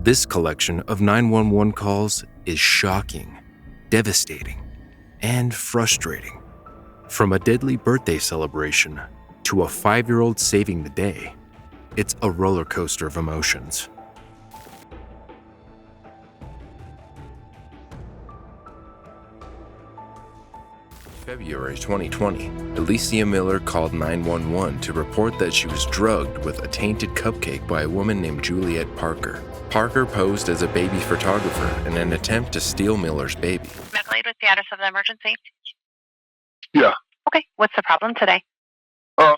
This collection of 911 calls is shocking, devastating, and frustrating. From a deadly birthday celebration to a 5-year-old saving the day, it's a roller coaster of emotions. February 2020, Alicia Miller called 911 to report that she was drugged with a tainted cupcake by a woman named Juliet Parker. Parker posed as a baby photographer in an attempt to steal Miller's baby. McLeod, what's the address of the emergency? Yeah. Okay, what's the problem today? My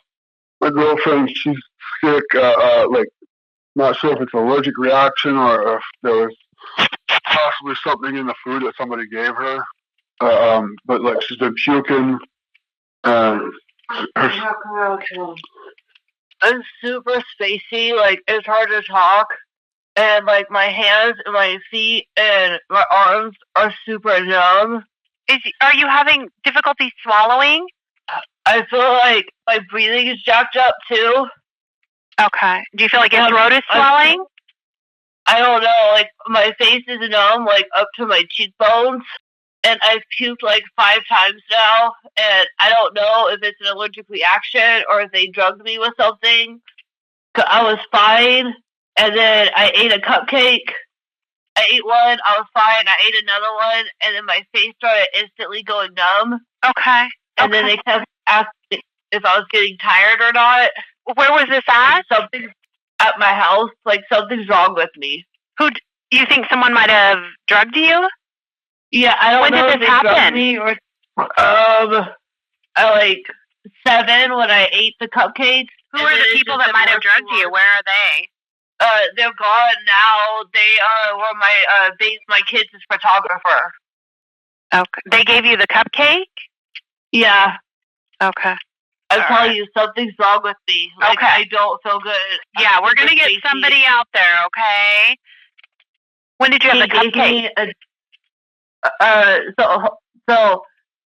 girlfriend, she's sick. Not sure if it's an allergic reaction or if there was possibly something in the food that somebody gave her. But like she's been puking. I'm super spacey. Like it's hard to talk, and like my hands and my feet and my arms are super numb. Are you having difficulty swallowing? I feel like my breathing is jacked up too. Okay. Do you feel like your throat is swelling? I don't know. Like my face is numb, like up to my cheekbones, and I've puked like 5 times now, and I don't know if it's an allergic reaction or if they drugged me with something. 'Cause I was fine, and then I ate a cupcake. I ate one, I was fine. I ate another one, and then my face started instantly going numb. Okay. And then they kept asking if I was getting tired or not. Where was this at? Something's at my house. Like something's wrong with me. You think someone might have drugged you? Yeah, I don't When know did if this they drugged happen? me or at like 7 when I ate the cupcakes. Who are the people that might have drugged you? Where are they? They're gone now. They were my kids' photographer. Okay. They gave you the cupcake? Yeah. Okay. I'm telling you, something's wrong with me. Like, Okay. I don't feel good. Yeah, we're going to get somebody out there, okay? When did you have the cupcake? So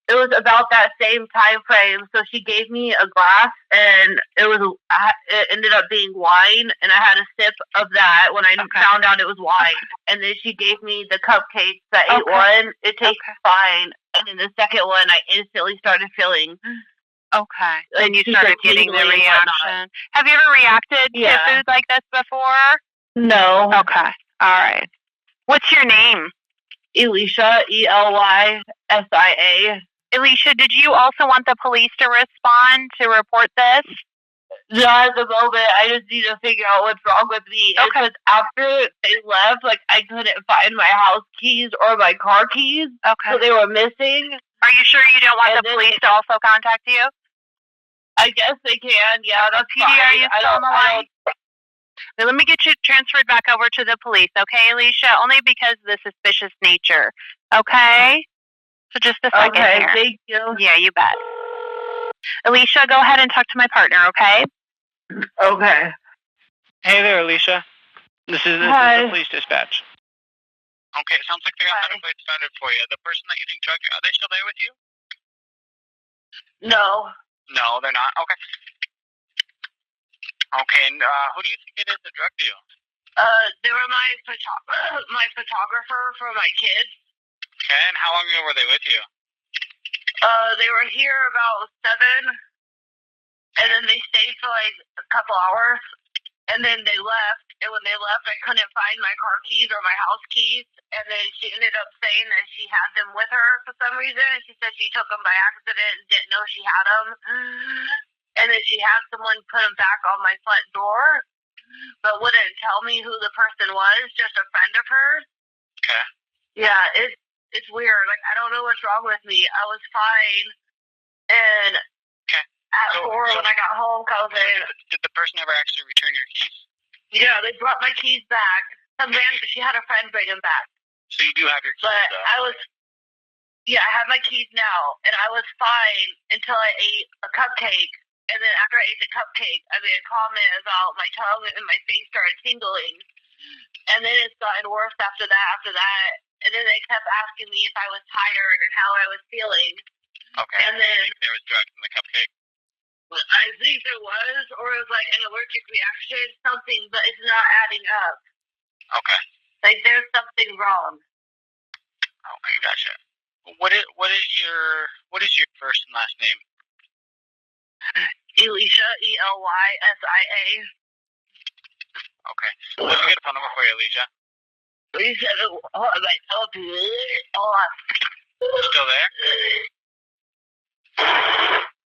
it was about that same time frame. So she gave me a glass, and it ended up being wine, and I had a sip of that when I found out it was wine. And then she gave me the cupcakes. I ate one. It tastes fine. And then the second one, I instantly started feeling. Okay. Then you started getting the reaction. Have you ever reacted to food like this before? No. Okay. All right. What's your name? Alicia, ELYSIA. Alicia, did you also want the police to respond to report this? Not at the moment. I just need to figure out what's wrong with me. Okay. Because after they left, like I couldn't find my house keys or my car keys. Okay. So they were missing. Are you sure you don't want the police to also contact you? I guess they can. Yeah, that's PD, are you still on the line? Let me get you transferred back over to the police, okay, Alicia? Only because of the suspicious nature. Okay? So just a second here. Okay, thank you. Yeah, you bet. Alicia, go ahead and talk to my partner, okay? Okay. Hey there, Alicia. This is the police dispatch. Okay, sounds like they got that place started for you. The person that you think drugged you, are they still there with you? No. No, they're not. Okay. Okay, and who do you think it is that drugged you? They were my photographer for my kids. Okay, and how long ago were they with you? They were here about 7, and then they stayed for like a couple hours, and then they left. And when they left, I couldn't find my car keys or my house keys. And then she ended up saying that she had them with her for some reason. She said she took them by accident and didn't know she had them. And then she had someone put them back on my front door, but wouldn't tell me who the person was, just a friend of hers. Okay. Yeah, it's weird. Like, I don't know what's wrong with me. I was fine. And at 4 when I got home, did the person ever actually return your keys? Yeah, they brought my keys back. She had a friend bring them back. So you do have your keys, but though? I have my keys now, and I was fine until I ate a cupcake. And then after I ate the cupcake, I made a comment about my tongue and my face started tingling. And then it's gotten worse after that. And then they kept asking me if I was tired and how I was feeling. Okay. And then you think there was drugs in the cupcake? I think there was, or it was like an allergic reaction, something, but it's not adding up. Okay. Like there's something wrong. Okay, gotcha. What is your first and last name? Elisha, Elysia. Okay. Let me get a phone number for you, Alicia. You said it. Hold on. Hold on. Still there?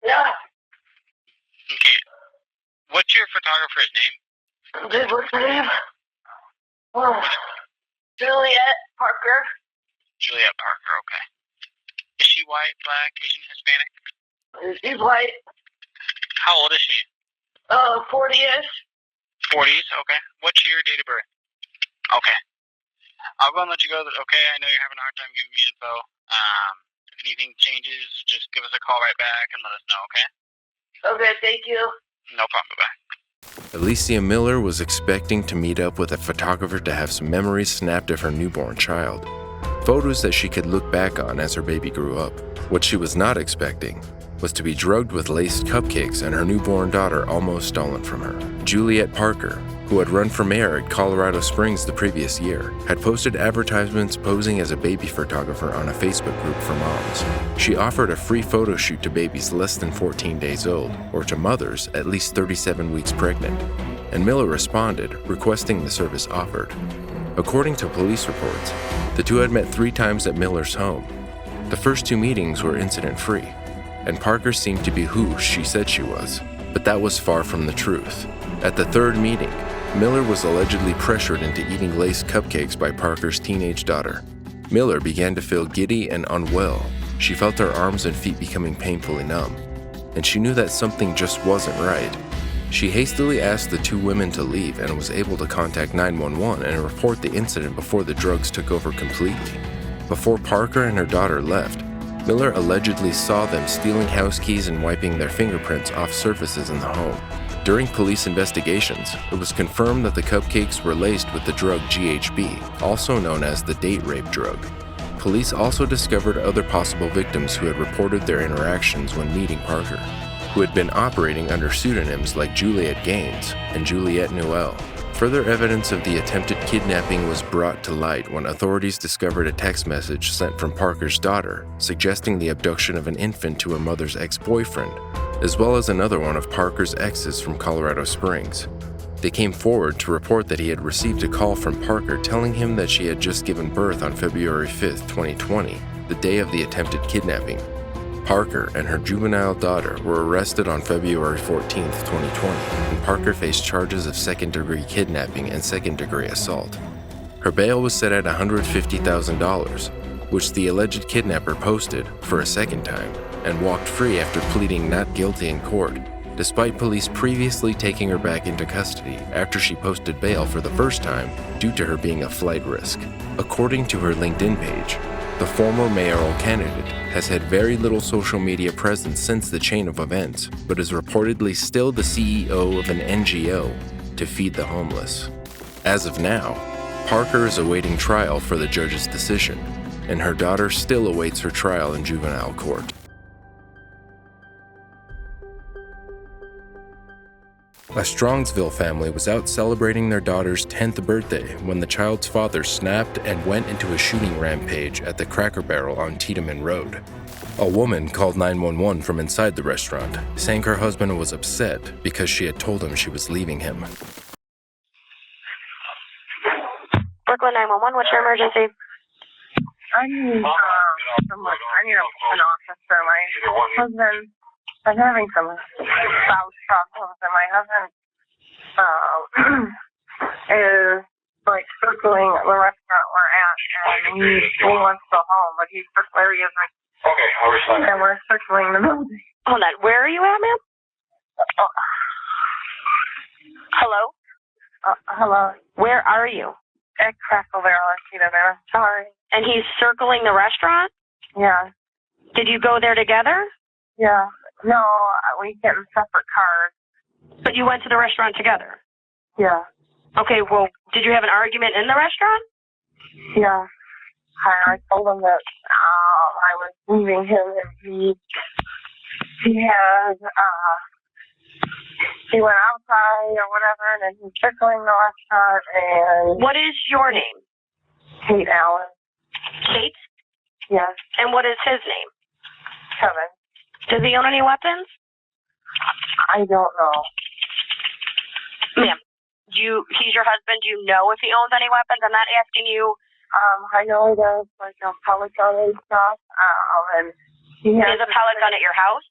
Yeah. Okay. What's your photographer's name? Dude, what's her name? Oh, Juliet Parker. Juliet Parker, okay. Is she white, black, Asian, Hispanic? She's white. How old is she? 40-ish. 40s, okay. What's your date of birth? Okay. I'll go and let you go. Okay, I know you're having a hard time giving me info. If anything changes, just give us a call right back and let us know, okay? Okay, thank you. No problem, bye-bye. Alicia Miller was expecting to meet up with a photographer to have some memories snapped of her newborn child. Photos that she could look back on as her baby grew up. What she was not expecting was to be drugged with laced cupcakes and her newborn daughter almost stolen from her. Juliet Parker, who had run for mayor at Colorado Springs the previous year, had posted advertisements posing as a baby photographer on a Facebook group for moms. She offered a free photo shoot to babies less than 14 days old, or to mothers at least 37 weeks pregnant, and Miller responded, requesting the service offered. According to police reports, the two had met 3 times at Miller's home. The first 2 meetings were incident-free, and Parker seemed to be who she said she was, but that was far from the truth. At the 3rd meeting, Miller was allegedly pressured into eating laced cupcakes by Parker's teenage daughter. Miller began to feel giddy and unwell. She felt her arms and feet becoming painfully numb, and she knew that something just wasn't right. She hastily asked the 2 women to leave and was able to contact 911 and report the incident before the drugs took over completely. Before Parker and her daughter left, Miller allegedly saw them stealing house keys and wiping their fingerprints off surfaces in the home. During police investigations, it was confirmed that the cupcakes were laced with the drug GHB, also known as the date rape drug. Police also discovered other possible victims who had reported their interactions when meeting Parker, who had been operating under pseudonyms like Juliet Gaines and Juliette Noel. Further evidence of the attempted kidnapping was brought to light when authorities discovered a text message sent from Parker's daughter suggesting the abduction of an infant to her mother's ex-boyfriend, as well as another one of Parker's exes from Colorado Springs. They came forward to report that he had received a call from Parker telling him that she had just given birth on February 5th, 2020, the day of the attempted kidnapping. Parker and her juvenile daughter were arrested on February 14, 2020, and Parker faced charges of second-degree kidnapping and second-degree assault. Her bail was set at $150,000, which the alleged kidnapper posted for a second time and walked free after pleading not guilty in court, despite police previously taking her back into custody after she posted bail for the first time due to her being a flight risk. According to her LinkedIn page, the former mayoral candidate has had very little social media presence since the chain of events, but is reportedly still the CEO of an NGO to feed the homeless. As of now, Parker is awaiting trial for the judge's decision, and her daughter still awaits her trial in juvenile court. A Strongsville family was out celebrating their daughter's 10th birthday when the child's father snapped and went into a shooting rampage at the Cracker Barrel on Tiedemann Road. A woman called 911 from inside the restaurant, saying her husband was upset because she had told him she was leaving him. Brooklyn 911, what's your emergency? I need an officer. My husband, I'm having some spouse problems, and my husband is like circling the restaurant we're at, and he wants to go home, but he's where he is. Okay, I'll respond. And we're circling the building. Hold on, where are you at, ma'am? Hello? Hello. Where are you? At Crackle Barrel, I see there. Sorry. And he's circling the restaurant? Yeah. Did you go there together? Yeah. No, we get in separate cars. But you went to the restaurant together? Yeah. Okay, well, did you have an argument in the restaurant? Yeah. I told him that I was leaving him, and he went outside or whatever, and then he's circling the restaurant. And what is your name? Kate Allen. Kate? Yes. And what is his name? Kevin. Does he own any weapons? I don't know. Ma'am, he's your husband. Do you know if he owns any weapons? I'm not asking you. I know he does like a pellet gun and stuff. And he has a pellet gun at your house?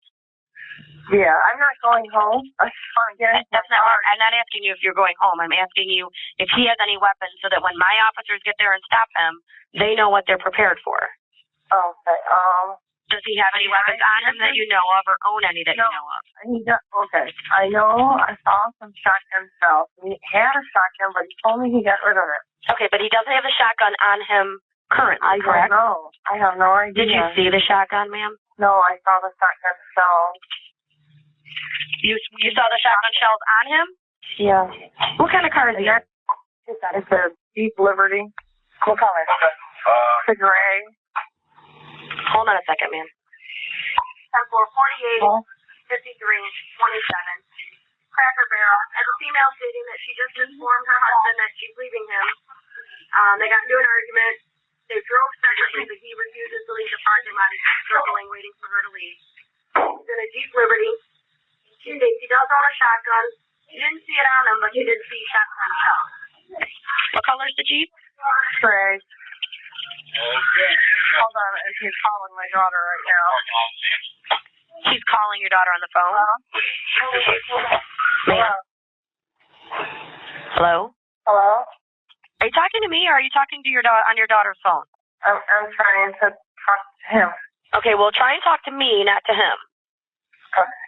Yeah, I'm not going home. I just want to get. That's not. I'm not asking you if you're going home. I'm asking you if he has any weapons, so that when my officers get there and stop him, they know what they're prepared for. Okay. Does he have any weapons on him that you know of, or own any that you know of? He does. Okay. I know. I saw some shotgun shells. He had a shotgun, but he told me he got rid of it. Okay, but he doesn't have the shotgun on him currently, correct? I don't know. I have no idea. Did you see the shotgun, ma'am? No, I saw the shotgun shells. You saw the shotgun shells on him? Yeah. What kind of car is he? It's a Jeep Liberty. What color? It's a gray. Hold on a second, ma'am. 10-4, 48, 53, 27. Cracker Barrel. As a female stating that she just informed her husband that she's leaving him. They got into an argument. They drove separately, but he refuses to leave the parking lot. He's just struggling, waiting for her to leave. He's in a Jeep Liberty. She states he does own a shotgun. She didn't see it on him, but she did see shotgun shells. What color is the Jeep? Gray. Hold on, he's calling my daughter right now. He's calling your daughter on the phone? Hello? Hello? Hello? Are you talking to me, or are you talking to your on your daughter's phone? I'm trying to talk to him. Okay, well, try and talk to me, not to him. Okay.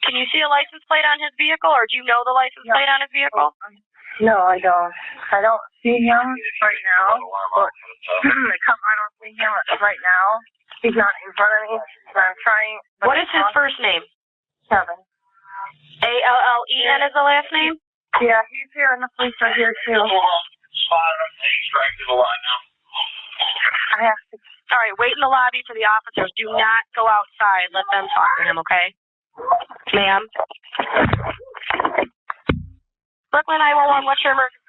Can you see a license plate on his vehicle, or do you know the license plate on his vehicle? No, I don't. I don't see him right now. But I don't see him right now. He's not in front of me. So I'm trying. What is his first name? Kevin. Allen is the last name? Yeah, he's here, and the police are here too. I have to. All right, wait in the lobby for the officers. Do not go outside. Let them talk to him, okay? Ma'am? Brooklyn 911, what's your emergency?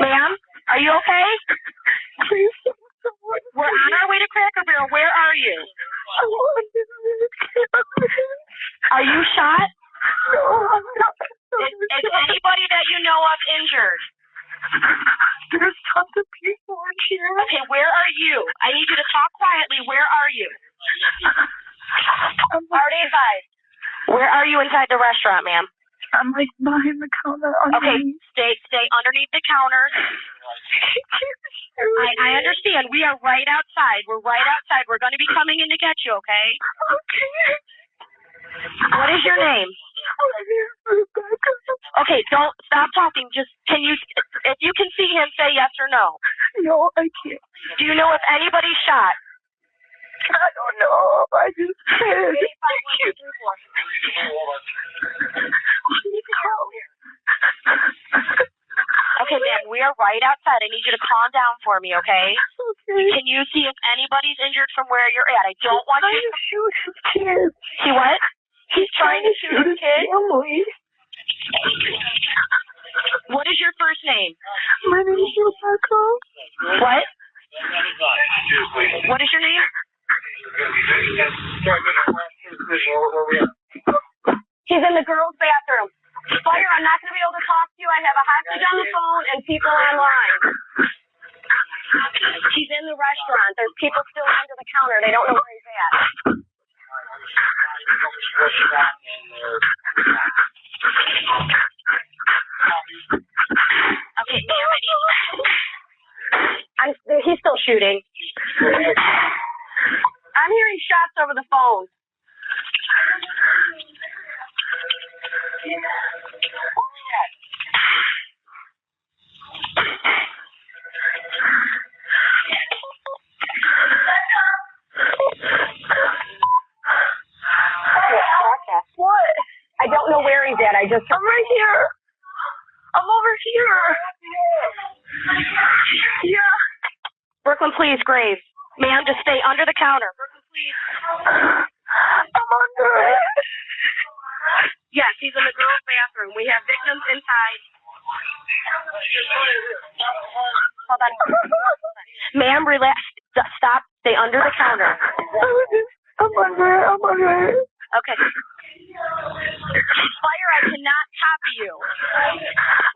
Ma'am, are you okay? We're on our way to Cracker Barrel. Where are you? Are you shot? No, I'm not. Is anybody that you know of injured? There's tons of people in here. Okay, where are you? I need you to talk quietly. Where are you? Already advised. Where are you inside the restaurant, ma'am? I'm like behind the counter. Okay, stay underneath the counter. I understand. We are right outside. We're right outside. We're going to be coming in to get you, okay? Okay. What is your name? Okay, don't stop talking. Just if you can see him, say yes or no. No, I can't. Do you know if anybody's shot? I don't know. I just can't. Okay, ma'am, we are right outside. I need you to calm down for me, okay? Okay. Can you see if anybody's injured from where you're at? I don't want you to shoot his kids. See what? He's trying to shoot his kids? Family. What is your first name? My name is Rebecca. What? What is your name? He's in the girls' bathroom. Fire, I'm not going to be able to talk to you. I have a hostage on the phone and people online. He's in the restaurant. There's people still under the counter. They don't know where he's at. Okay, ma'am, he's still shooting. I'm hearing shots over the phone. What? I don't know where he's at. I'm right here. I'm over here. Yeah. Brooklyn, please, Graves. Ma'am, just stay under the counter. Brooklyn, please. I'm under it. Yes, he's in the girls' bathroom. We have victims inside. Hold on. Ma'am, relax. Stop. Stay under the counter. I'm under. Okay. Fire, I cannot copy you.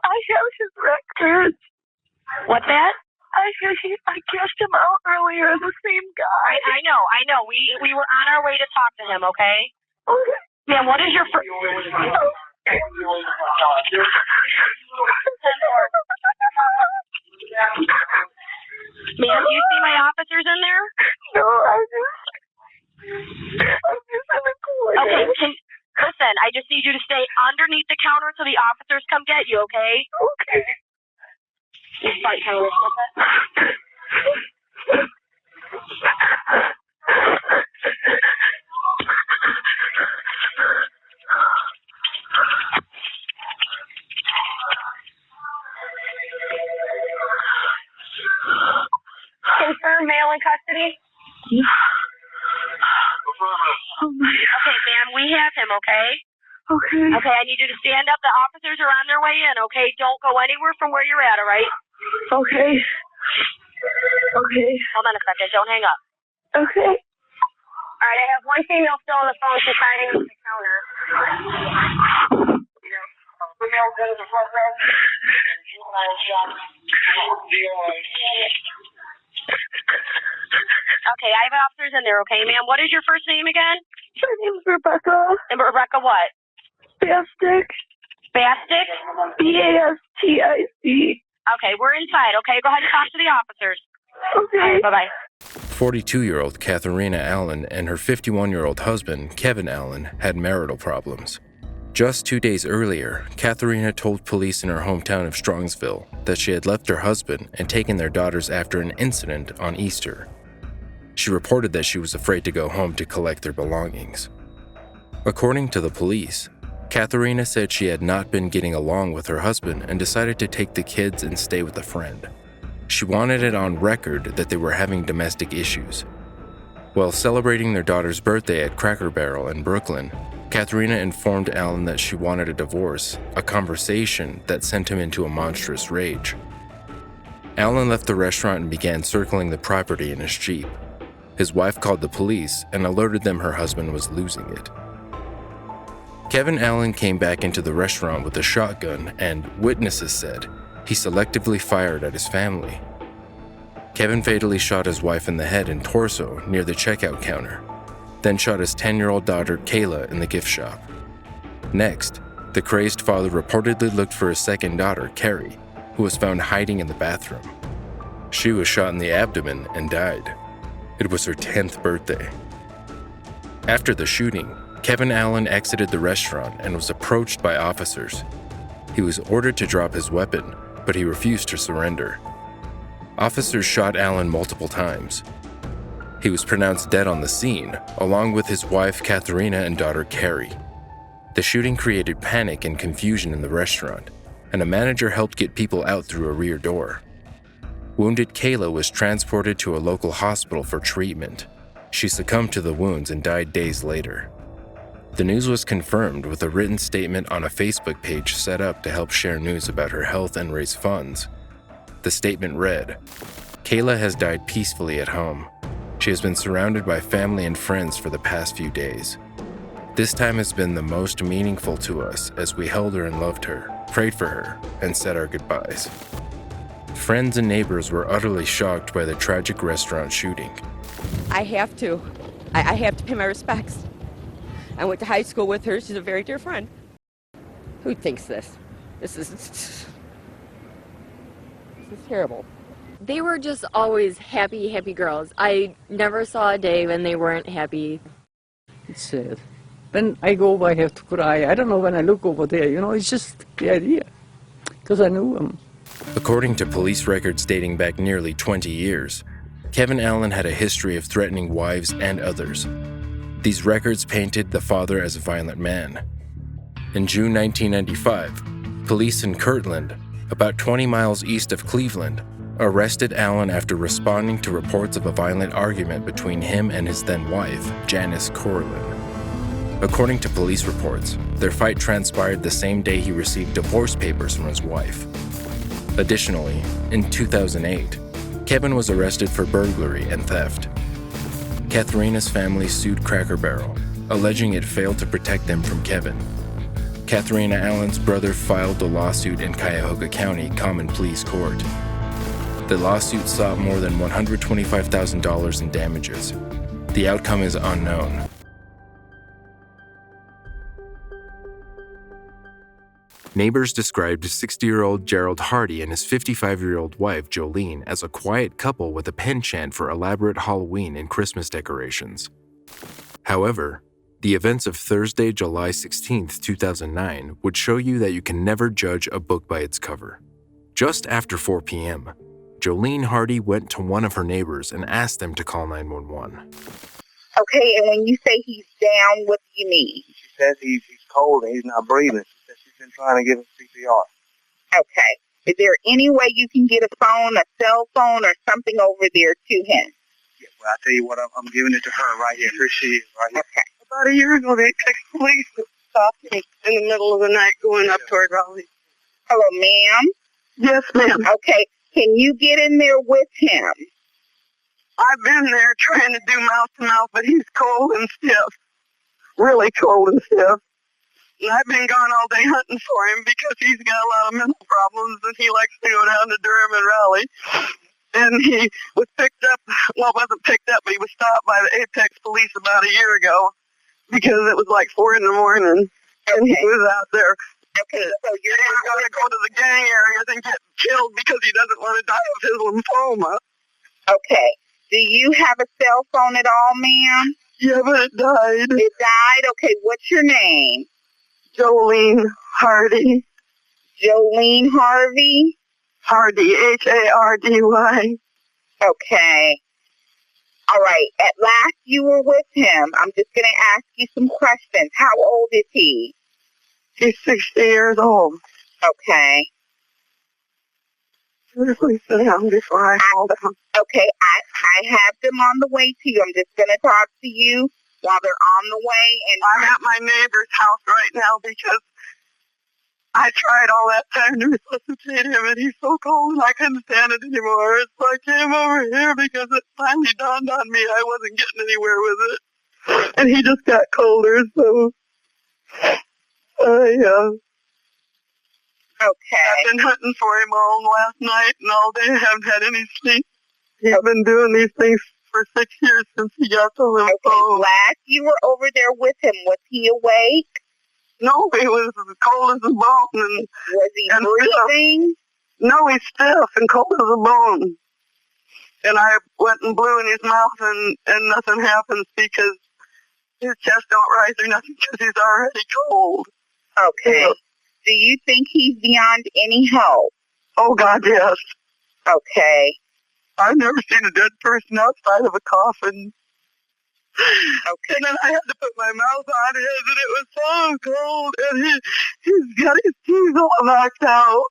I have his records. What's that? I cashed him out earlier, the same guy. I know. We were on our way to talk to him, okay? Okay. Ma'am, what is your first... Ma'am, do you see my officers in there? No, I'm just in the corner. Okay, listen, I just need you to stay underneath the counter until the officers come get you, okay? Okay. Fight counter. What's that? Confirm male in custody? Okay, ma'am, we have him, okay? Okay. Okay, I need you to stand up. The officers are on their way in, okay? Don't go anywhere from where you're at, all right? Okay. Okay. Hold on a second. Don't hang up. Okay. All right, I have one female still on the phone. She's hiding under the counter. Okay, I have officers in there, okay, ma'am? What is your first name again? My name's Rebecca. And Rebecca what? Bastic. Bastic? Bastic. Okay, we're inside, okay? Go ahead and talk to the officers. Okay. All right, bye-bye. 42-year-old Katharina Allen and her 51-year-old husband, Kevin Allen, had marital problems. Just 2 days earlier, Katharina told police in her hometown of Strongsville that she had left her husband and taken their daughters after an incident on Easter. She reported that she was afraid to go home to collect their belongings. According to the police, Katharina said she had not been getting along with her husband and decided to take the kids and stay with a friend. She wanted it on record that they were having domestic issues. While celebrating their daughter's birthday at Cracker Barrel in Brooklyn, Katharina informed Allen that she wanted a divorce, a conversation that sent him into a monstrous rage. Allen left the restaurant and began circling the property in his Jeep. His wife called the police and alerted them her husband was losing it. Kevin Allen came back into the restaurant with a shotgun and, witnesses said, he selectively fired at his family. Kevin fatally shot his wife in the head and torso near the checkout counter, then shot his 10-year-old daughter Kayla in the gift shop. Next, the crazed father reportedly looked for his second daughter, Carrie, who was found hiding in the bathroom. She was shot in the abdomen and died. It was her 10th birthday. After the shooting, Kevin Allen exited the restaurant and was approached by officers. He was ordered to drop his weapon, but he refused to surrender. Officers shot Allen multiple times. He was pronounced dead on the scene, along with his wife Katharina and daughter Carrie. The shooting created panic and confusion in the restaurant, and a manager helped get people out through a rear door. Wounded Kayla was transported to a local hospital for treatment. She succumbed to the wounds and died days later. The news was confirmed with a written statement on a Facebook page set up to help share news about her health and raise funds. The statement read, "Kayla has died peacefully at home. She has been surrounded by family and friends for the past few days. This time has been the most meaningful to us as we held her and loved her, prayed for her, and said our goodbyes." Friends and neighbors were utterly shocked by the tragic restaurant shooting. I have to. I have to pay my respects. I went to high school with her. She's a very dear friend. Who thinks this? This is terrible. They were just always happy girls. I never saw a day when they weren't happy. It's sad. When I go over, I have to cry. I don't know when I look over there, it's just the idea. Because I knew him. According to police records dating back nearly 20 years, Kevin Allen had a history of threatening wives and others. These records painted the father as a violent man. In June 1995, police in Kirtland, about 20 miles east of Cleveland, arrested Allen after responding to reports of a violent argument between him and his then-wife, Janice Corlin. According to police reports, their fight transpired the same day he received divorce papers from his wife. Additionally, in 2008, Kevin was arrested for burglary and theft. Katharina's family sued Cracker Barrel, alleging it failed to protect them from Kevin. Katharina Allen's brother filed a lawsuit in Cuyahoga County Common Pleas Court. The lawsuit sought more than $125,000 in damages. The outcome is unknown. Neighbors described 60-year-old Gerald Hardy and his 55-year-old wife, Jolene, as a quiet couple with a penchant for elaborate Halloween and Christmas decorations. However, the events of Thursday, July 16, 2009, would show you that you can never judge a book by its cover. Just after 4 p.m., Jolene Hardy went to one of her neighbors and asked them to call 911. Okay, and when you say he's down, what do you mean? She says he's cold and he's not breathing. She says she's been trying to give him CPR. Okay. Is there any way you can get a phone, a cell phone, or something over there to him? Yeah, well, I tell you what, I'm giving it to her right here. Here she is, right here. Okay. About a year ago, they text police to stop me in the middle of the night going up toward Raleigh. Hello, ma'am? Yes, ma'am. Okay. Can you get in there with him? I've been there trying to do mouth to mouth, but he's cold and stiff. Really cold and stiff. And I've been gone all day hunting for him because he's got a lot of mental problems and he likes to go down to Durham and Raleigh. And he was picked up, well, wasn't picked up, but he was stopped by the Apex police about a year ago because it was like 4 a.m. and he was out there. Okay, so you're not going to go to the gang areas and get killed because he doesn't want to die of his lymphoma. Okay. Do you have a cell phone at all, ma'am? Yeah, but it died. It died? Okay, what's your name? Jolene Hardy. Jolene Harvey? Hardy, Hardy. Okay. All right. At last you were with him. I'm just going to ask you some questions. How old is he? He's 60 years old. Okay. Please sit down before I fall down. Okay, I have them on the way to you. I'm just going to talk to you while they're on the way. And I'm at my neighbor's house right now because I tried all that time to resuscitate him, and he's so cold and I couldn't stand it anymore. So I came over here because it finally dawned on me I wasn't getting anywhere with it. And he just got colder, so Okay. I've been hunting for him all last night and all day. I haven't had any sleep. He's been doing these things for 6 years since he got the lymphoma. Okay, last you were over there with him, was he awake? No, he was as cold as a bone. And was he breathing? No, he's stiff and cold as a bone. And I went and blew in his mouth and nothing happens because his chest don't rise or nothing because he's already cold. Okay. Yeah. Do you think he's beyond any help? Oh, God, yes. Okay. I've never seen a dead person outside of a coffin. Okay. And then I had to put my mouth on his, and it was so cold, and he's got his teeth all knocked out,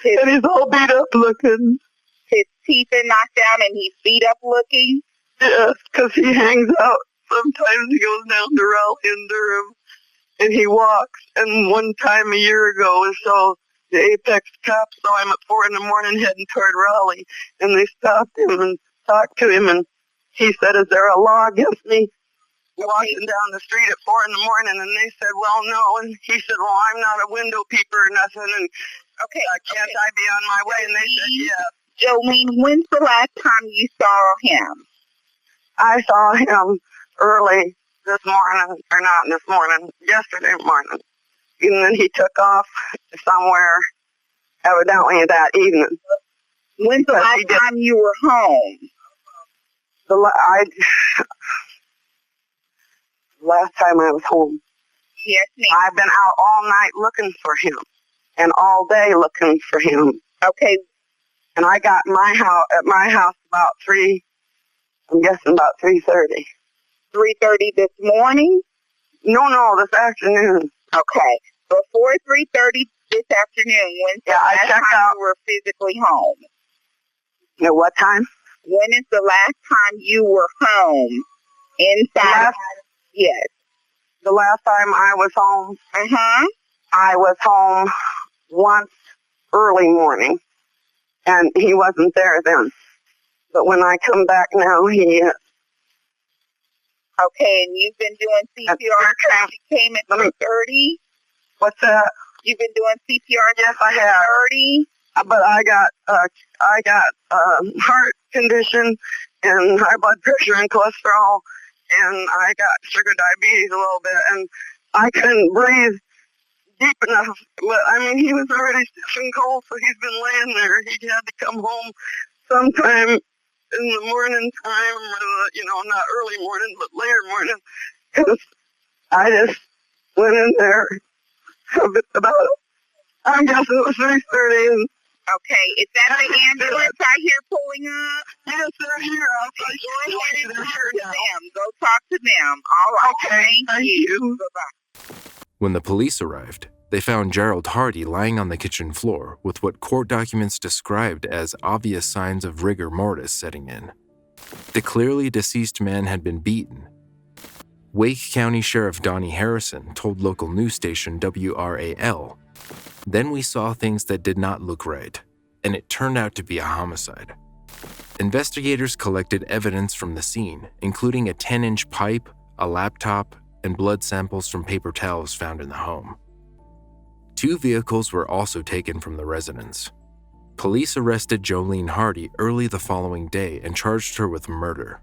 and he's all beat up looking. His teeth are knocked out, and he's beat up looking? Yes, because he hangs out. Sometimes he goes down to Raleigh and Durham, and he walks. And one time a year ago or so, the Apex cops saw him at 4 a.m. heading toward Raleigh, and they stopped him and talked to him, and he said, "Is there a law against me walking down the street at 4 a.m? And they said, "Well, no." And he said, "Well, I'm not a window peeper or nothing, and can't I be on my way?" And they said, "Yes." Jolene, when's the last time you saw him? I saw him early this morning, or not this morning, yesterday morning. And then he took off somewhere, evidently that evening. When's the last time you were home? Last time I was home. Yes, ma'am. I've been out all night looking for him, and all day looking for him. Okay. And I got at my house about 3, I'm guessing about 3:30. 3:30 this morning? No, this afternoon. Okay. Before 3:30 this afternoon, when's the last time you were physically home? At what time? When is the last time you were home? Inside? Yes. the last time I was home, I was home once early morning, and he wasn't there then. But when I come back now, he is. Okay, and you've been doing CPR since you came at 3:30? What's that? You've been doing CPR Yes, I have. 3:30? But I got heart condition and high blood pressure and cholesterol, and I got sugar diabetes a little bit, and I couldn't breathe deep enough. But I mean, he was already stiff and cold, so he's been laying there. He had to come home sometime in the morning time, not early morning, but later morning, because I just went in there about, I guess it was 3:30, and Okay, is that the ambulance I hear pulling up? yes, they're here. Go talk to them. Go talk to them. All right. Okay, Thank you. Bye-bye. When the police arrived, they found Gerald Hardy lying on the kitchen floor with what court documents described as obvious signs of rigor mortis setting in. The clearly deceased man had been beaten. Wake County Sheriff Donnie Harrison told local news station WRAL, "Then we saw things that did not look right, and it turned out to be a homicide." Investigators collected evidence from the scene, including a 10-inch pipe, a laptop, and blood samples from paper towels found in the home. 2 vehicles were also taken from the residence. Police arrested Jolene Hardy early the following day and charged her with murder.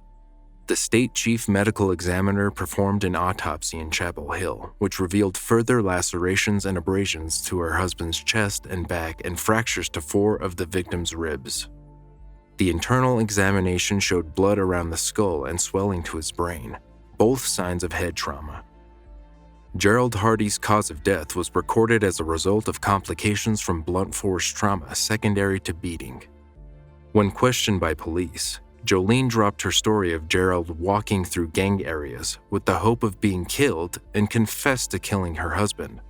The state chief medical examiner performed an autopsy in Chapel Hill, which revealed further lacerations and abrasions to her husband's chest and back and fractures to 4 of the victim's ribs. The internal examination showed blood around the skull and swelling to his brain, both signs of head trauma. Gerald Hardy's cause of death was recorded as a result of complications from blunt force trauma secondary to beating. When questioned by police, Jolene dropped her story of Gerald walking through gang areas with the hope of being killed and confessed to killing her husband.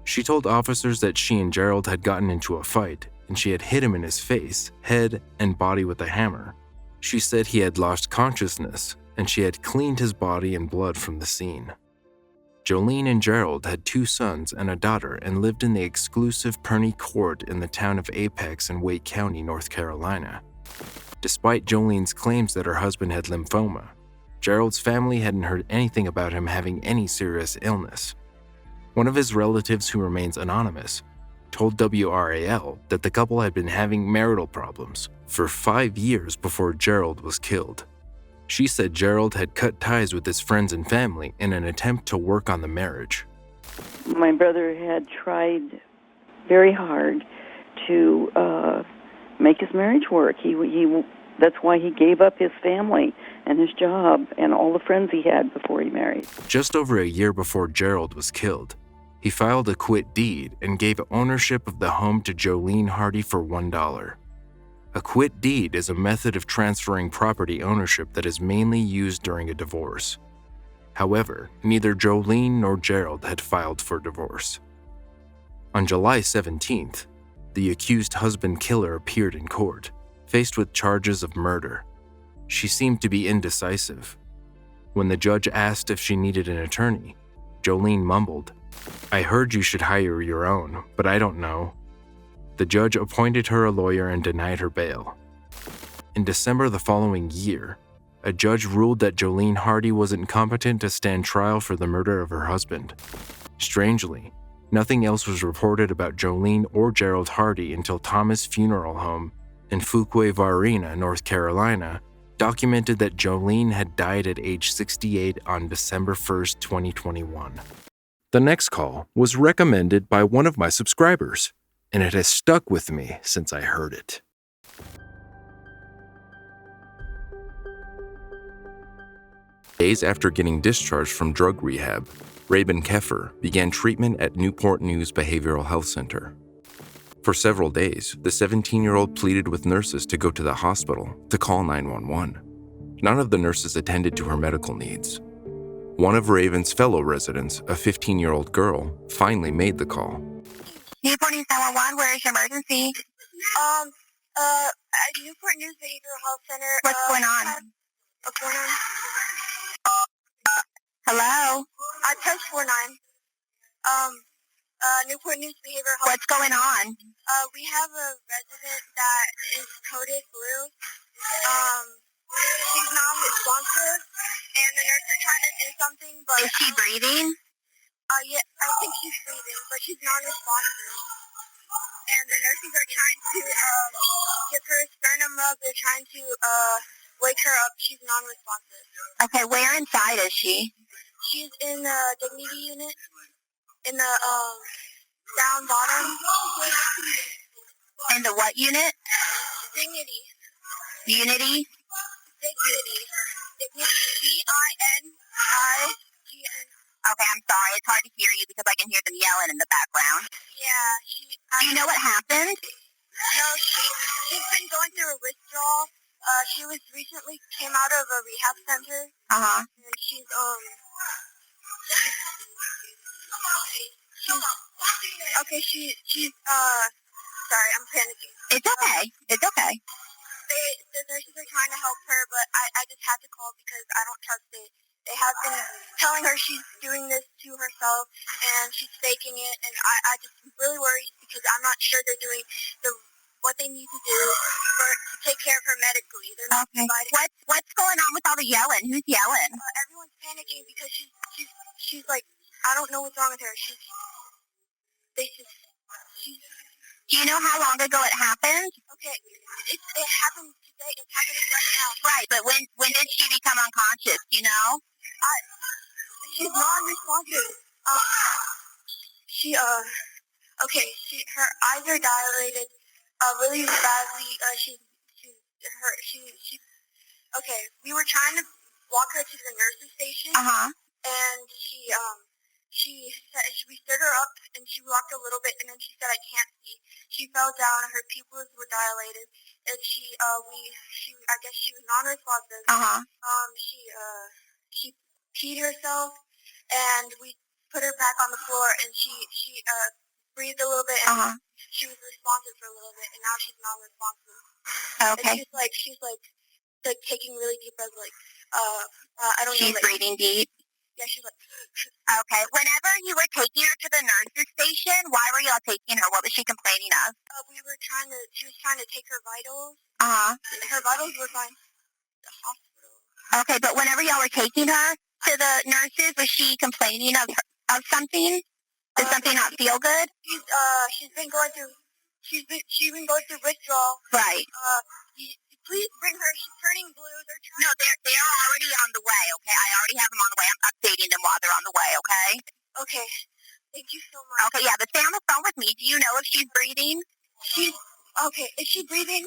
She told officers that she and Gerald had gotten into a fight and she had hit him in his face, head, and body with a hammer. She said he had lost consciousness and she had cleaned his body and blood from the scene. Jolene and Gerald had 2 sons and a daughter and lived in the exclusive Perney Court in the town of Apex in Wake County, North Carolina. Despite Jolene's claims that her husband had lymphoma, Gerald's family hadn't heard anything about him having any serious illness. One of his relatives, who remains anonymous, told WRAL that the couple had been having marital problems for 5 years before Gerald was killed. She said Gerald had cut ties with his friends and family in an attempt to work on the marriage. My brother had tried very hard to make his marriage work. That's why he gave up his family and his job and all the friends he had before he married. Just over a year before Gerald was killed, he filed a quit deed and gave ownership of the home to Jolene Hardy for $1. A quit deed is a method of transferring property ownership that is mainly used during a divorce. However, neither Jolene nor Gerald had filed for divorce. On July 17th, the accused husband-killer appeared in court, faced with charges of murder. She seemed to be indecisive. When the judge asked if she needed an attorney, Jolene mumbled, "I heard you should hire your own, but I don't know." The judge appointed her a lawyer and denied her bail. In December the following year, a judge ruled that Jolene Hardy was incompetent to stand trial for the murder of her husband. Strangely, nothing else was reported about Jolene or Gerald Hardy until Thomas Funeral Home in Fuquay Varina, North Carolina, documented that Jolene had died at age 68 on December 1st, 2021. The next call was recommended by one of my subscribers, and it has stuck with me since I heard it. Days after getting discharged from drug rehab, Rabin Keffer began treatment at Newport News Behavioral Health Center. For several days, the 17-year-old pleaded with nurses to go to the hospital to call 911. None of the nurses attended to her medical needs. One of Raven's fellow residents, a 15-year-old girl, finally made the call. Newport News 911, where is your emergency? Newport News Behavioral Health Center. What's going on? What's going on? Hello? I pressed 49. Newport News Behavioral Health. What's going on? We have a resident that is coded blue. She's non-responsive, and the nurse are trying to do something, but... Is she breathing? Yeah, I think she's breathing, but she's non-responsive. And the nurses are trying to, give her a sternum rub. They're trying to, wake her up. She's non-responsive. Okay, where inside is she? She's in the dignity unit, in the, down bottom. In the what unit? Dignity. Unity? Dignity. Dignity. D-I-N-I-G-N. Okay, I'm sorry. It's hard to hear you because I can hear them yelling in the background. Yeah, Do you know what happened? No, she's been going through a withdrawal. She was recently came out of a rehab center. Uh-huh. And she's okay, she's sorry, I'm panicking. It's okay. It's okay. The nurses are trying to help her, but I just had to call because I don't trust it. They have been telling her she's doing this to herself and she's faking it, and I just really worry because I'm not sure they're doing what they need to do to take care of her medically. They're not providing. What's going on with all the yelling? Who's yelling? Everyone's panicking because she's like, I don't know what's wrong with her. Do you know how long ago it happened? Okay, it happened today. It's happening right now. Right, but when did she become unconscious? Do you know? She's non-responsive. Her eyes are dilated, really badly. Okay, we were trying to walk her to the nurse's station. Uh-huh. And we stood her up, and she walked a little bit, and then she said, I can't see. She fell down, her pupils were dilated, and I guess she was non-responsive. Uh-huh. She peed herself, and we put her back on the floor, and she breathed a little bit, and she was responsive for a little bit, and now she's non-responsive. Okay. And she's like taking really deep breaths, I don't know. She's breathing deep? Yeah, she's like... Okay. Whenever you were taking her to the nurse's station, why were y'all taking her? What was she complaining of? She was trying to take her vitals. Uh-huh. Her vitals were fine. The hospital. Okay, but whenever y'all were taking her to the nurses, was she complaining of something? Did something not feel good? She's been going through withdrawal. Right. Please bring her. She's turning blue. They're already on the way, okay? I already have them on the way. I'm updating them while they're on the way, okay? Okay. Thank you so much. Okay, yeah, but stay on the phone with me. Do you know if she's breathing? Okay. Is she breathing?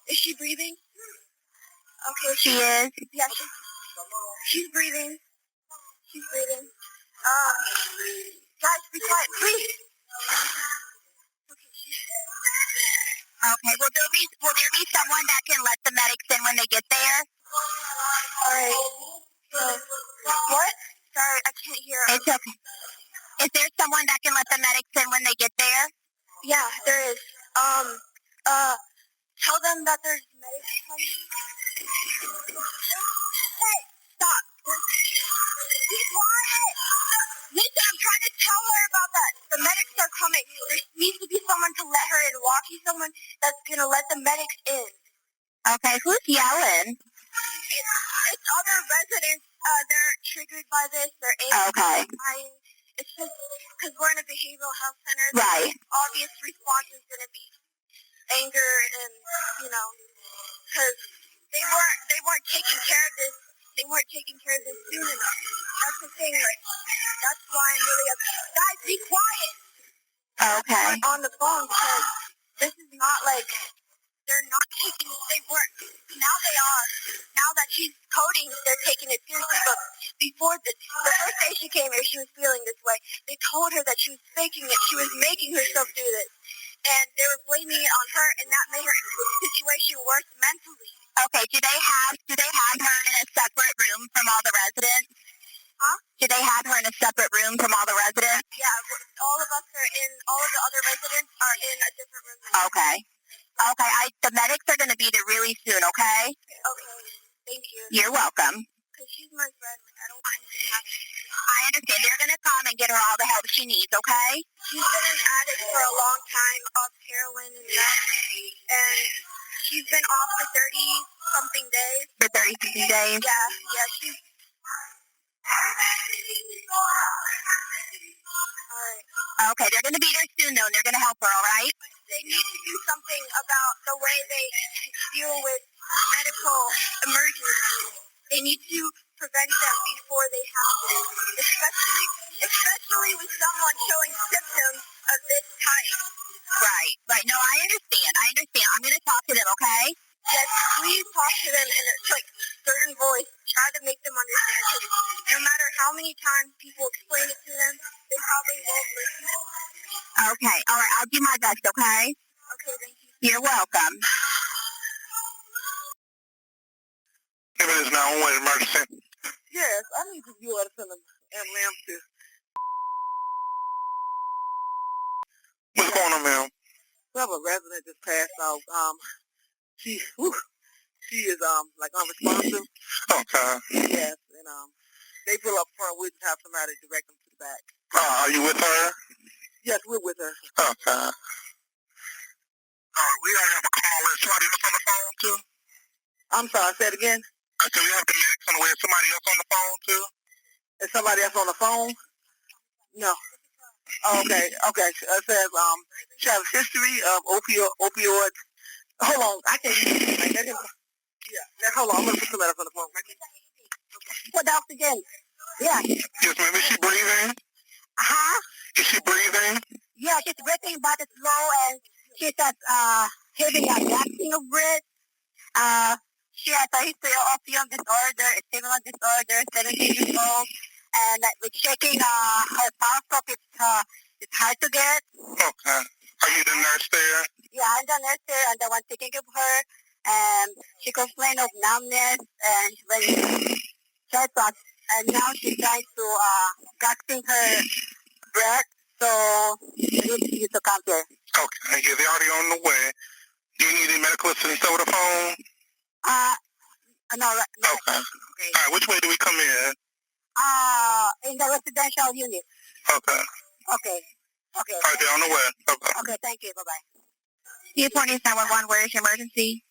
Okay. She is? Yeah, she's breathing. Guys, be quiet, please. Okay, will there be someone that can let the medics in when they get there? All right. What? Sorry, I can't hear. It's okay. Is there someone that can let the medics in when they get there? Yeah, there is. Tell them that there's medics coming. Hey, stop. Be quiet. Listen, I'm trying to tell her about that. The medics are coming. There needs to be someone to let her in. Walkie, someone that's going to let the medics in. Okay, who's yelling? It's other residents. They're triggered by this. They're angry. Okay. It's just because we're in a behavioral health center. Right. The obvious response is going to be anger and, because they weren't taking care of this. They weren't taking care of this soon enough. That's the thing. That's why I'm really upset. Guys, be quiet. Okay. On the phone, because this is not they're not taking, they weren't, now they are. Now that she's coding, they're taking it seriously, but before the first day she came here, she was feeling this way. They told her that she was faking it, she was making herself do this, and they were blaming it on her, and that made her situation worse mentally. Okay, do they have her in a separate room from all the residents? Huh? Do they have her in a separate room from all the residents? Yeah, all of the other residents are in a different room. Okay. Okay, the medics are going to be there really soon, okay? Okay, thank you. You're welcome. because she's my friend. Like, I don't want anything to happen. I understand. They're going to come and get her all the help she needs, okay? She's been an addict for a long time of heroin and meth, and she's been off for 30-something days. For 30-something days? Yeah, she's... Alright. Okay, they're going to be there soon, though, and they're going to help her, all right? They need to do something about the way they deal with medical emergencies. They need to prevent them before they happen, especially with someone showing symptoms of this type. Right. No, I understand. I'm going to talk to them, okay? Yes, please talk to them in a certain voice. Try to make them understand, because no matter how many times people explain it to them, they probably won't listen. Okay, all right, I'll do my best, okay? Okay, thank you. You're welcome. If it is 911 emergency. Yes, I need you to send an ambulance to. What's going on, ma'am? We have a resident just passed out. She is like unresponsive. Okay. Yes, and they pull up front. We just have somebody direct them to the back. Are you with her? Yes, we're with her. Okay. We already have a call with somebody else on the phone too. I'm sorry, say it again. I said we have the medics on the way. Somebody else on the phone too. Is somebody else on the phone? No. Okay. It says she has a history of opioid. Hold on, I can't. Yeah. Hold on, I'm gonna put somebody else on the phone. What Dr. James? Yeah. Yes, ma'am. Is she breathing? Is she breathing? Yeah, she's breathing, but it's low, and she's having a gasping of breath. She has a history of opium disorder, a stimulant disorder, 17 years old, and with shaking her pulse, it's hard to get. Okay. Are you the nurse there? Yeah, I'm the nurse there. I'm the one taking care of her. And she complained of numbness and when short thoughts. And now she's trying to gasping her breath. So we need you to come here. Okay. Yeah, they're already on the way. Do you need any medical assistance over the phone? No. Okay. All right. Which way do we come in? In the residential unit. Okay. Okay. All right, they're on the way. Okay, thank you. Bye-bye. Newport is 911. Where is your emergency?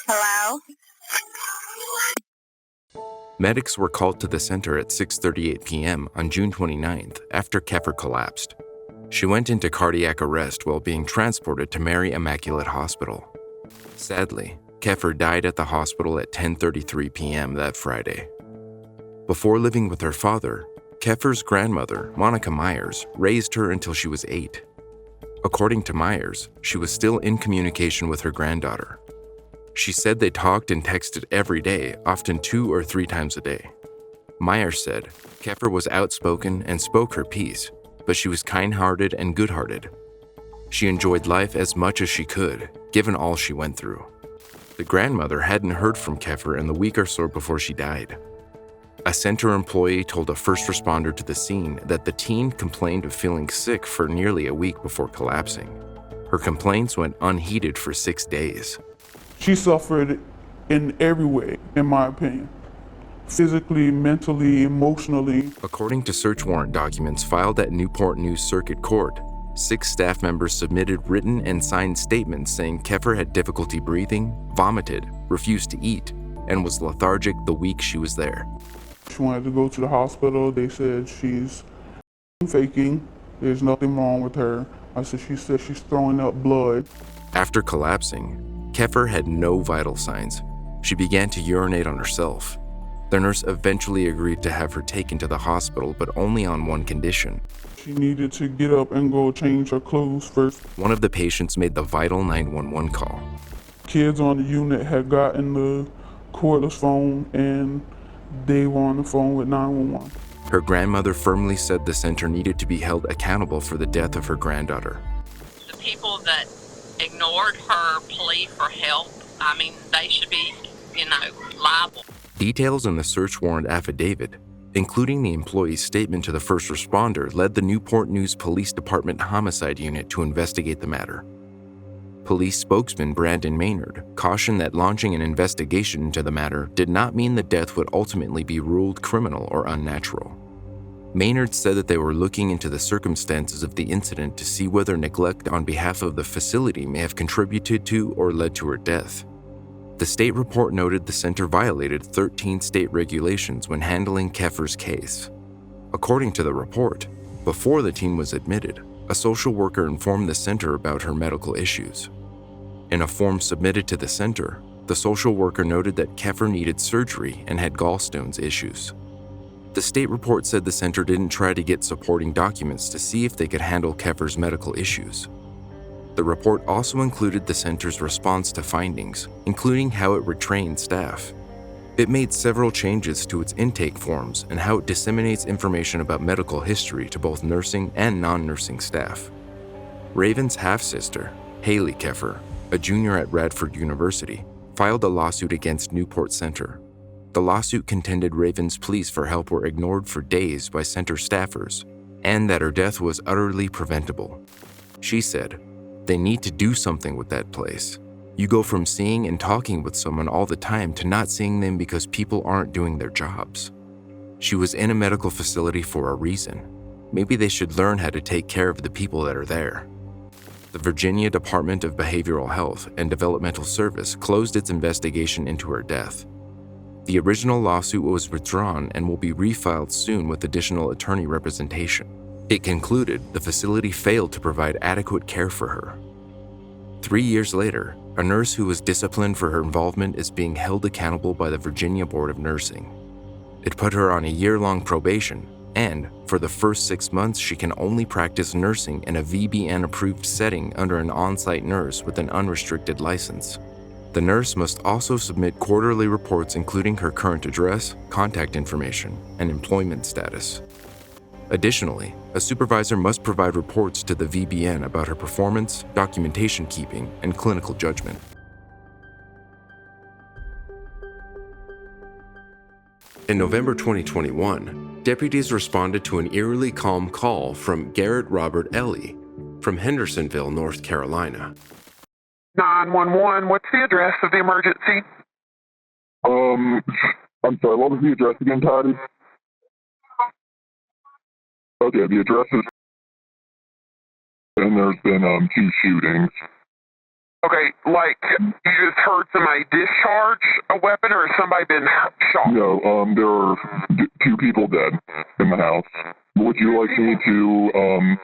Hello? Medics were called to the center at 6:38 p.m. on June 29th after Keffer collapsed. She went into cardiac arrest while being transported to Mary Immaculate Hospital. Sadly, Keffer died at the hospital at 10:33 p.m. that Friday. Before living with her father, Keffer's grandmother, Monica Myers, raised her until she was 8. According to Myers, she was still in communication with her granddaughter. She said they talked and texted every day, often 2 or 3 times a day. Myers said Keffer was outspoken and spoke her piece, but she was kind-hearted and good-hearted. She enjoyed life as much as she could, given all she went through. The grandmother hadn't heard from Keffer in the week or so before she died. A center employee told a first responder to the scene that the teen complained of feeling sick for nearly a week before collapsing. Her complaints went unheeded for 6 days. She suffered in every way, in my opinion. Physically, mentally, emotionally. According to search warrant documents filed at Newport News Circuit Court, 6 staff members submitted written and signed statements saying Keffer had difficulty breathing, vomited, refused to eat, and was lethargic the week she was there. She wanted to go to the hospital. They said she's faking. There's nothing wrong with her. She said she's throwing up blood. After collapsing, Keffer had no vital signs. She began to urinate on herself. The nurse eventually agreed to have her taken to the hospital, but only on one condition. She needed to get up and go change her clothes first. One of the patients made the vital 911 call. Kids on the unit had gotten the cordless phone and they were on the phone with 911. Her grandmother firmly said the center needed to be held accountable for the death of her granddaughter. The people that ignored her plea for help, they should be, liable. Details in the search warrant affidavit, including the employee's statement to the first responder, led the Newport News Police Department Homicide Unit to investigate the matter. Police spokesman Brandon Maynard cautioned that launching an investigation into the matter did not mean the death would ultimately be ruled criminal or unnatural. Maynard said that they were looking into the circumstances of the incident to see whether neglect on behalf of the facility may have contributed to or led to her death. The state report noted the center violated 13 state regulations when handling Keffer's case. According to the report, before the teen was admitted, a social worker informed the center about her medical issues. In a form submitted to the center, the social worker noted that Keffer needed surgery and had gallstones issues. The state report said the center didn't try to get supporting documents to see if they could handle Keffer's medical issues. The report also included the center's response to findings, including how it retrained staff. It made several changes to its intake forms and how it disseminates information about medical history to both nursing and non-nursing staff. Raven's half-sister, Haley Keffer, a junior at Radford University, filed a lawsuit against Newport Center. The lawsuit contended Raven's pleas for help were ignored for days by center staffers, and that her death was utterly preventable. She said, "They need to do something with that place. You go from seeing and talking with someone all the time to not seeing them because people aren't doing their jobs. She was in a medical facility for a reason. Maybe they should learn how to take care of the people that are there." The Virginia Department of Behavioral Health and Developmental Service closed its investigation into her death. The original lawsuit was withdrawn and will be refiled soon with additional attorney representation. It concluded the facility failed to provide adequate care for her. 3 years later, a nurse who was disciplined for her involvement is being held accountable by the Virginia Board of Nursing. It put her on a year-long probation, and for the first 6 months she can only practice nursing in a VBN-approved setting under an on-site nurse with an unrestricted license. The nurse must also submit quarterly reports including her current address, contact information, and employment status. Additionally, a supervisor must provide reports to the VBN about her performance, documentation keeping, and clinical judgment. In November 2021, deputies responded to an eerily calm call from Garrett Robert Ellie from Hendersonville, North Carolina. 911, what's the address of the emergency? I'm sorry, what was the address again, Toddy? Okay, the address is, and there's been 2 shootings. Okay, like you just heard somebody discharge a weapon, or has somebody been shot? No, there are 2 people dead in the house. Would you like me to,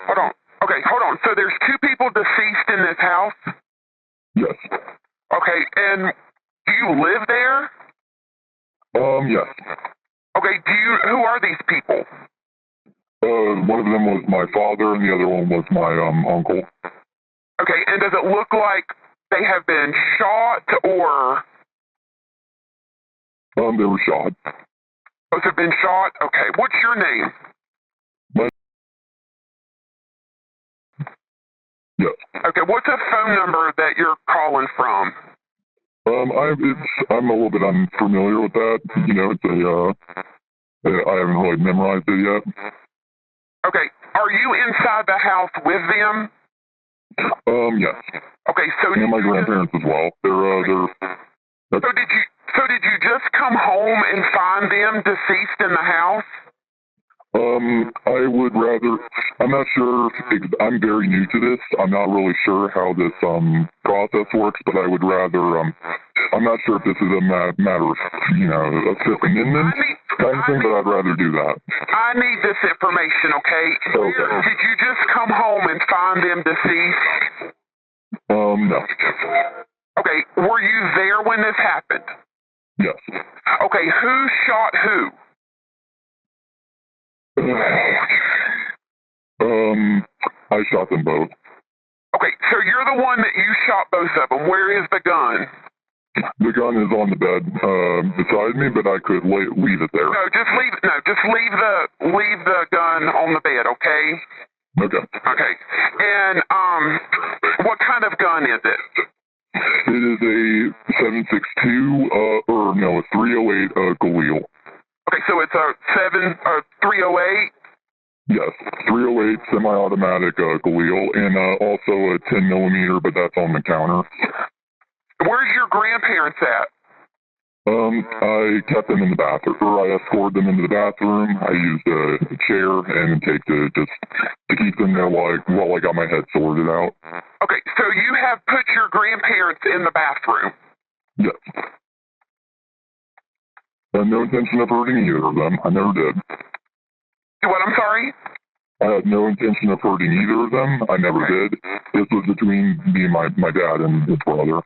Hold on. Okay, hold on. So there's 2 people deceased in this house? Yes. Okay, and do you live there? Yes. Okay, who are these people? One of them was my father, and the other one was my uncle. Okay, and does it look like they have been shot, or? They were shot. Both have been shot? Okay, what's your name? Yes. Okay, what's a phone number that you're calling from? I'm a little bit unfamiliar with that. You know, I haven't really memorized it yet. Okay, are you inside the house with them? Yes. Okay, so and my grandparents as well. So did you just come home and find them deceased in the house? I would rather. I'm not sure. I'm very new to this. I'm not really sure how this process works, but I would rather. I'm not sure if this is a matter of a Fifth Amendment kind of thing, but I'd rather do that. I need this information, okay? Okay. Did you just come home and find them deceased? No. Okay, were you there when this happened? Yes. Okay, who shot who? I shot them both. Okay, so you're the one that you shot both of them. Where is the gun? The gun is on the bed beside me, but I could leave it there. No, just leave the gun on the bed, okay? Okay. Okay. And what kind of gun is it? It is a 7.62 a 308 Galil. Okay, so it's a 308. Yes, 308 semi-automatic Galil, and also a 10 millimeter, but that's on the counter. Where's your grandparents at? I kept them in the bathroom, or I escorted them into the bathroom. I used a chair and tape to keep them there while I got my head sorted out. Okay, so you have put your grandparents in the bathroom? Yes. I had no intention of hurting either of them. I never did. What, I'm sorry? I had no intention of hurting either of them. I never did. This was between me and my dad and his brother.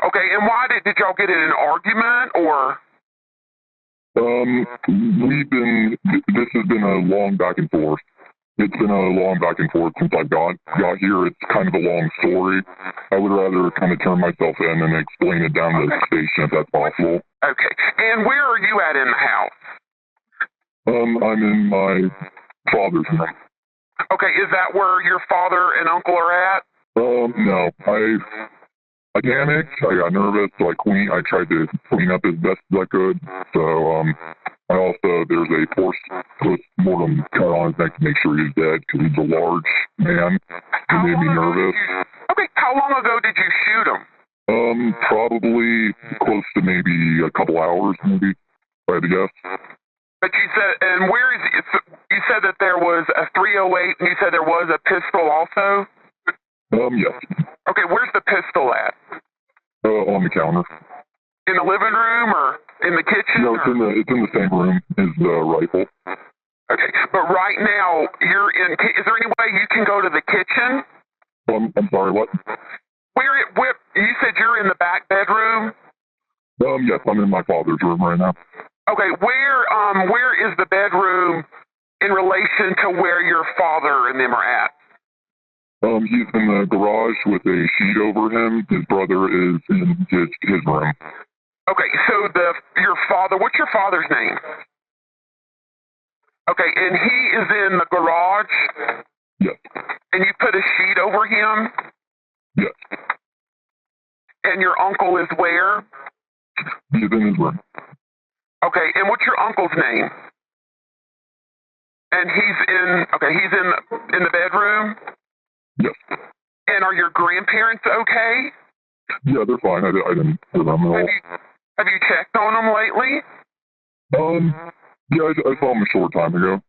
Okay, and why did y'all get in an argument, or? This has been a long back and forth. It's been a long back and forth since I got here. It's kind of a long story. I would rather kind of turn myself in and explain it down to the station if that's possible. Okay, and where are you at in the house? I'm in my father's room. Okay, is that where your father and uncle are at? No. I panicked. I got nervous, so I tried to clean up as best as I could. So, there's a post-mortem cut on his neck to make sure he's dead because he's a large man. It made me nervous. Okay, how long ago did you shoot him? Probably close to maybe a couple hours, maybe, if I had to guess. But you said, and where is it? You said that there was a 308, and you said there was a pistol also? Yes. Okay, where's the pistol at? On the counter. In the living room or in the kitchen? No, it's in the same room as the rifle. Okay, but right now you're in. Is there any way you can go to the kitchen? I'm sorry, what? Where you said you're in the back bedroom? Yes, I'm in my father's room right now. Okay, where is the bedroom in relation to where your father and them are at? He's in the garage with a sheet over him. His brother is in his room. Okay, so your father, what's your father's name? Okay, and he is in the garage? Yes. And you put a sheet over him? Yes. And your uncle is where? He's in his room. Okay, and what's your uncle's name? And he's in the bedroom? Yes. And are your grandparents okay? Yeah, they're fine. I didn't hurt them at all. Have you checked on them lately? Yeah, I saw them a short time ago.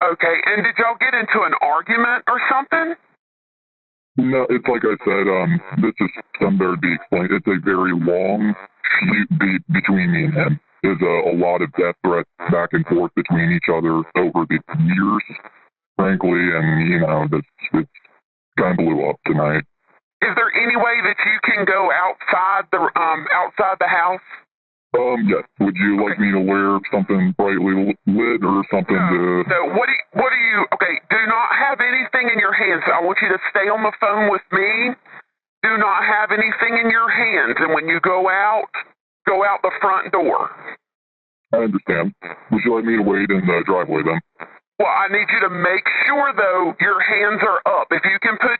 Okay, and did y'all get into an argument or something? No, it's like I said, this is somewhere to be explained. It's a very long feud between me and him. There's a lot of death threats back and forth between each other over the years, frankly, and, it's kind of blew up tonight. Is there any way that you can go outside the house? Yes. Would you like me to wear something brightly lit or something to... No, what do you... Okay, do not have anything in your hands. I want you to stay on the phone with me. Do not have anything in your hands. And when you go out the front door. I understand. Would you like me to wait in the driveway then? Well, I need you to make sure, though, your hands are up. If you can put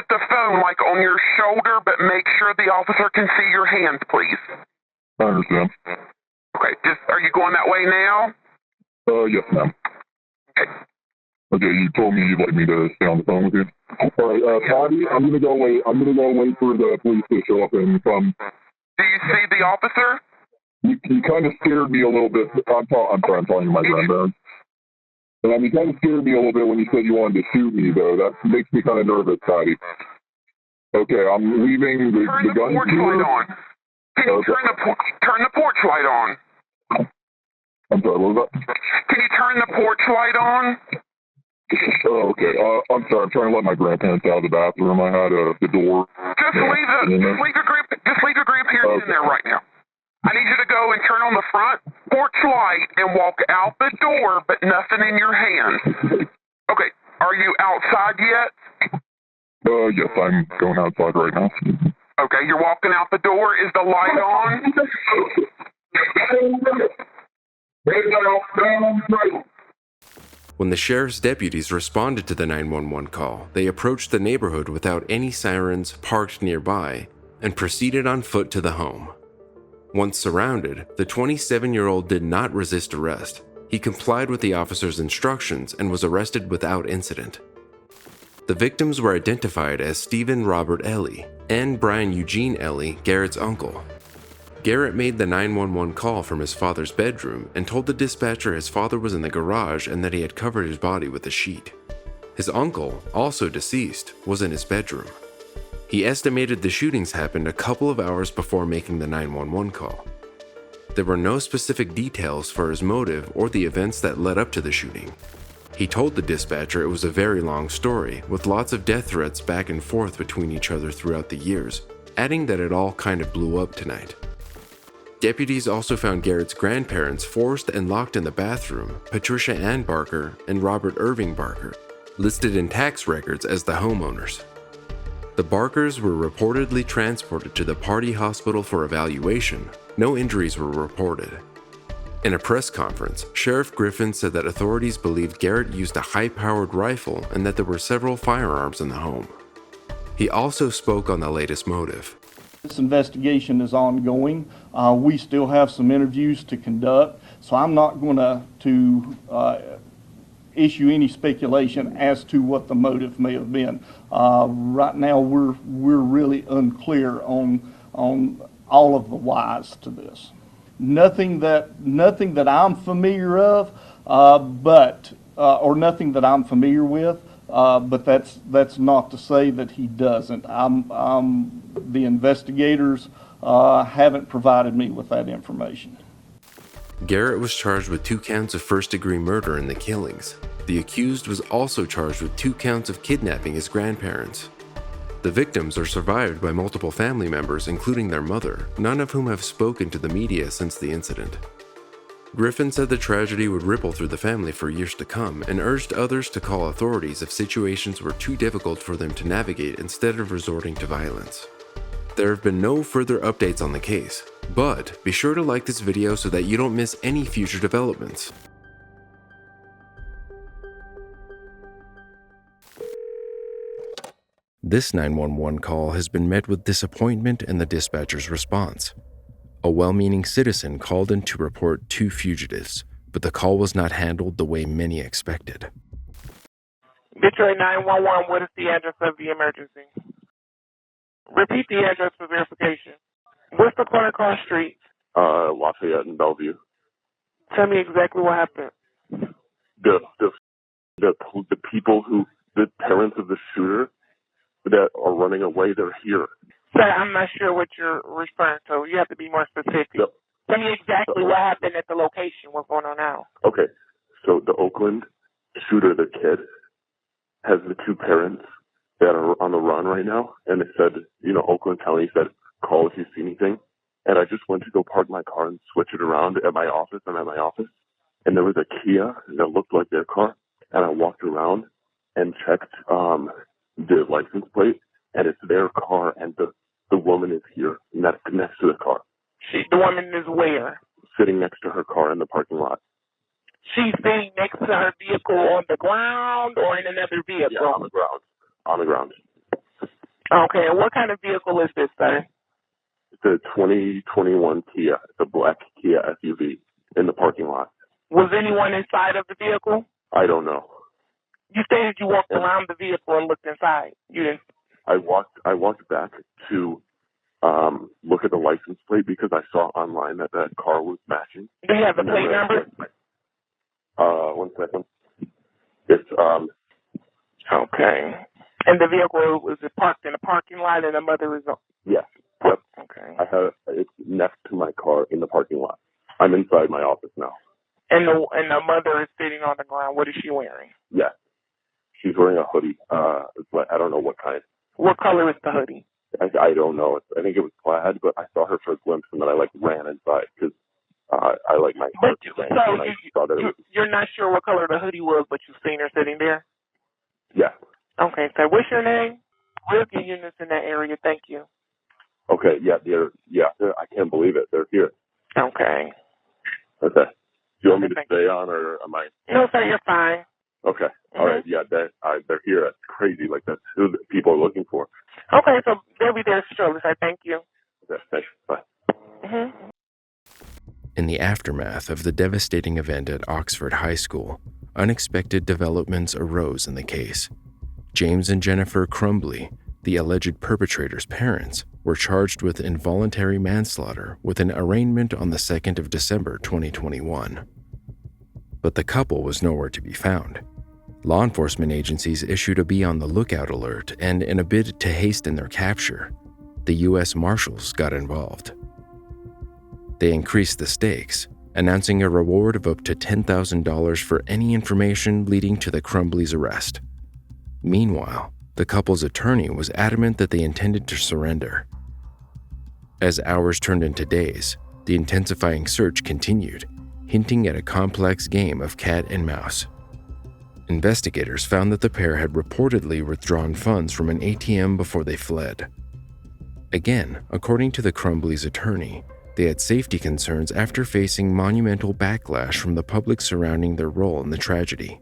the phone, on your shoulder, but make sure the officer can see your hands, please. I understand. Okay, are you going that way now? Yes, ma'am. Okay. Okay, you told me you'd like me to stay on the phone with you. All right, Patty, I'm gonna go wait for the police to show up and come. Do you see the officer? You kind of scared me a little bit. I'm talking to my grandparents. And you kind of scared me a little bit when you said you wanted to shoot me, though. That makes me kind of nervous, Patty. Okay, I'm leaving the gun. Turn the porch light on. Can you turn the porch light on? I'm sorry, what was that? Can you turn the porch light on? Oh, okay. I'm sorry. I'm trying to let my grandparents out of the bathroom. I had the door. Just leave your grandparents in there right now. I need you to go and turn on the front porch light and walk out the door, but nothing in your hands. Okay. Are you outside yet? Yes, I'm going outside right now. Okay, you're walking out the door. Is the light on? When the sheriff's deputies responded to the 911 call, they approached the neighborhood without any sirens parked nearby and proceeded on foot to the home. Once surrounded, the 27-year-old did not resist arrest. He complied with the officer's instructions and was arrested without incident. The victims were identified as Stephen Robert Ellie and Brian Eugene Ellie, Garrett's uncle. Garrett made the 911 call from his father's bedroom and told the dispatcher his father was in the garage and that he had covered his body with a sheet. His uncle, also deceased, was in his bedroom. He estimated the shootings happened a couple of hours before making the 911 call. There were no specific details for his motive or the events that led up to the shooting. He told the dispatcher it was a very long story, with lots of death threats back and forth between each other throughout the years, adding that it all kind of blew up tonight. Deputies also found Garrett's grandparents forced and locked in the bathroom, Patricia Ann Barker and Robert Irving Barker, listed in tax records as the homeowners. The Barkers were reportedly transported to the Party Hospital for evaluation. No injuries were reported. In a press conference, Sheriff Griffin said that authorities believed Garrett used a high-powered rifle and that there were several firearms in the home. He also spoke on the latest motive. This investigation is ongoing. We still have some interviews to conduct, so I'm not going to issue any speculation as to what the motive may have been. Right now, we're really unclear on all of the whys to this. Nothing that I'm familiar of, or nothing that I'm familiar with. But that's not to say that he doesn't. The investigators haven't provided me with that information. Garrett was charged with 2 counts of first-degree murder in the killings. The accused was also charged with 2 counts of kidnapping his grandparents. The victims are survived by multiple family members, including their mother, none of whom have spoken to the media since the incident. Griffin said the tragedy would ripple through the family for years to come and urged others to call authorities if situations were too difficult for them to navigate instead of resorting to violence. There have been no further updates on the case, but be sure to like this video so that you don't miss any future developments. This 911 call has been met with disappointment in the dispatcher's response. A well-meaning citizen called in to report 2 fugitives, but the call was not handled the way many expected. Detroit 911, what is the address of the emergency? Repeat the address for verification. What's the corner across the street? Lafayette and Bellevue. Tell me exactly what happened. The people the parents of the shooter that are running away, they're here. Sir, I'm not sure what you're referring to. You have to be more specific. Yep. Tell me exactly what happened at the location. What's going on now? Okay, so the Oakland shooter, the kid, has the 2 parents that are on the run right now, and it said, Oakland County said, call if you see anything. And I just went to go park my car and switch it around at my office. I'm at my office, and there was a Kia that looked like their car, and I walked around and checked the license plate, and it's their car, and the woman is here next to the car. The woman is where? Sitting next to her car in the parking lot. She's sitting next to her vehicle on the ground or in another vehicle? Yeah, on the ground. On the ground. Okay, and what kind of vehicle is this, sir? It's a 2021 Kia. It's a black Kia SUV in the parking lot. Was anyone inside of the vehicle? I don't know. You stated you walked around the vehicle and looked inside. You didn't? I walked back to look at the license plate because I saw online that car was matching. Do you have the plate number? 1 second. It's Okay. And the vehicle, was it parked in a parking lot and the mother is on? Yes. Yep. Okay. It's next to my car in the parking lot. I'm inside my office now. And the mother is sitting on the ground. What is she wearing? Yeah. She's wearing a hoodie. But I don't know what kind. What color is the hoodie? I don't know. I think it was plaid, but I saw her for a glimpse and then I ran inside because I like my heart. You're not sure what color the hoodie was, but you've seen her sitting there? Yeah. Okay, so what's your name? We'll get units in that area. Thank you. Okay, yeah, I can't believe it. They're here. Okay. Okay. Do you want me to stay on or am I? No, sir, you're fine. Okay. All right. Yeah, they're here. That's crazy. Like, that's who the people are looking for. Okay, so they'll be there shortly, sir. Thank you. Okay, thanks. Bye. In the aftermath of the devastating event at Oxford High School, unexpected developments arose in the case. James and Jennifer Crumbly, the alleged perpetrator's parents, were charged with involuntary manslaughter with an arraignment on the 2nd of December 2021. But the couple was nowhere to be found. Law enforcement agencies issued a be on the lookout alert, and in a bid to hasten their capture, the U.S. Marshals got involved. They increased the stakes, announcing a reward of up to $10,000 for any information leading to the Crumblys' arrest. Meanwhile, the couple's attorney was adamant that they intended to surrender. As hours turned into days, the intensifying search continued, hinting at a complex game of cat and mouse. Investigators found that the pair had reportedly withdrawn funds from an ATM before they fled. Again, according to the Crumblys' attorney, they had safety concerns after facing monumental backlash from the public surrounding their role in the tragedy.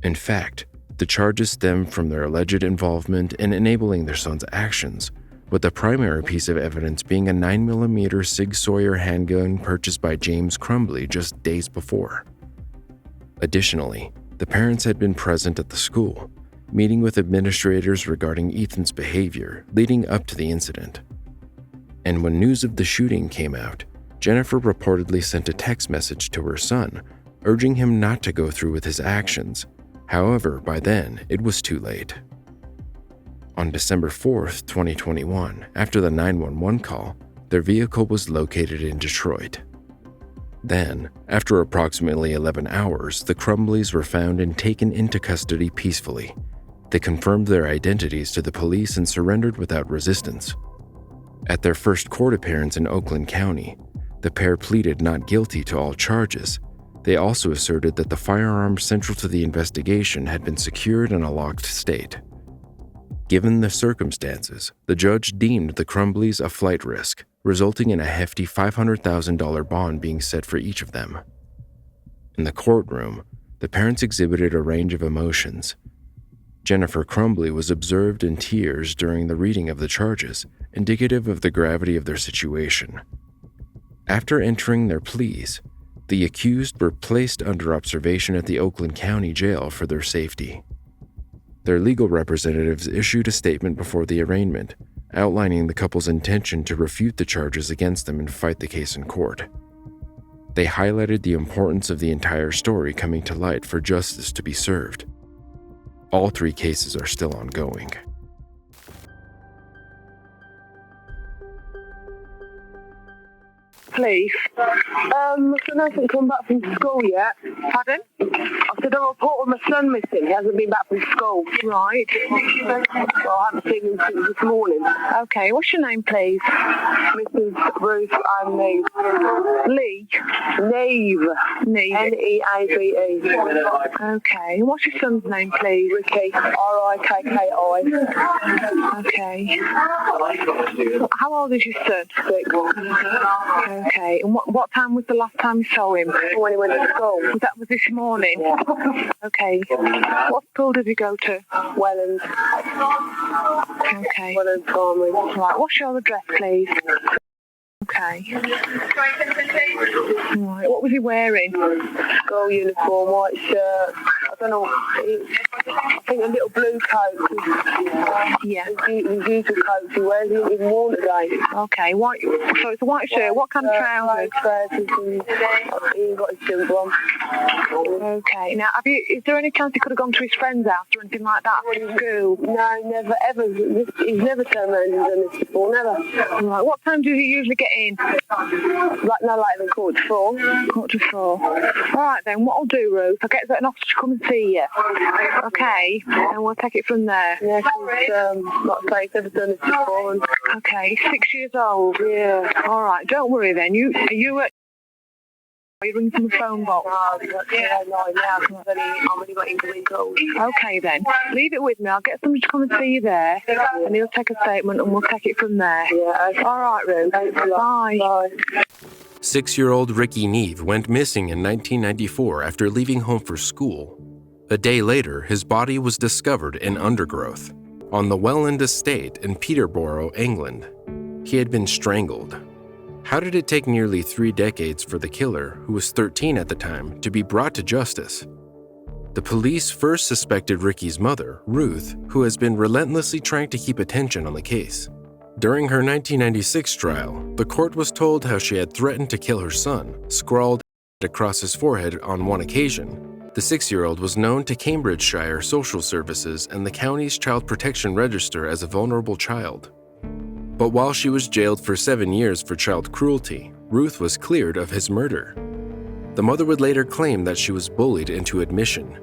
In fact, the charges stemmed from their alleged involvement in enabling their son's actions, with the primary piece of evidence being a 9mm Sig Sauer handgun purchased by James Crumbly just days before. Additionally, the parents had been present at the school, meeting with administrators regarding Ethan's behavior leading up to the incident. And when news of the shooting came out, Jennifer reportedly sent a text message to her son, urging him not to go through with his actions. However, by then, it was too late. On December 4th, 2021, after the 911 call, their vehicle was located in Detroit. Then, after approximately 11 hours, the Crumblys were found and taken into custody peacefully. They confirmed their identities to the police and surrendered without resistance. At their first court appearance in Oakland County, the pair pleaded not guilty to all charges. They also asserted that the firearm central to the investigation had been secured in a locked state. Given the circumstances, the judge deemed the Crumblys a flight risk, resulting in a hefty $500,000 bond being set for each of them. In the courtroom, the parents exhibited a range of emotions. Jennifer Crumbly was observed in tears during the reading of the charges, indicative of the gravity of their situation. After entering their pleas, the accused were placed under observation at the Oakland County Jail for their safety. Their legal representatives issued a statement before the arraignment, outlining the couple's intention to refute the charges against them and fight the case in court. They highlighted the importance of the entire story coming to light for justice to be served. All 3 cases are still ongoing. Police. My son hasn't come back from school yet. Pardon? I said a report of my son missing. He hasn't been back from school. Right. Well, I haven't seen him since this morning. Okay, what's your name, please? Mrs. Ruth and Neve. Lee? Neve. Neve. N-E-A-V-E. Okay, what's your son's name, please? Ricky. R-I-K-K-I. Okay. How old is your son? 6. Okay, and what time was the last time you saw him? When he went to school. Was this morning? Yeah. Okay. What school did he go to? Welland. Okay. Welland Primary. Right, what's your address, please? Okay. Right, what was he wearing? School uniform, white shirt. I don't know. I think a little blue coat. Yeah. His usual coat he wears. He hasn't even worn today. Okay, white. So it's a white shirt. What kind of trousers? He ain't got his silver on. Okay. Now, is there any chance he could have gone to his friend's house or anything like that from school? No, never, ever. He's never turned around and done this before, never. Right, what time does he usually get in? Like no later than 3:45. 3:45. All right then, what I'll do, Ruth, I'll get an officer to come and see you. Okay, and we'll take it from there. Yeah, like I say, he's never done this before. And, okay, 6 years old. Yeah. All right, don't worry then. Are you ringing from the phone box? Okay then, leave it with me. I'll get somebody to come and see you there, and he'll take a statement, and we'll take it from there. Yeah. All right, Ruth. Bye. Bye. 6-year-old Ricky Neve went missing in 1994 after leaving home for school. A day later, his body was discovered in undergrowth on the Welland Estate in Peterborough, England. He had been strangled. How did it take nearly 3 decades for the killer, who was 13 at the time, to be brought to justice? The police first suspected Ricky's mother, Ruth, who has been relentlessly trying to keep attention on the case. During her 1996 trial, the court was told how she had threatened to kill her son, scrawled across his forehead on one occasion. The 6-year-old was known to Cambridgeshire Social Services and the county's Child Protection Register as a vulnerable child. But while she was jailed for 7 years for child cruelty, Ruth was cleared of his murder. The mother would later claim that she was bullied into admission.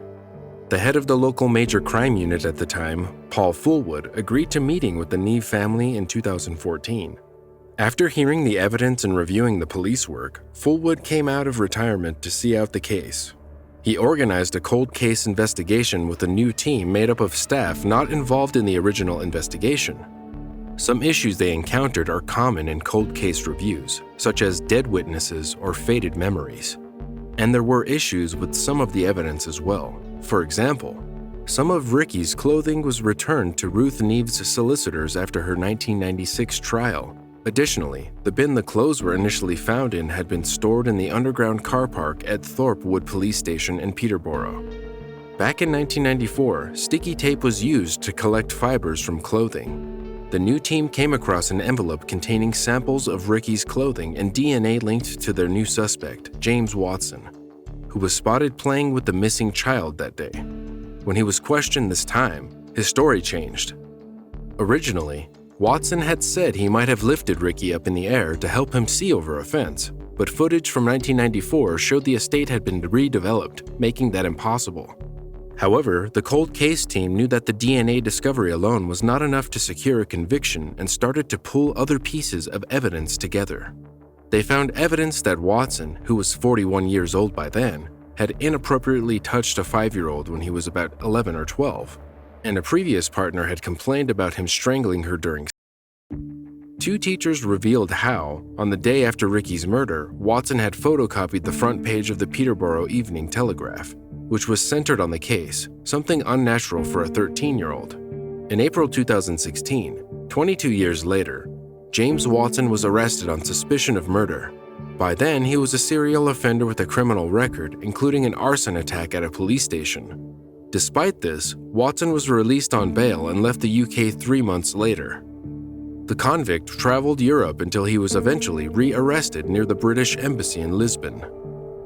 The head of the local major crime unit at the time, Paul Fullwood, agreed to meeting with the Neve family in 2014. After hearing the evidence and reviewing the police work, Fullwood came out of retirement to see out the case. He organized a cold case investigation with a new team made up of staff not involved in the original investigation. Some issues they encountered are common in cold case reviews, such as dead witnesses or faded memories. And there were issues with some of the evidence as well. For example, some of Ricky's clothing was returned to Ruth Neve's solicitors after her 1996 trial. Additionally, the bin the clothes were initially found in had been stored in the underground car park at Thorpe Wood Police Station in Peterborough. Back in 1994, sticky tape was used to collect fibers from clothing. The new team came across an envelope containing samples of Ricky's clothing and DNA linked to their new suspect, James Watson, who was spotted playing with the missing child that day. When he was questioned this time, his story changed. Originally, Watson had said he might have lifted Ricky up in the air to help him see over a fence, but footage from 1994 showed the estate had been redeveloped, making that impossible. However, the cold case team knew that the DNA discovery alone was not enough to secure a conviction and started to pull other pieces of evidence together. They found evidence that Watson, who was 41 years old by then, had inappropriately touched a 5-year-old when he was about 11 or 12, and a previous partner had complained about him strangling her during. 2 teachers revealed how, on the day after Ricky's murder, Watson had photocopied the front page of the Peterborough Evening Telegraph, which was centered on the case, something unnatural for a 13-year-old. In April 2016, 22 years later, James Watson was arrested on suspicion of murder. By then, he was a serial offender with a criminal record, including an arson attack at a police station. Despite this, Watson was released on bail and left the UK 3 months later. The convict traveled Europe until he was eventually re-arrested near the British Embassy in Lisbon.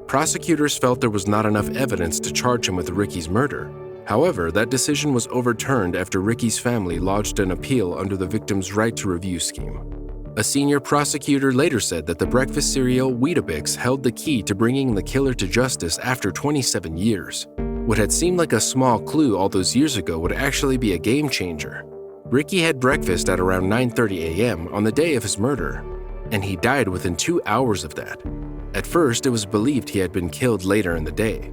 Prosecutors felt there was not enough evidence to charge him with Ricky's murder. However, that decision was overturned after Ricky's family lodged an appeal under the Victim's Right to Review scheme. A senior prosecutor later said that the breakfast cereal Weetabix held the key to bringing the killer to justice after 27 years. What had seemed like a small clue all those years ago would actually be a game changer. Ricky had breakfast at around 9:30 a.m. on the day of his murder, and he died within 2 hours of that. At first, it was believed he had been killed later in the day.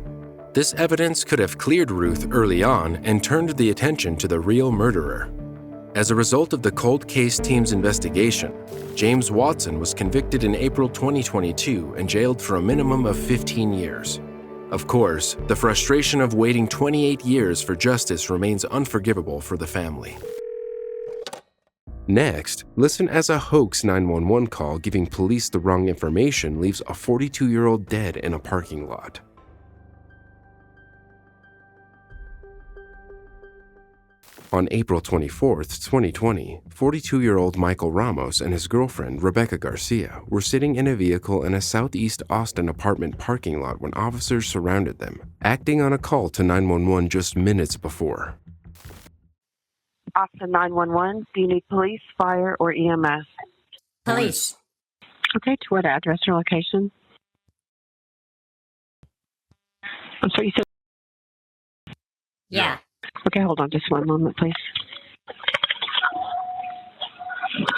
This evidence could have cleared Ruth early on and turned the attention to the real murderer. As a result of the cold case team's investigation, James Watson was convicted in April 2022 and jailed for a minimum of 15 years. Of course, the frustration of waiting 28 years for justice remains unforgivable for the family. Next, listen as a hoax 911 call giving police the wrong information leaves a 42-year-old dead in a parking lot. On April 24, 2020, 42-year-old Michael Ramos and his girlfriend, Rebecca Garcia, were sitting in a vehicle in a southeast Austin apartment parking lot when officers surrounded them, acting on a call to 911 just minutes before. Austin 911, do you need police, fire, or EMS? Police. Okay, to what address or location? I'm sorry, you said... Yeah. Okay, hold on just one moment, please.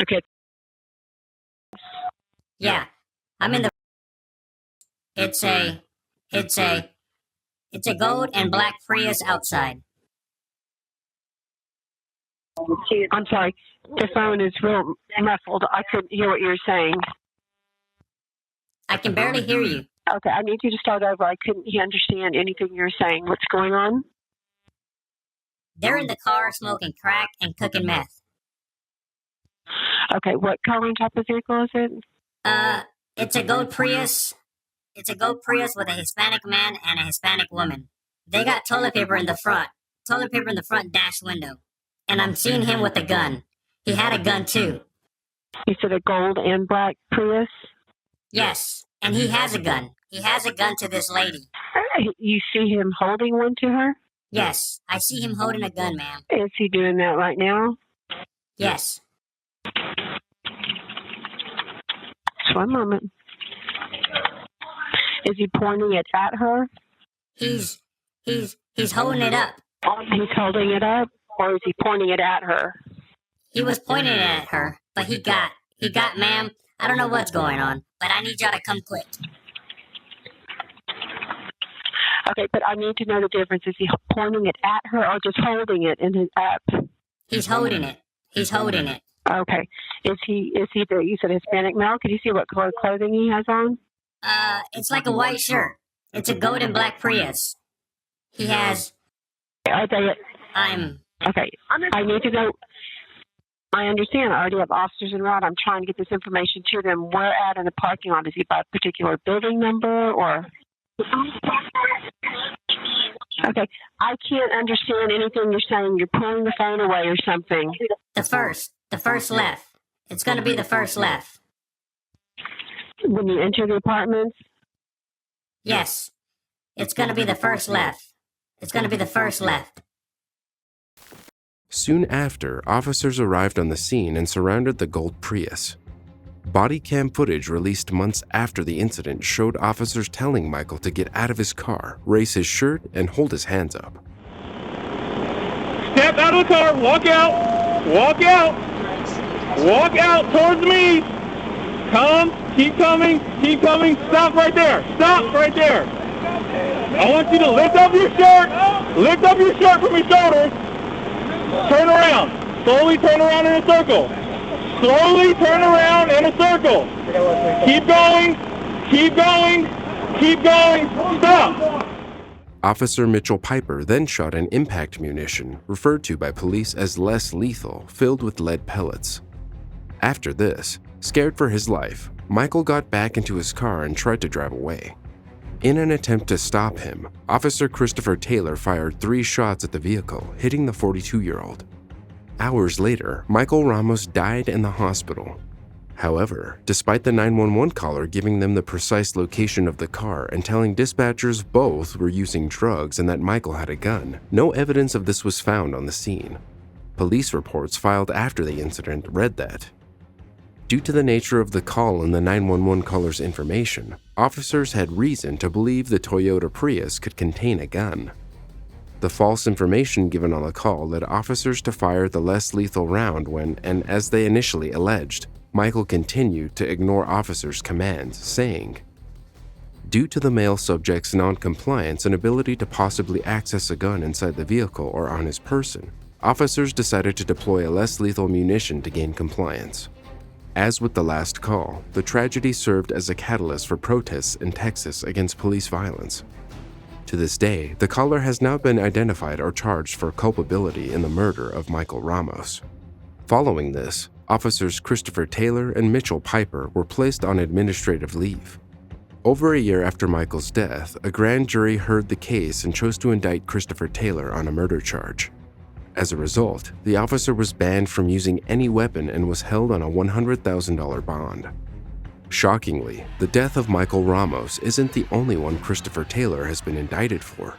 Okay. Yeah. I'm in the... It's a gold and black Prius outside. I'm sorry, the phone is real muffled. I couldn't hear what you were saying. I can barely hear you. Okay, I need you to start over. I couldn't understand anything you were saying. What's going on? They're in the car smoking crack and cooking meth. Okay, what color and type of vehicle is it? It's a gold Prius. It's a gold Prius with a Hispanic man and a Hispanic woman. They got toilet paper in the front. Toilet paper in the front dash window. And I'm seeing him with a gun. He had a gun too. You said a gold and black Prius? Yes, and he has a gun. He has a gun to this lady. You see him holding one to her? Yes, I see him holding a gun, ma'am. Is he doing that right now? Yes. Just one moment. Is he pointing it at her? He's holding it up. He's holding it up, or is he pointing it at her? He was pointing it at her, but he got, ma'am, I don't know what's going on, but I need y'all to come quick. Okay, but I need to know the difference. Is he pointing it at her or just holding it in his up? He's holding it. He's holding it. Okay. Is he you said Hispanic male? Can you see what color clothing he has on? It's like a white shirt. It's a gold and black Prius. He has... Are they... Okay. I need to know... I understand. I already have officers en route. I'm trying to get this information to them. Where at in the parking lot? Is he by a particular building number or... Okay. I can't understand anything you're saying. You're pulling the phone away or something. The first left. It's going to be the first left. When you enter the apartments? Yes. It's going to be the first left. It's going to be the first left. Soon after, officers arrived on the scene and surrounded the gold Prius. Body cam footage released months after the incident showed officers telling Michael to get out of his car, raise his shirt, and hold his hands up. Step out of the car, walk out, walk out, walk out towards me. Come, keep coming, stop right there, I want you to lift up your shirt from your shoulders, turn around, slowly turn around in a circle. Slowly turn around in a circle. Keep going, stop. Officer Mitchell Piper then shot an impact munition, referred to by police as less lethal, filled with lead pellets. After this, scared for his life, Michael got back into his car and tried to drive away. In an attempt to stop him, Officer Christopher Taylor fired 3 shots at the vehicle, hitting the 42-year-old. Hours later, Michael Ramos died in the hospital. However, despite the 911 caller giving them the precise location of the car and telling dispatchers both were using drugs and that Michael had a gun, no evidence of this was found on the scene. Police reports filed after the incident read that, due to the nature of the call and the 911 caller's information, officers had reason to believe the Toyota Prius could contain a gun. The false information given on the call led officers to fire the less lethal round when, and as they initially alleged, Michael continued to ignore officers' commands, saying, due to the male subject's non-compliance and ability to possibly access a gun inside the vehicle or on his person, officers decided to deploy a less lethal munition to gain compliance. As with the last call, the tragedy served as a catalyst for protests in Texas against police violence. To this day, the caller has now been identified or charged for culpability in the murder of Michael Ramos. Following this, officers Christopher Taylor and Mitchell Piper were placed on administrative leave. Over a year after Michael's death, a grand jury heard the case and chose to indict Christopher Taylor on a murder charge. As a result, the officer was banned from using any weapon and was held on a $100,000 bond. Shockingly, the death of Michael Ramos isn't the only one Christopher Taylor has been indicted for.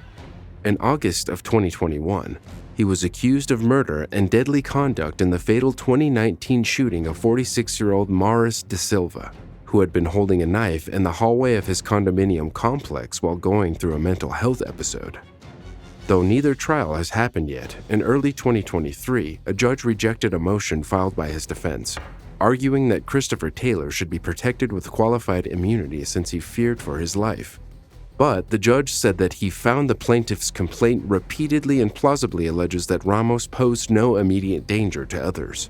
In August of 2021, he was accused of murder and deadly conduct in the fatal 2019 shooting of 46-year-old Maurice De Silva, who had been holding a knife in the hallway of his condominium complex while going through a mental health episode. Though neither trial has happened yet, in early 2023, a judge rejected a motion filed by his defense, arguing that Christopher Taylor should be protected with qualified immunity since he feared for his life. But the judge said that he found the plaintiff's complaint repeatedly and plausibly alleges that Ramos posed no immediate danger to others.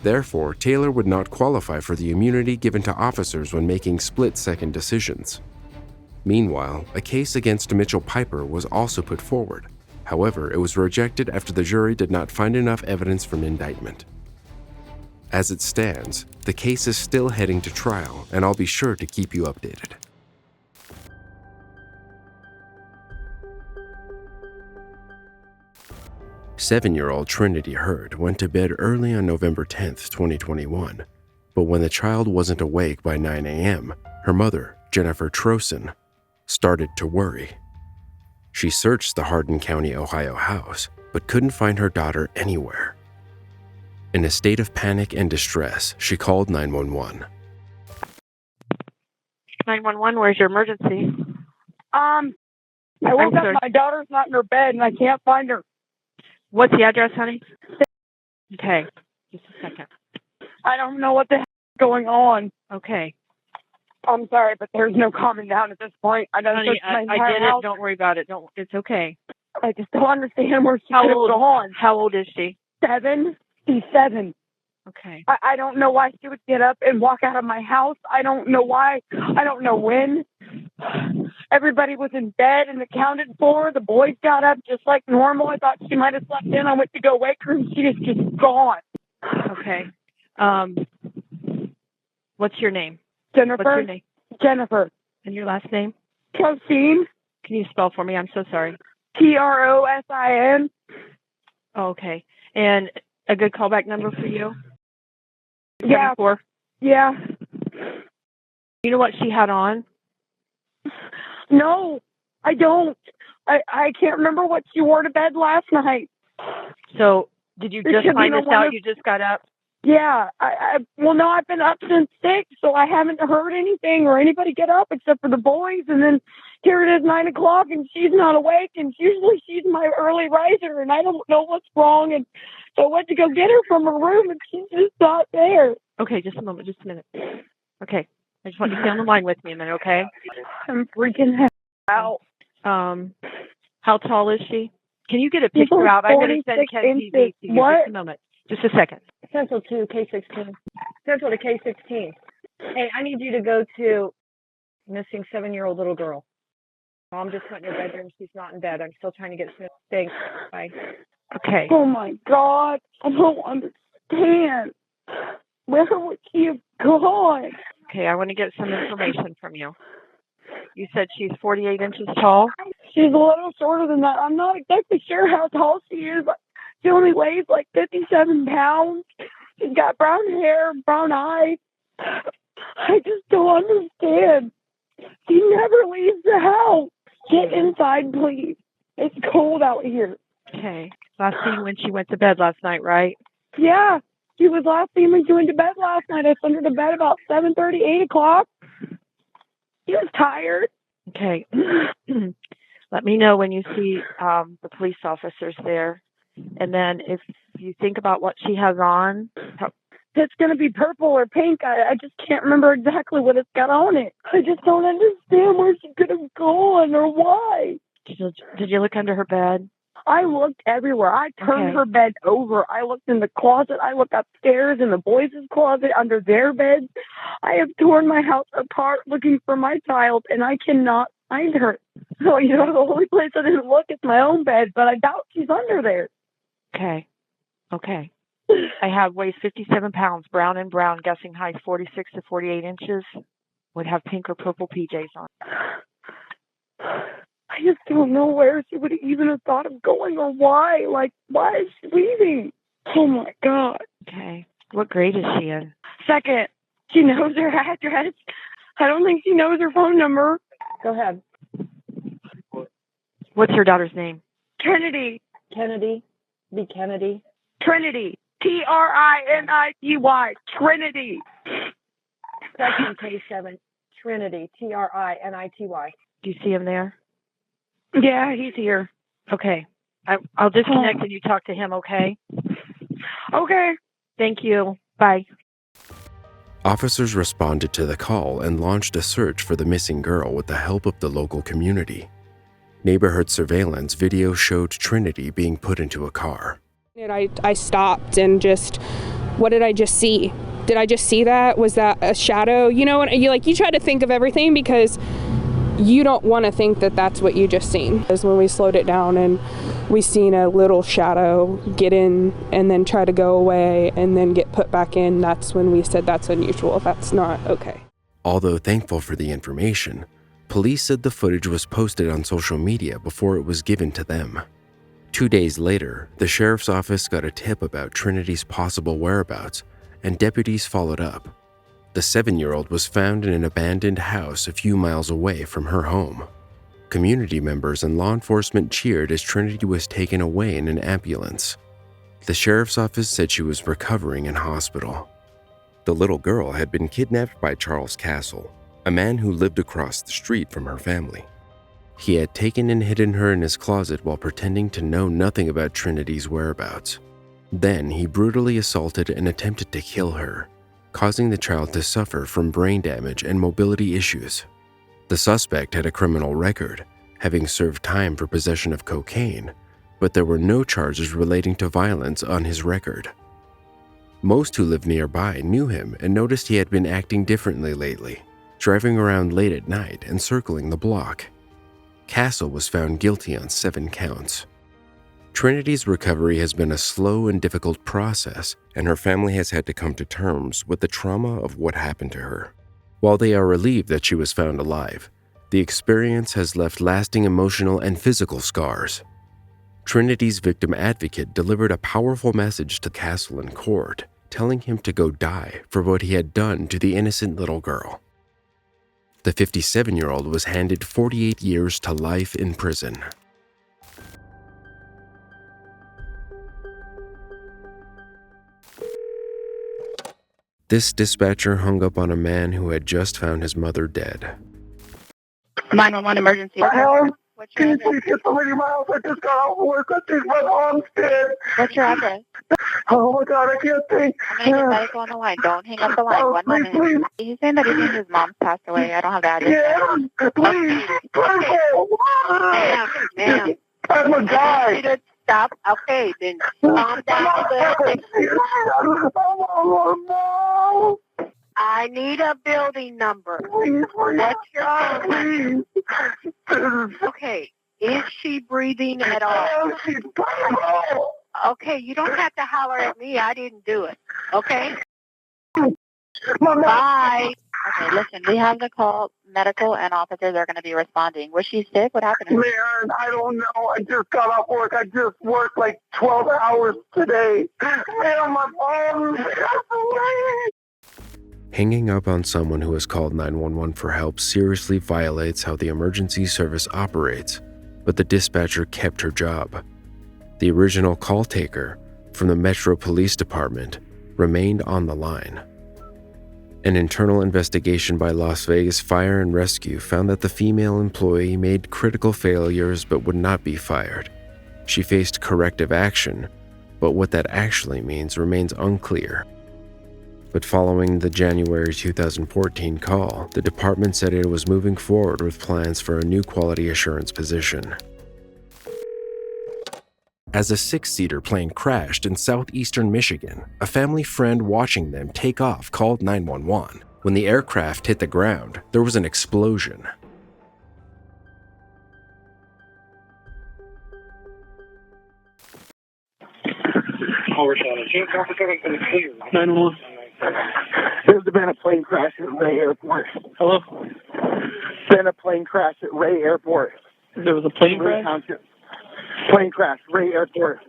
Therefore, Taylor would not qualify for the immunity given to officers when making split-second decisions. Meanwhile, a case against Mitchell Piper was also put forward. However, it was rejected after the jury did not find enough evidence for an indictment. As it stands, the case is still heading to trial, and I'll be sure to keep you updated. Seven-year-old Trinity Hurd went to bed early on November 10th, 2021. But when the child wasn't awake by 9 a.m., her mother, Jennifer Trosen, started to worry. She searched the Hardin County, Ohio house, but couldn't find her daughter anywhere. In a state of panic and distress, she called 911. 911, where's your emergency? I woke up, my daughter's not in her bed, and I can't find her. What's the address, honey? Okay, just a second. I don't know what the heck is going on. Okay. I'm sorry, but there's no calming down at this point. I done Honey, searched my I entire get house. it. Don't worry about it. It's okay. I just don't understand where she How could have old? gone. How old is she? 7. She's 7. Okay. I don't know why she would get up and walk out of my house. I don't know why. I don't know when. Everybody was in bed and accounted for. The boys got up just like normal. I thought she might have slept in. I went to go wake her, and she is just gone. Okay. What's your name? Jennifer. What's your name? Jennifer. And your last name? Trosin. Can you spell for me? I'm so sorry. Trosin. Oh, okay. And a good callback number for you? Yeah. 74? Yeah. You know what she had on? No, I don't. I can't remember what she wore to bed last night. So, did you just find this out? You just got up? Yeah. Well, no, I've been up since 6, so I haven't heard anything or anybody get up except for the boys. And then here it is 9 o'clock, and she's not awake. And usually she's my early riser, and I don't know what's wrong. And so I went to go get her from her room, and she's just not there. Okay, just a moment, just a minute. Okay, I just want you to stay on the line with me a minute, okay? I'm freaking out. How tall is she? Can you get a picture out? I'm going to send Ken TV to you. What? Just a moment. Just a second. Central to K16. Central to K16. Hey, I need you to go to missing 7-year-old little girl. Mom just went in her bedroom. She's not in bed. I'm still trying to get some things. Bye. Okay. Oh my God. I don't understand. Where would she have gone? Okay, I want to get some information from you. You said she's 48 inches tall? She's a little shorter than that. I'm not exactly sure how tall she is, but she only weighs like 57 pounds. She's got brown hair, brown eyes. I just don't understand. She never leaves the house. Get inside, please. It's cold out here. Okay. Last seen when she went to bed last night, right? Yeah. She was last seen when she went to bed last night. I sent her to bed about 7:30, 8 o'clock. She was tired. Okay. Let me know when you see the police officers there. And then if you think about what she has on. It's going to be purple or pink. I just can't remember exactly what it's got on it. I just don't understand where she could have gone or why. Did you look under her bed? I looked everywhere. I turned her bed over. I looked in the closet. I looked upstairs in the boys' closet, under their beds. I have torn my house apart looking for my child, and I cannot find her. So, the only place I didn't look is my own bed, but I doubt she's under there. Okay. I have weighs 57 pounds, brown and brown, guessing height 46 to 48 inches. Would have pink or purple PJs on. I just don't know where she would even have thought of going or why. Like, why is she leaving? Oh, my God. Okay. What grade is she in? 2nd. She knows her address. I don't think she knows her phone number. Go ahead. What's your daughter's name? Kennedy. Kennedy. Be Kennedy. Trinity. Trinity. Trinity. Section K7. Trinity. Trinity. Do you see him there? Yeah, he's here. Okay. I'll disconnect and you talk to him, okay? Okay. Thank you. Bye. Officers responded to the call and launched a search for the missing girl with the help of the local community. Neighborhood surveillance video showed Trinity being put into a car. I stopped and just, what did I just see? Did I just see that? Was that a shadow? You know, you try to think of everything because you don't want to think that that's what you just seen. Because when we slowed it down and we seen a little shadow get in and then try to go away and then get put back in, that's when we said that's unusual. That's not okay. Although thankful for the information, police said the footage was posted on social media before it was given to them. 2 days later, the sheriff's office got a tip about Trinity's possible whereabouts, and deputies followed up. The 7-year-old was found in an abandoned house a few miles away from her home. Community members and law enforcement cheered as Trinity was taken away in an ambulance. The sheriff's office said she was recovering in hospital. The little girl had been kidnapped by Charles Castle, a man who lived across the street from her family. He had taken and hidden her in his closet while pretending to know nothing about Trinity's whereabouts. Then he brutally assaulted and attempted to kill her, causing the child to suffer from brain damage and mobility issues. The suspect had a criminal record, having served time for possession of cocaine, but there were no charges relating to violence on his record. Most who lived nearby knew him and noticed he had been acting differently lately, driving around late at night and circling the block. Castle was found guilty on 7 counts. Trinity's recovery has been a slow and difficult process, and her family has had to come to terms with the trauma of what happened to her. While they are relieved that she was found alive, the experience has left lasting emotional and physical scars. Trinity's victim advocate delivered a powerful message to Castle in court, telling him to go die for what he had done to the innocent little girl. The 57-year-old was handed 48 years to life in prison. This dispatcher hung up on a man who had just found his mother dead. 911 emergency. What's your address? Get somebody in my house. I just got off work. I think my mom's dead. What's your address? Oh my God, I can't think. I'm going to get medical on the line. Don't hang up the line. 1 minute. Please. He's saying that he thinks his mom passed away. I don't have the address. Yeah, please. Ma'am. I'm a guy. Stop. Okay, then calm down a little bit. I need a building number. What's your Okay. Is she breathing at all? Okay, you don't have to holler at me. I didn't do it. Okay? Bye. Okay, listen, we have the call. Medical and officers are going to be responding. Was she sick? What happened to her? Man, I don't know. I just got off work. I just worked like 12 hours today. Man, my mom. Hanging up on someone who has called 911 for help seriously violates how the emergency service operates, but the dispatcher kept her job. The original call taker from the Metro Police Department remained on the line. An internal investigation by Las Vegas Fire and Rescue found that the female employee made critical failures but would not be fired. She faced corrective action, but what that actually means remains unclear. But following the January 2014 call, the department said it was moving forward with plans for a new quality assurance position. As a 6-seater plane crashed in southeastern Michigan, a family friend watching them take off called 911. When the aircraft hit the ground, there was an explosion. Overshot. 911. There's been a plane crash at Ray Airport. Hello? Been a plane crash at Ray Airport. There was a plane crash? Township. Plane crash, Ray Airport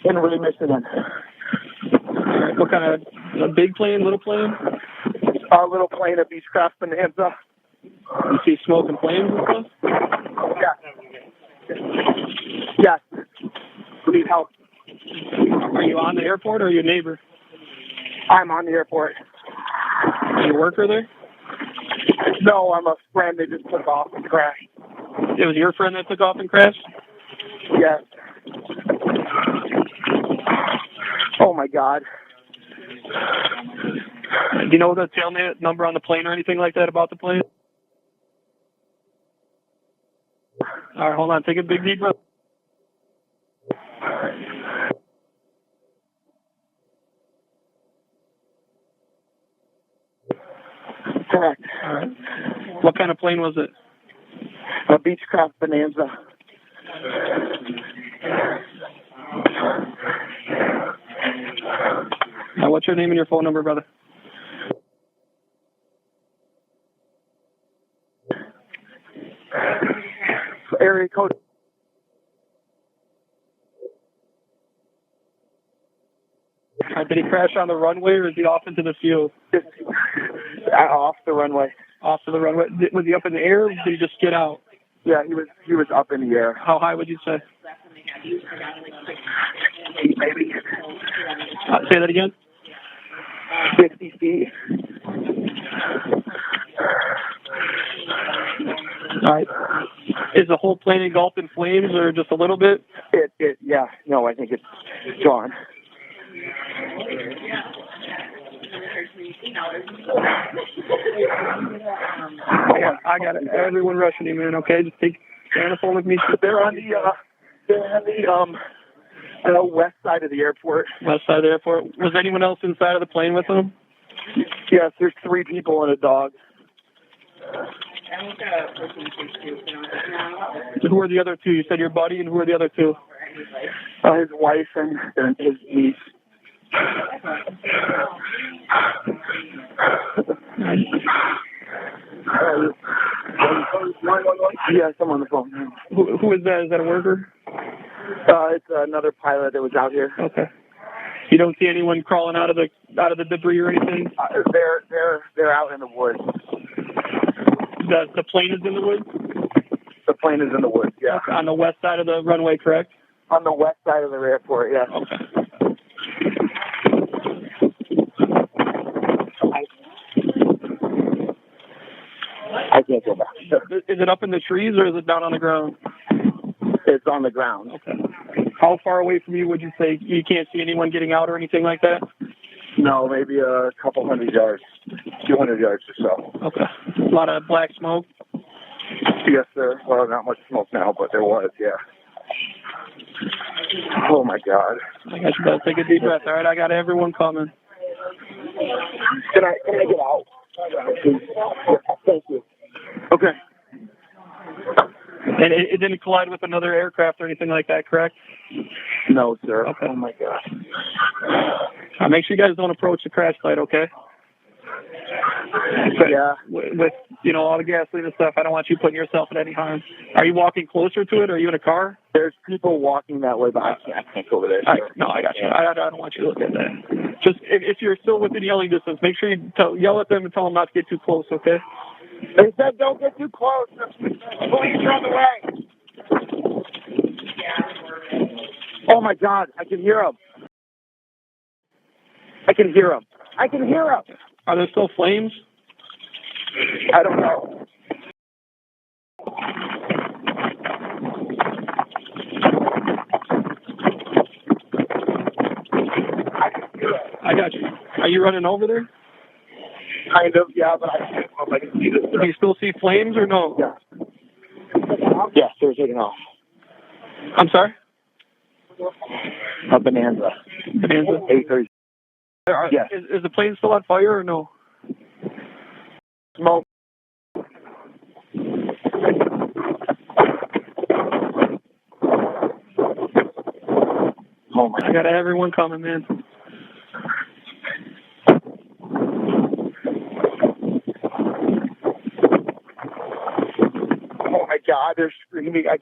in Ray, Michigan. What kind of, a big plane, little plane? A little plane of Beechcraft Bonanza. You see smoke and flames and stuff? Yeah. Yes. We need help. Are you on the airport or are you a neighbor? I'm on the airport. Are you a worker there? No, I'm a friend that just took off and crashed. It was your friend that took off and crashed? Yes. Oh my God. Do you know the tail number on the plane or anything like that about the plane? All right, hold on. Take a big deep breath. Correct. All right. What kind of plane was it? A Beechcraft Bonanza. Now, what's your name and your phone number, brother? Area code. Did he crash on the runway or is he off into the field? Off the runway. Off to the runway. Was he up in the air or did he just get out? Yeah, he was up in the air. How high would you say? Maybe. Say that again? 50 feet. All right. Is the whole plane engulfed in flames or just a little bit? Yeah. No, I think it's gone. I got it. Everyone rushing him in, okay? Just stay on the phone with me. They're on the west side of the airport. West side of the airport. Was anyone else inside of the plane with them? Yes, there's 3 people and a dog. Who are the other 2? You said your buddy, and who are the other 2? His wife and his niece. Yes, I'm on the phone. Who is that? Is that a worker? It's another pilot that was out here. Okay. You don't see anyone crawling out of the debris or anything? They're out in the woods. The plane is in the woods? The plane is in the woods, yeah. Okay. On the west side of the runway, correct? On the west side of the airport, yeah. Okay. I can't go back. Is it up in the trees or is it down on the ground? It's on the ground. Okay. How far away from you would you say you can't see anyone getting out or anything like that? No, maybe a couple 100 yards, 200 yards or so. Okay. A lot of black smoke? Yes, sir. Well, not much smoke now, but there was, yeah. Oh, my God. I got you, brother. Take a deep breath, all right? I got everyone coming. Can I get out? Thank you. Okay. And it didn't collide with another aircraft or anything like that, correct? No, sir. Okay. Oh, my God. Make sure you guys don't approach the crash site, okay? Yeah. With all the gasoline and stuff, I don't want you putting yourself in any harm. Are you walking closer to it, or are you in a car? There's people walking that way, but I can't go over there. No, I got you. I don't want you to look at that. Just, if you're still within yelling distance, make sure you yell at them and tell them not to get too close, okay? They said don't get too close. Police are on the way. Oh, my God. I can hear them. I can hear them. Are there still flames? I don't know. I got you. Are you running over there? Kind of, yeah, but I can't know if I can see this. Do you still see flames or no? Yeah. Yes, they're taking off. I'm sorry? A Bonanza. Bonanza? 830. Yes. Is the plane still on fire or no? Smoke. Oh, my I got everyone coming, man. Oh, my God, they're screaming. I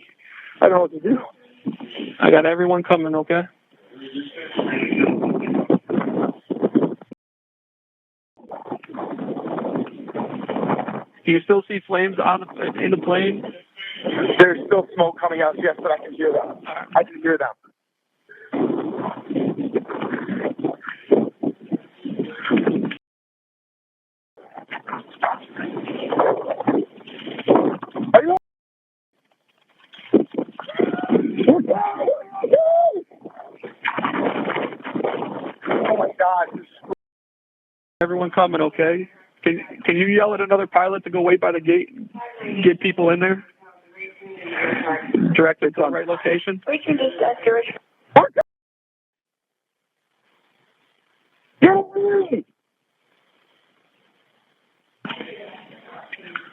don't know what to do. I got everyone coming, okay? Do you still see flames in the plane? There's still smoke coming out, yes, but I can hear them. I can hear them. Are you? Oh, my God. Everyone coming, okay? Can you yell at another pilot to go wait by the gate and get people in there? Directly to the right location? We can just accurate.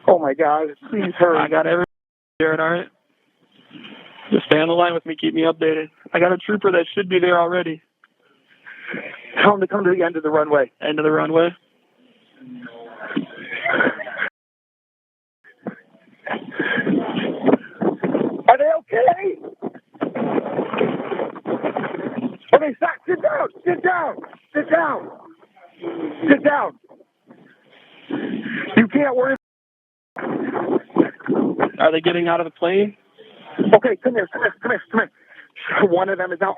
Oh, my God. Please hurry. I got everyone. Jared, all right? Just stay on the line with me. Keep me updated. I got a trooper that should be there already. Tell him to come to the end of the runway. End of the runway? Are they okay? Okay, stop. Sit down. Sit down. Sit down. Sit down. You can't worry. Are they getting out of the plane? Okay, come here. One of them is out.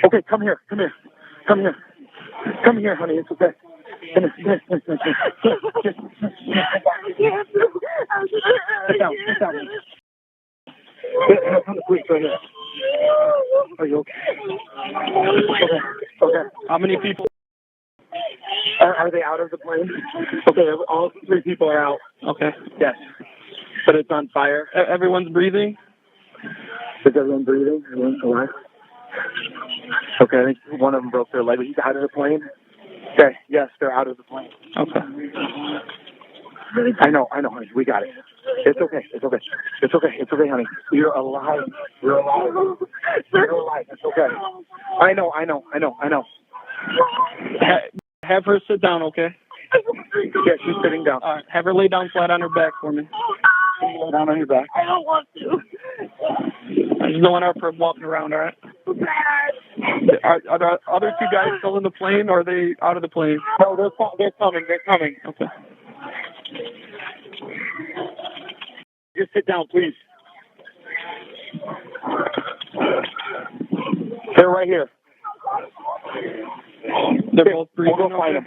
Okay, come here, honey. It's okay. Come here. Sit down. Come to police right here. Are you okay? Okay. How many people? Are they out of the plane? Okay, all 3 people are out. Okay. Yes. But it's on fire. Everyone's breathing? Is everyone breathing? Everyone's alive? Okay, I think one of them broke their leg. He's out of the plane? Okay, yes, they're out of the plane. Okay. I know, honey. We got it. It's okay, honey. You're alive. You're alive. It's okay. I know. Have her sit down, okay? Yeah, she's sitting down. All right. Have her lay down flat on her back for me. Lay down on your back. I don't want to. I just don't want her walking around, all right? Are the other 2 guys still in the plane, or are they out of the plane? No, they're coming. Okay. Just sit down, please. They're right here. They're both breathing. We'll go find them.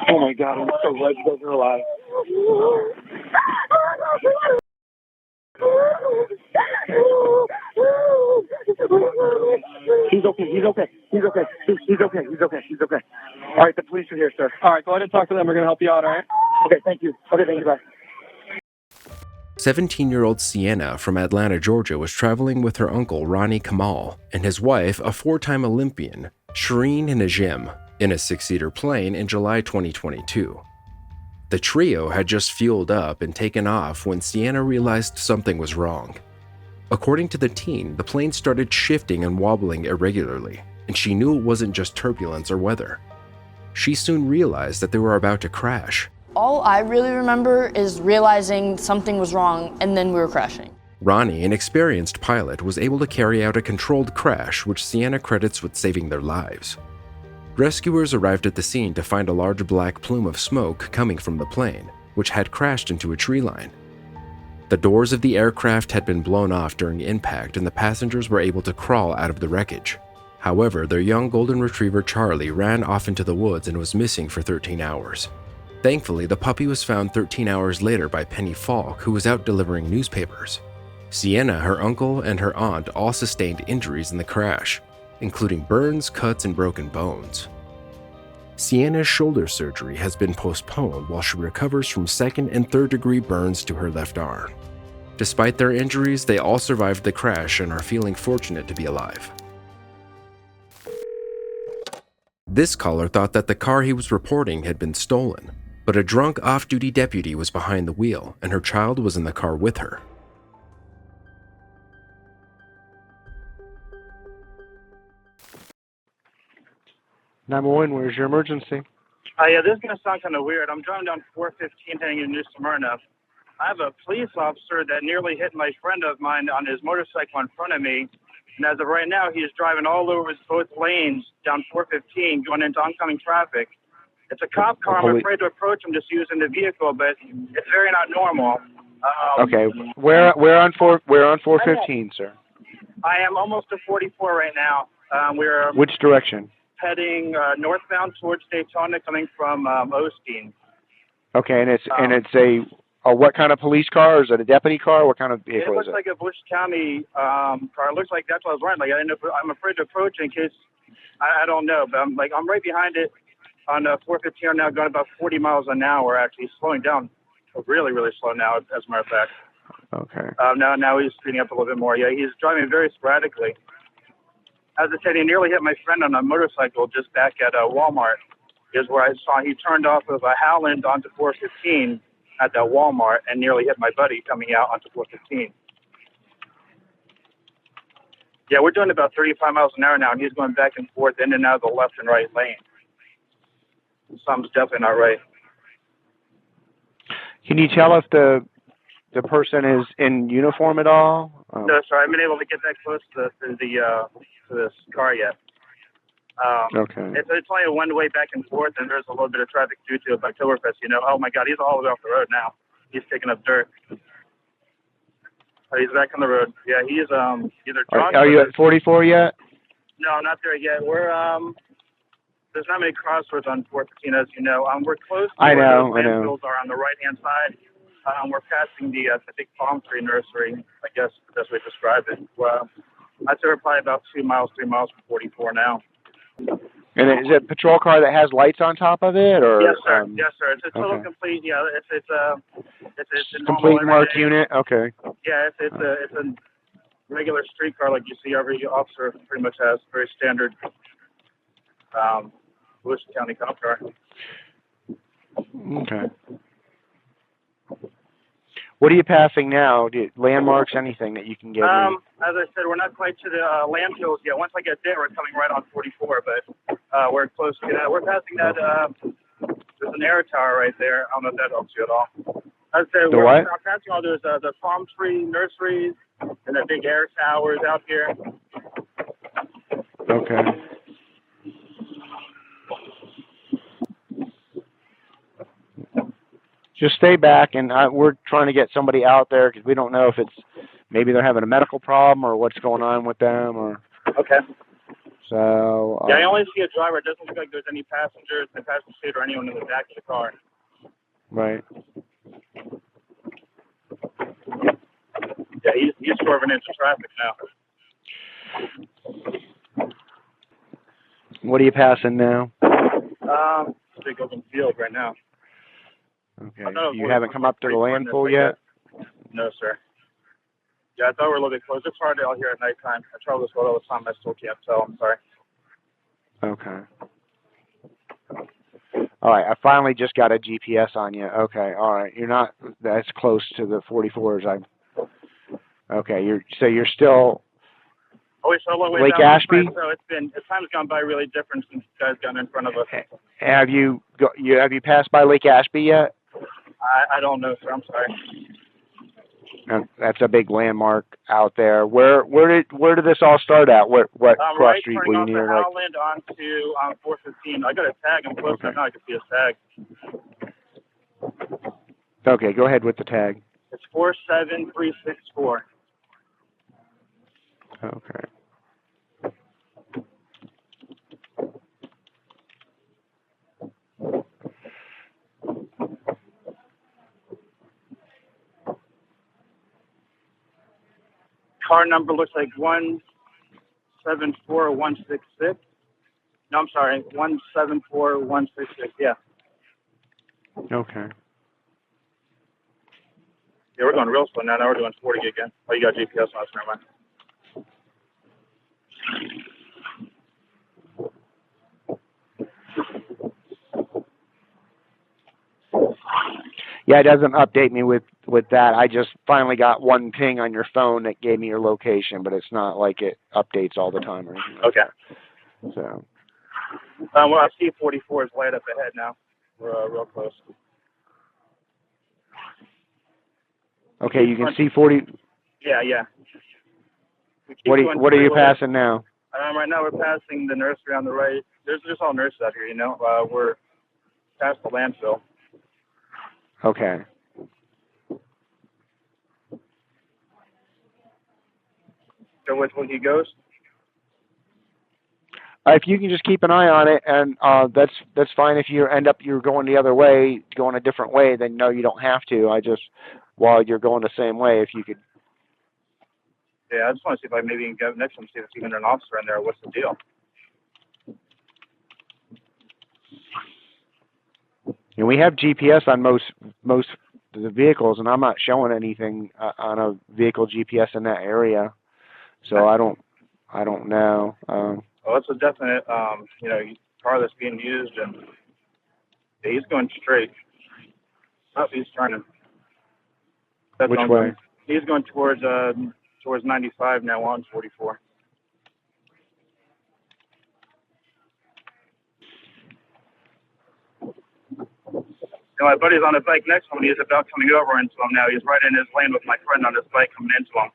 Oh my God, I'm so glad you guys are alive. He's okay. All right, the police are here, sir. All right, go ahead and talk to them. We're going to help you out, all right? Okay, thank you. Bye. 17-year-old Sienna from Atlanta, Georgia was traveling with her uncle Ronnie Kamal and his wife, a 4-time Olympian, Shireen Najim, in a 6-seater plane in July 2022. The trio had just fueled up and taken off when Sienna realized something was wrong. According to the teen, the plane started shifting and wobbling irregularly, and she knew it wasn't just turbulence or weather. She soon realized that they were about to crash. All I really remember is realizing something was wrong, and then we were crashing. Ronnie, an experienced pilot, was able to carry out a controlled crash, which Sienna credits with saving their lives. Rescuers arrived at the scene to find a large black plume of smoke coming from the plane, which had crashed into a tree line. The doors of the aircraft had been blown off during impact, and the passengers were able to crawl out of the wreckage. However, their young golden retriever Charlie ran off into the woods and was missing for 13 hours. Thankfully, the puppy was found 13 hours later by Penny Falk, who was out delivering newspapers. Sienna, her uncle, and her aunt all sustained injuries in the crash, including burns, cuts, and broken bones. Sienna's shoulder surgery has been postponed while she recovers from 2nd and 3rd degree burns to her left arm. Despite their injuries, they all survived the crash and are feeling fortunate to be alive. This caller thought that the car he was reporting had been stolen, but a drunk off-duty deputy was behind the wheel and her child was in the car with her. Where's your emergency? Yeah, this is going to sound kind of weird. I'm driving down 415 heading into New Smyrna. I have a police officer that nearly hit my friend of mine on his motorcycle in front of me. And as of right now, he is driving all over both lanes down 415 going into oncoming traffic. It's a cop car. I'm afraid to approach him just using the vehicle, but it's very not normal. Okay, where on 415, sir? I am almost to 44 right now. We're Which direction? heading northbound towards Daytona, coming from Osteen. Okay, and it's a what kind of police car? Is it a deputy car? What kind of vehicle It looks is it? like a Bush County car. It looks like that's what I was running. Like I'm afraid to approach in case I don't know, but I'm right behind it on 415 now, going about 40 miles an hour. Actually, slowing down, really, really slow now. As a matter of fact. Okay. Now he's speeding up a little bit more. Yeah, he's driving very sporadically. As I said, he nearly hit my friend on a motorcycle just back at Walmart. is where I saw he turned off of a Howland onto 415 at that Walmart and nearly hit my buddy coming out onto 415. Yeah, we're doing about 35 miles an hour now, and he's going back and forth in and out of the left and right lane. Something's definitely not right. Can you tell if the person is in uniform at all? No, sorry, I haven't been able to get that close to this car yet. Okay. It's only a one-way back and forth, and there's a little bit of traffic due to Oktoberfest. You know, oh my God, he's all the way off the road now. He's picking up dirt. Oh, he's back on the road. Yeah, he is either drunk. Are you at 44 yet? No, not there yet. We're there's not many crossroads on 415, as you know. We're close to where the landfills are on the right-hand side. We're passing the big palm tree nursery, I guess that's the way to describe it. Well, I'd say we're probably about 3 miles from 44 now. And is it a patrol car that has lights on top of it, or? Yes, sir. Yes, sir. It's a total Okay. complete. Yeah, it's a Complete normal marked everyday- unit. Okay. Yeah, it's a regular street car like you see every officer pretty much has. Very standard Lewis County cop car. Okay. What are you passing now? Landmarks, anything that you can give me? As I said, we're not quite to the landfills yet. Once I get there, we're coming right on 44, but we're close to that. We're passing that. There's an air tower right there. I don't know if that helps you at all. As I said, The we're what? passing all those the palm tree nurseries and the big air towers out here. Okay. Just stay back, and we're trying to get somebody out there because we don't know if it's maybe they're having a medical problem or what's going on with them, or. Okay. So. Yeah, I only see a driver. It doesn't look like there's any passengers in the passenger seat or anyone in the back of the car. Right. Yeah, he's swerving into traffic now. What are you passing now? Big open field right now. Okay. You haven't come up to the landfill yet? No, sir. Yeah, I thought we were a little bit close. It's hard out here at nighttime. I travel this road all the time. I still can't tell. I'm sorry. Okay. All right. I finally just got a GPS on you. Okay. All right. You're not that's close to the 44s. Okay. You're still. Oh, it's all the way Lake down Ashby? So time's gone by really different since you guys got in front of us. Have you passed by Lake Ashby yet? I don't know, sir. I'm sorry. That's a big landmark out there. Where did this all start at? What cross right, street turning were you off near? the Howland onto 415. I got a tag. I'm close right now. I can see a tag. Okay, go ahead with the tag. It's 47364. Okay. Car number looks like 174166. No, I'm sorry, 174166. Yeah. Okay. Yeah, we're going real slow now. Now we're doing 40 again. Oh, you got GPS on us, never mind. Yeah, it doesn't update me with that. I just finally got one ping on your phone that gave me your location, but it's not like it updates all the time or anything. Okay. So. Well, I see 44 is light up ahead now. We're real close. Okay, you can see 40. Yeah, yeah. What are you passing now? Right now we're passing the nursery on the right. There's just all nurses out here, you know. We're past the landfill. Okay. So which way he goes? If you can just keep an eye on it, and that's fine. If you end up you're going the other way, going a different way, then no, you don't have to. While you're going the same way, if you could. Yeah, I just want to see if I maybe can go next to him, see if there's even an officer in there. What's the deal? And we have GPS on most of the vehicles, and I'm not showing anything on a vehicle GPS in that area, so I don't know. Well, it's a definite, car that's being used, and Yeah, he's going straight. Oh, he's turning. Which way? He's going towards 95 now on 44. My buddy's on a bike next to him, and he's about coming over into him now. He's right in his lane with my friend on his bike coming into him.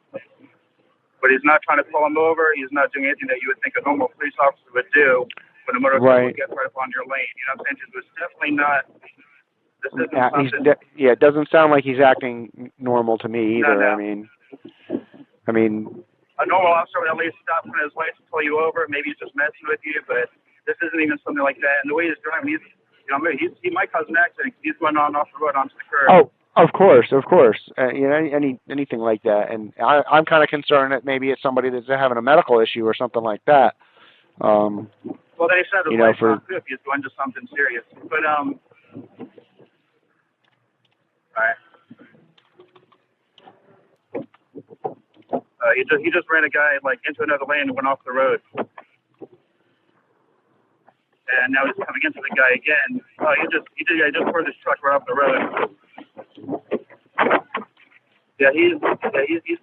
But he's not trying to pull him over. He's not doing anything that you would think a normal police officer would do when a motorcycle gets right up on your lane. You know what I'm saying? It was definitely not. This isn't something. Yeah, it doesn't sound like he's acting normal to me either. No. I mean, a normal officer would at least stop on his lights to pull you over. Maybe he's just messing with you, but this isn't even something like that. And the way he's driving, he might cause an accident because he's going on off the road onto the curb. Oh, of course. You know, anything like that. And I'm kind of concerned that maybe it's somebody that's having a medical issue or something like that. Well, they said the lights on too if he's going to something serious. But all right. He just ran a guy into another lane and went off the road. And now he's coming into the guy again. He just turned his truck right off the road. Yeah, he's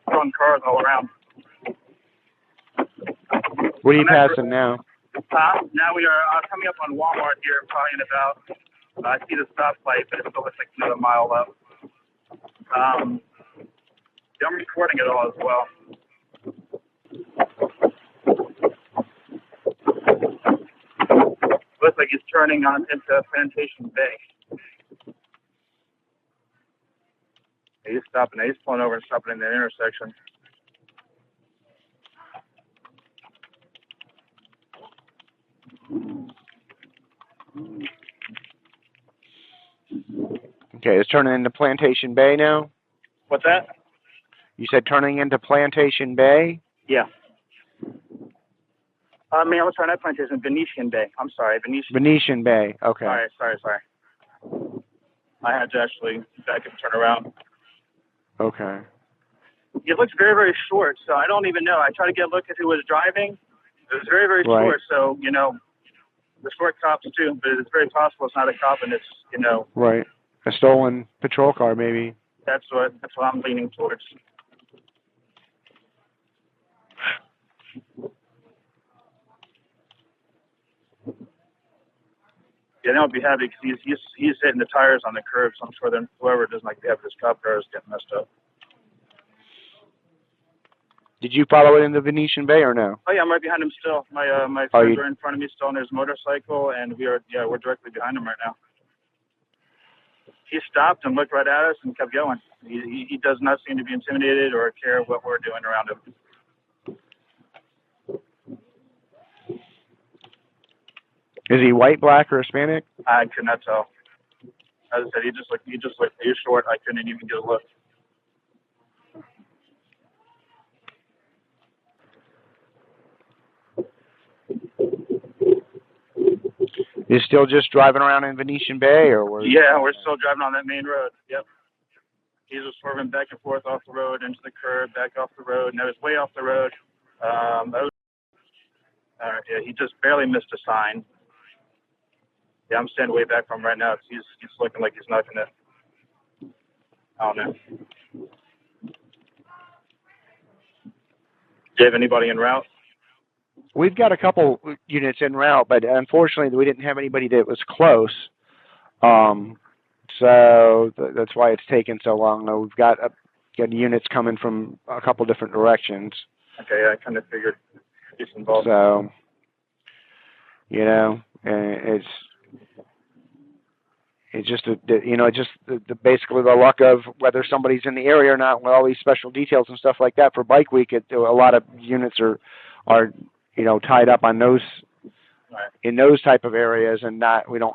throwing cars all around. What are you passing now? Now we are coming up on Walmart here, probably in about. I see the stoplight, but it still looks like another mile up. I'm recording it all as well. Looks like he's turning on into Plantation Bay. He's stopping. He's pulling over and stopping in the intersection. Okay, it's turning into Plantation Bay now? What's that? You said turning into Plantation Bay? Yeah. I'm sorry, not Plantation, Venetian Bay. I'm sorry, Venetian Bay, okay. Sorry. I had to actually back and turn around. Okay. It looks very, very short, so I don't even know. I tried to get a look at who was driving. It was very, very short, so, the short cops too, but it's very possible it's not a cop and it's, Right. A stolen patrol car, maybe. That's what I'm leaning towards. Yeah, they won't be happy because he's hitting the tires on the curb, so I'm sure then whoever doesn't like to have his cop car is getting messed up. Did you follow it in the Venetian Bay or no? Oh yeah, I'm right behind him still. My friends are in front of me still on his motorcycle, and we're directly behind him right now. He stopped and looked right at us and kept going. He does not seem to be intimidated or care what we're doing around him. Is he white, black, or Hispanic? I could not tell. As I said, he just looked. He was short. I couldn't even get a look. You're still just driving around in Venetian Bay, or where? Yeah, we're still driving on that main road. Yep. He's just swerving back and forth off the road into the curb, back off the road. Now he's way off the road. Yeah, he just barely missed a sign. Yeah, I'm standing way back from him right now. He's looking like he's not gonna. I don't know. Do you have anybody en route? We've got a couple units en route, but unfortunately we didn't have anybody that was close. So that's why it's taken so long. We've got units coming from a couple different directions. Okay, I kind of figured he's involved. So, it's just basically the luck of whether somebody's in the area or not. With all these special details and stuff like that for Bike Week, a lot of units are tied up on those in those type of areas, and we don't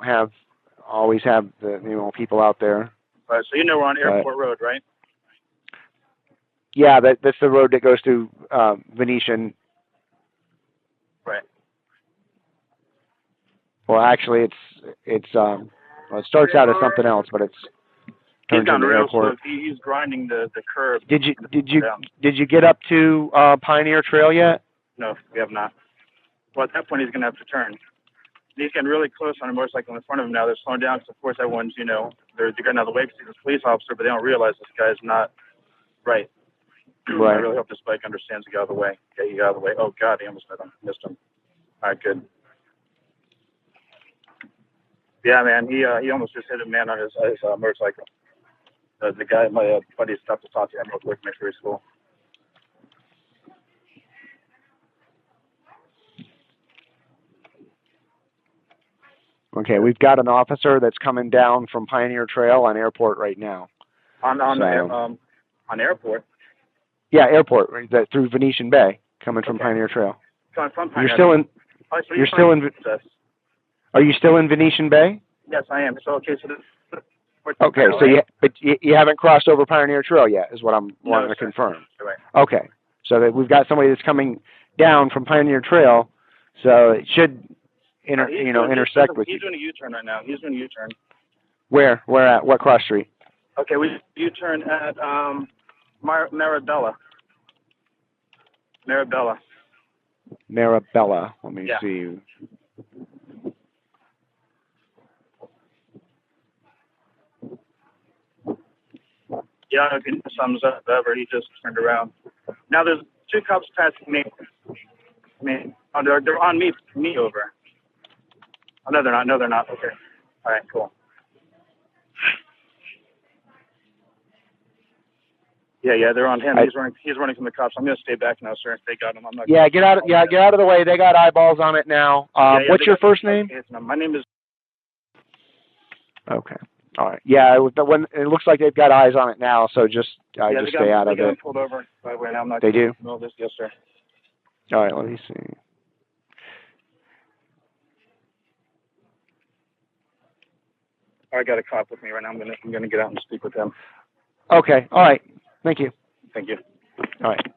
always have the people out there. Right, so we're on Airport Road, right? Yeah, that's the road that goes through Venetian. Right. Well, actually, it starts out as something else, but it's turns into Airport. He's grinding the curb. Did you get up to Pioneer Trail yet? No, we have not. Well, at that point, he's going to have to turn. He's getting really close on a motorcycle in front of him now. They're slowing down because, of course, everyone's, they're getting out of the way because he's a police officer, but they don't realize this guy's not right. Right. I really hope this bike understands to get out of the way. Okay, he got out of the way. Oh, God, he almost missed him. All right, good. Yeah, man, he almost just hit a man on his motorcycle. The guy, my buddy, stopped to talk to him real quick, make sure he's cool. Okay, we've got an officer that's coming down from Pioneer Trail on Airport right now. On Airport? Yeah, Airport, right, through Venetian Bay, coming from Pioneer Trail. From Pioneer. You're still in. Oh, so You're still in. Are you still in Venetian Bay? Yes, I am. So this. Okay, so you haven't crossed over Pioneer Trail yet, is what I'm wanting to confirm. Right. Okay, so that we've got somebody that's coming down from Pioneer Trail, so it should intersect with you. He's doing a U-turn right now. He's doing a U-turn. Where at? What cross street? Okay, we U-turn at Marabella. Marabella. Let me see. Yeah, I can thumbs up ever. He just turned around. Now there's two cops passing me. They're on me over. Oh, no, they're not. No, they're not. Okay. All right, cool. Yeah, they're on him. He's running from the cops. I'm gonna stay back now, sir. They got him. I'm not. Yeah, get out of the way. They got eyeballs on it now. What's your first name? My name is. Okay. All right. Yeah, when it looks like they've got eyes on it now, so just stay out of it. They got him pulled over. By the way, now I'm not. They do? No, yes, sir. All right. Let me see. I got a cop with me right now. I'm gonna get out and speak with him. Okay. All right. Thank you. Thank you. All right.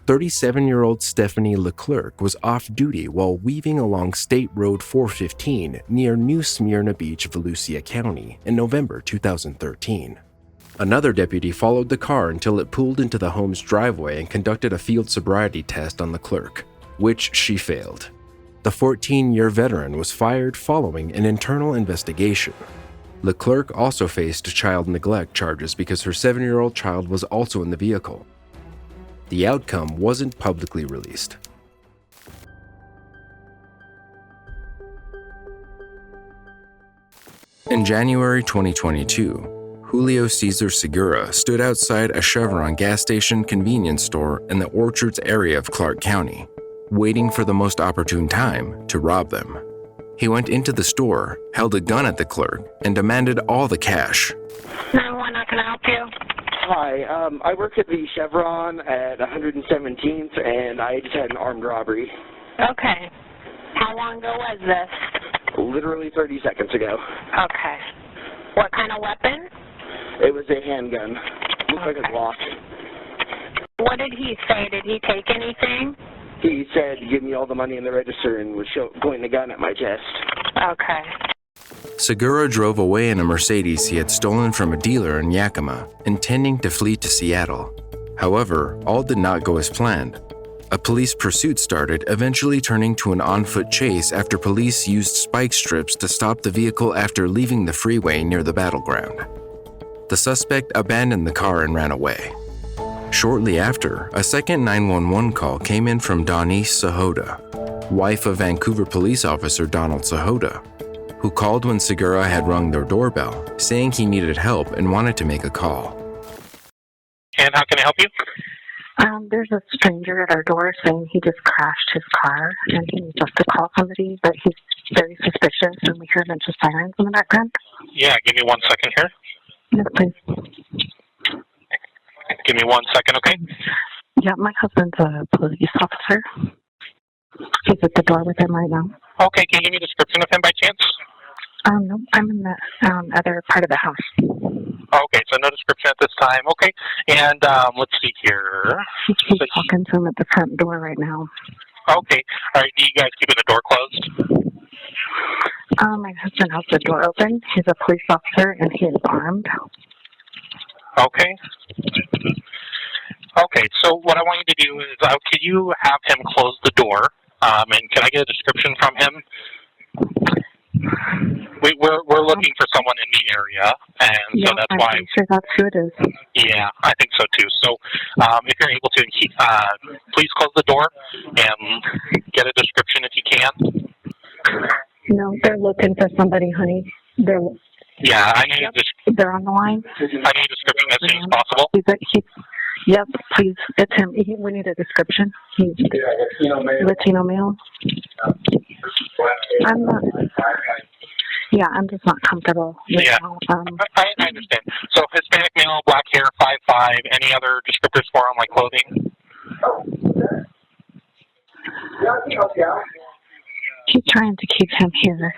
37-year-old Stephanie Leclerc was off duty while weaving along State Road 415 near New Smyrna Beach, Volusia County in November 2013. Another deputy followed the car until it pulled into the home's driveway and conducted a field sobriety test on Leclerc, which she failed. The 14-year veteran was fired following an internal investigation. Leclerc also faced child neglect charges because her 7-year-old child was also in the vehicle. The outcome wasn't publicly released. In January 2022, Julio Cesar Segura stood outside a Chevron gas station convenience store in the Orchards area of Clark County, waiting for the most opportune time to rob them. He went into the store, held a gun at the clerk, and demanded all the cash. 911, how can I help you? Hi, I work at the Chevron at 117th, and I just had an armed robbery. Okay. How long ago was this? Literally 30 seconds ago. Okay. What kind of weapon? It was a handgun. Looks like a Glock. What did he say? Did he take anything? He said, give me all the money in the register, and was pointing the gun at my chest. Okay. Segura drove away in a Mercedes he had stolen from a dealer in Yakima, intending to flee to Seattle. However, all did not go as planned. A police pursuit started, eventually turning to an on-foot chase after police used spike strips to stop the vehicle after leaving the freeway near the battleground. The suspect abandoned the car and ran away. Shortly after, a second 911 call came in from Dawnese Sahota, wife of Vancouver police officer Donald Sahota, who called when Segura had rung their doorbell, saying he needed help and wanted to make a call. And how can I help you? There's a stranger at our door saying he just crashed his car and he needs us to call somebody, but he's very suspicious and we hear a bunch of sirens in the background. Yeah, give me 1 second here. Yes, please. Give me 1 second, okay? Yeah, my husband's a police officer. He's at the door with him right now. Okay, can you give me a description of him by chance? No, I'm in the other part of the house. Okay, so no description at this time. Okay, and let's see here. He's talking to him at the front door right now. Okay, all right, do you guys keeping the door closed? My husband has the door open. He's a police officer and he is armed. Okay. Okay, so what I want you to do is, could you have him close the door? And can I get a description from him? We're looking for someone in the area, and so that's why. I'm sure that's who it is. Yeah, I think so too. So, if you're able to, please close the door and get a description if you can. No, they're looking for somebody, honey. Yeah, I need They're on the line. I need a description as soon as possible. Yep, please. It's him. We need a description. He's Latino male. I'm not. Yeah, I'm just not comfortable. Yeah, I understand. So Hispanic male, black hair, 5'5". Any other descriptors for him, like clothing? She's trying to keep him here.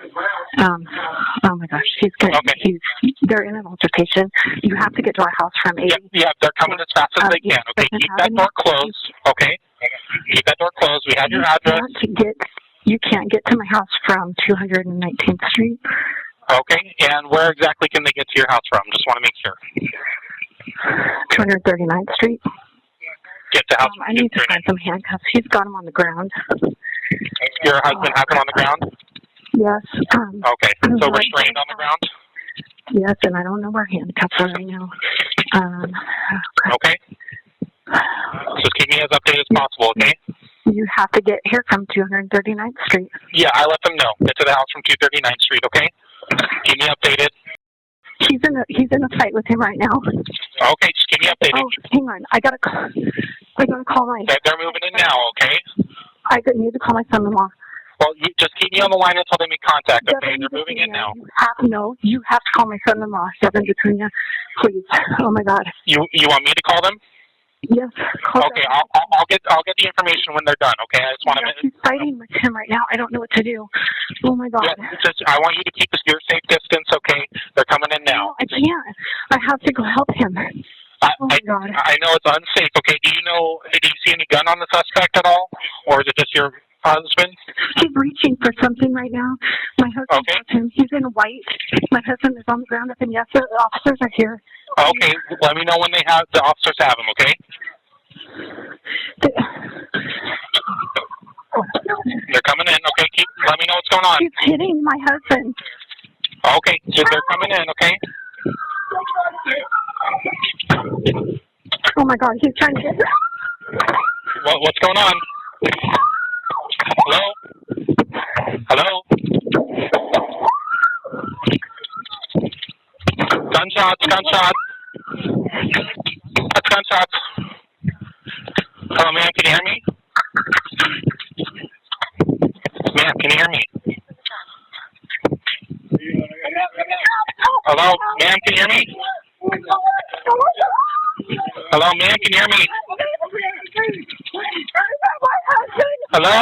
Oh my gosh, he's good. Okay. They're in an altercation. You have to get to our house from 8. Yeah, they're coming as fast as they can. Okay, keep that door closed. Okay, keep that door closed. We have your address. You can't get to my house from 219th Street. Okay, and where exactly can they get to your house from? Just want to make sure. 239th Street. Get to house. I need to find some handcuffs. He's got them on the ground. Your husband has them on the ground? Yes. Okay, so restrained on the ground? Yes, and I don't know where handcuffs are right now. Okay. Just keep me as updated as possible, okay? You have to get here from 239th Street. Yeah, I let them know. Get to the house from 239th Street, okay? Keep me updated. He's in a fight with him right now. Okay, just keep me updated. Oh, hang on. I gotta call my. They're moving in now, okay? I need to call my son-in-law. Well, you just keep me on the line until they make contact, okay? They're moving in now. You have to call my son-in-law, Devin Petunia, please. Oh my God. You want me to call them? Yes. Okay, I'll get the information when they're done. Okay, I just want to. He's fighting with him right now. I don't know what to do. Oh my God. Yeah, I want you to keep your safe distance. Okay, they're coming in now. No, I can't. I have to go help him. Oh my God. I know it's unsafe. Okay, do you see any gun on the suspect at all, or is it just your husband? He's reaching for something right now. My husband has him. He's in white. My husband is on the ground up, and yes, the officers are here. Okay, let me know when the officers have him, okay? They're coming in, okay? Let me know what's going on. He's hitting my husband. Okay, so they're coming in, okay? Oh my God, he's trying to get What's going on? Hello? Hello? Gunshots. That's gunshots. Hello, ma'am, can you hear me? Ma'am, can you hear me? Hello, ma'am, can you hear me? Hello, ma'am, can you hear me? Hello?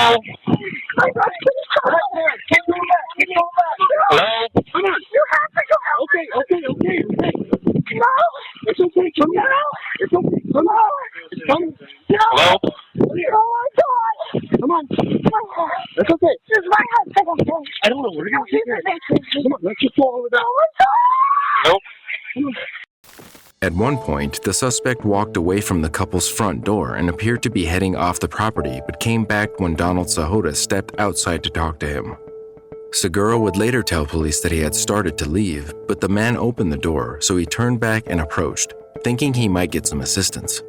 Hello? Okay. No! It's okay. Come on. It's okay. Come on. Hello? Oh my God. Come on. That's okay. This is my husband. I don't know. We're going to get here. Come on. Let's just go over that. Nope. At one point, the suspect walked away from the couple's front door and appeared to be heading off the property, but came back when Donald Sahota stepped outside to talk to him. Segura would later tell police that he had started to leave, but the man opened the door, so he turned back and approached, thinking he might get some assistance.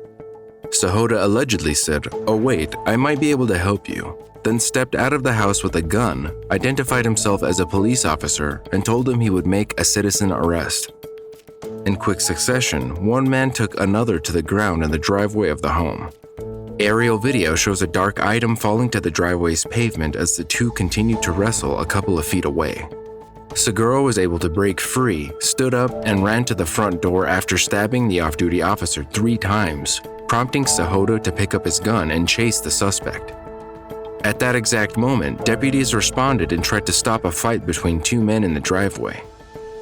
Sahota allegedly said, "Oh wait, I might be able to help you," then stepped out of the house with a gun, identified himself as a police officer, and told him he would make a citizen arrest. In quick succession, one man took another to the ground in the driveway of the home. Aerial video shows a dark item falling to the driveway's pavement as the two continued to wrestle a couple of feet away. Segura was able to break free, stood up, and ran to the front door after stabbing the off-duty officer 3 times, prompting Sahota to pick up his gun and chase the suspect. At that exact moment, deputies responded and tried to stop a fight between 2 men in the driveway.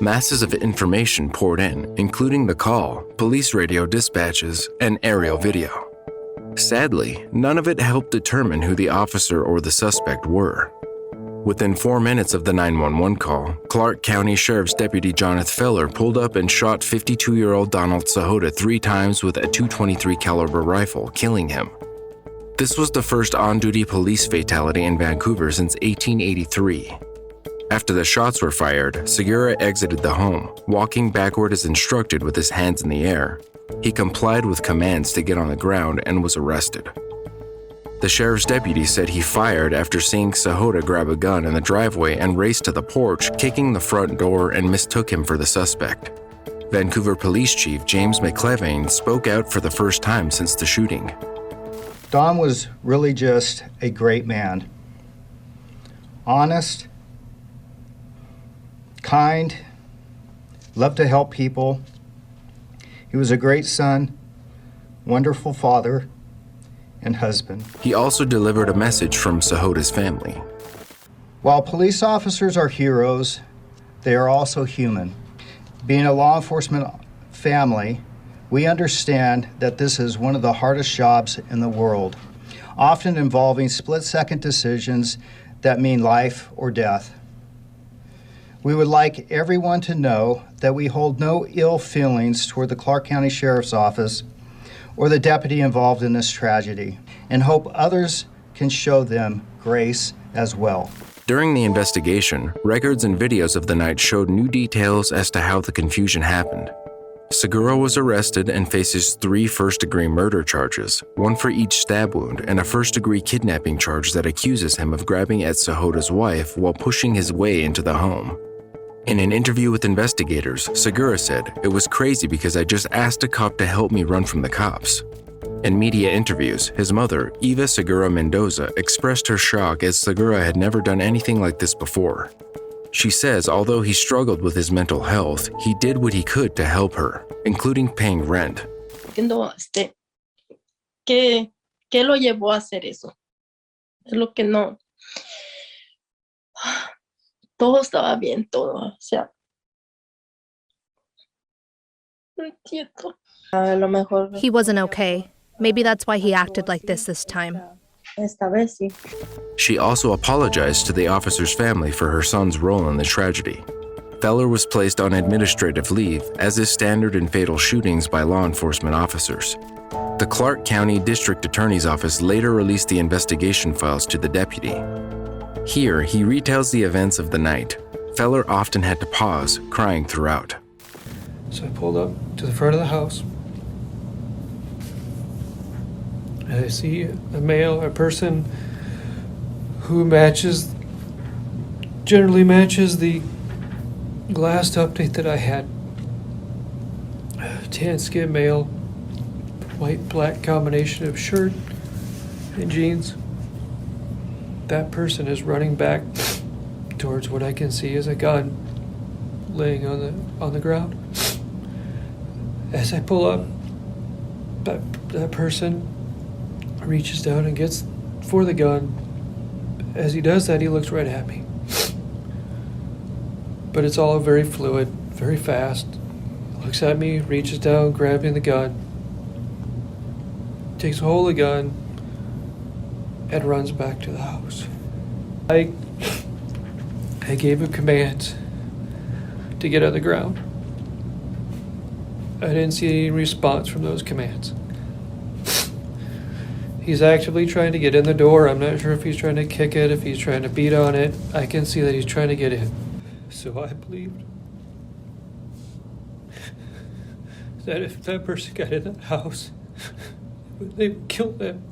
Masses of information poured in, including the call, police radio dispatches, and aerial video. Sadly, none of it helped determine who the officer or the suspect were. Within 4 minutes of the 911 call, Clark County Sheriff's Deputy Jonathan Feller pulled up and shot 52-year-old Donald Sahota 3 times with a .223 caliber rifle, killing him. This was the first on-duty police fatality in Vancouver since 1883. After the shots were fired, Segura exited the home, walking backward as instructed with his hands in the air. He complied with commands to get on the ground and was arrested. The sheriff's deputy said he fired after seeing Sahota grab a gun in the driveway and race to the porch, kicking the front door, and mistook him for the suspect. Vancouver Police Chief James McLevane spoke out for the first time since the shooting. Don was really just a great man. Honest, kind, loved to help people. He was a great son, wonderful father, and husband. He also delivered a message from Sahota's family. While police officers are heroes, they are also human. Being a law enforcement family, we understand that this is one of the hardest jobs in the world, often involving split-second decisions that mean life or death. We would like everyone to know that we hold no ill feelings toward the Clark County Sheriff's Office or the deputy involved in this tragedy, and hope others can show them grace as well. During the investigation, records and videos of the night showed new details as to how the confusion happened. Segura was arrested and faces 3 first-degree murder charges, 1 for each stab wound, and a first-degree kidnapping charge that accuses him of grabbing at Sahota's wife while pushing his way into the home. In an interview with investigators, Segura said, "It was crazy because I just asked a cop to help me run from the cops." In media interviews, his mother, Eva Segura Mendoza, expressed her shock as Segura had never done anything like this before. She says although he struggled with his mental health, he did what he could to help her, including paying rent. ¿Qué lo llevó a hacer eso? Es lo que no. Todo estaba bien, todo. O sea, no entiendo. A lo mejor. He wasn't okay. Maybe that's why he acted like this time. Esta vez sí. She also apologized to the officer's family for her son's role in the tragedy. Feller was placed on administrative leave, as is standard in fatal shootings by law enforcement officers. The Clark County District Attorney's Office later released the investigation files to the deputy. Here, he retells the events of the night. Feller often had to pause, crying throughout. So I pulled up to the front of the house. And I see a person who generally matches the last update that I had. Tan skin male, white-black combination of shirt and jeans. That person is running back towards what I can see as a gun laying on the ground. As I pull up, that person reaches down and gets for the gun. As he does that, he looks right at me. But it's all very fluid, very fast. Looks at me, reaches down, grabbing the gun, takes a hold of the gun, and runs back to the house. I gave a command to get on the ground. I didn't see any response from those commands. He's actively trying to get in the door. I'm not sure if he's trying to kick it, if he's trying to beat on it. I can see that he's trying to get in. So I believed that if that person got in that house, they would kill them.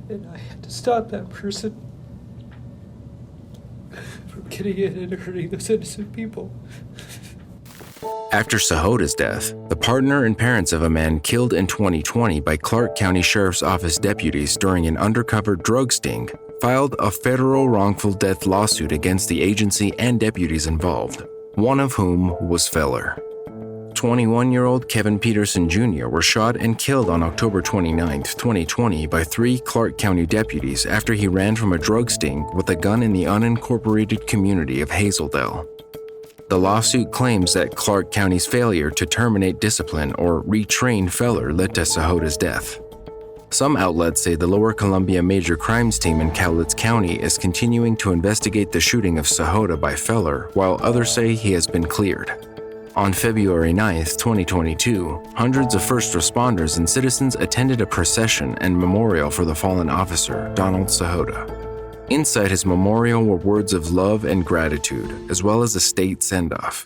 And I had to stop that person from getting in and hurting those innocent people. After Sahota's death, the partner and parents of a man killed in 2020 by Clark County Sheriff's Office deputies during an undercover drug sting filed a federal wrongful death lawsuit against the agency and deputies involved, one of whom was Feller. 21-year-old Kevin Peterson Jr. was shot and killed on October 29, 2020 by 3 Clark County deputies after he ran from a drug sting with a gun in the unincorporated community of Hazeldale. The lawsuit claims that Clark County's failure to terminate discipline or retrain Feller led to Sahota's death. Some outlets say the Lower Columbia Major Crimes Team in Cowlitz County is continuing to investigate the shooting of Sahota by Feller, while others say he has been cleared. On February 9, 2022, hundreds of first responders and citizens attended a procession and memorial for the fallen officer, Donald Sahota. Inside his memorial were words of love and gratitude, as well as a state send-off.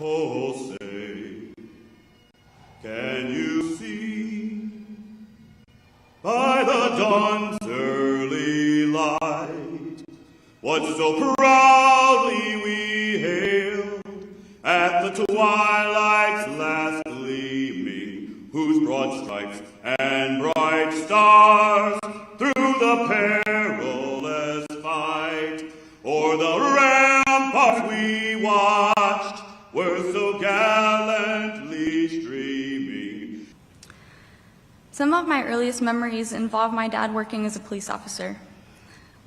Oh, say, can you see by the dawn's early light what so proudly we hailed at the twilight's last gleaming, whose broad stripes and bright stars through the perilous fight o'er the ramparts we watched were so gallantly streaming. Some of my earliest memories involve my dad working as a police officer.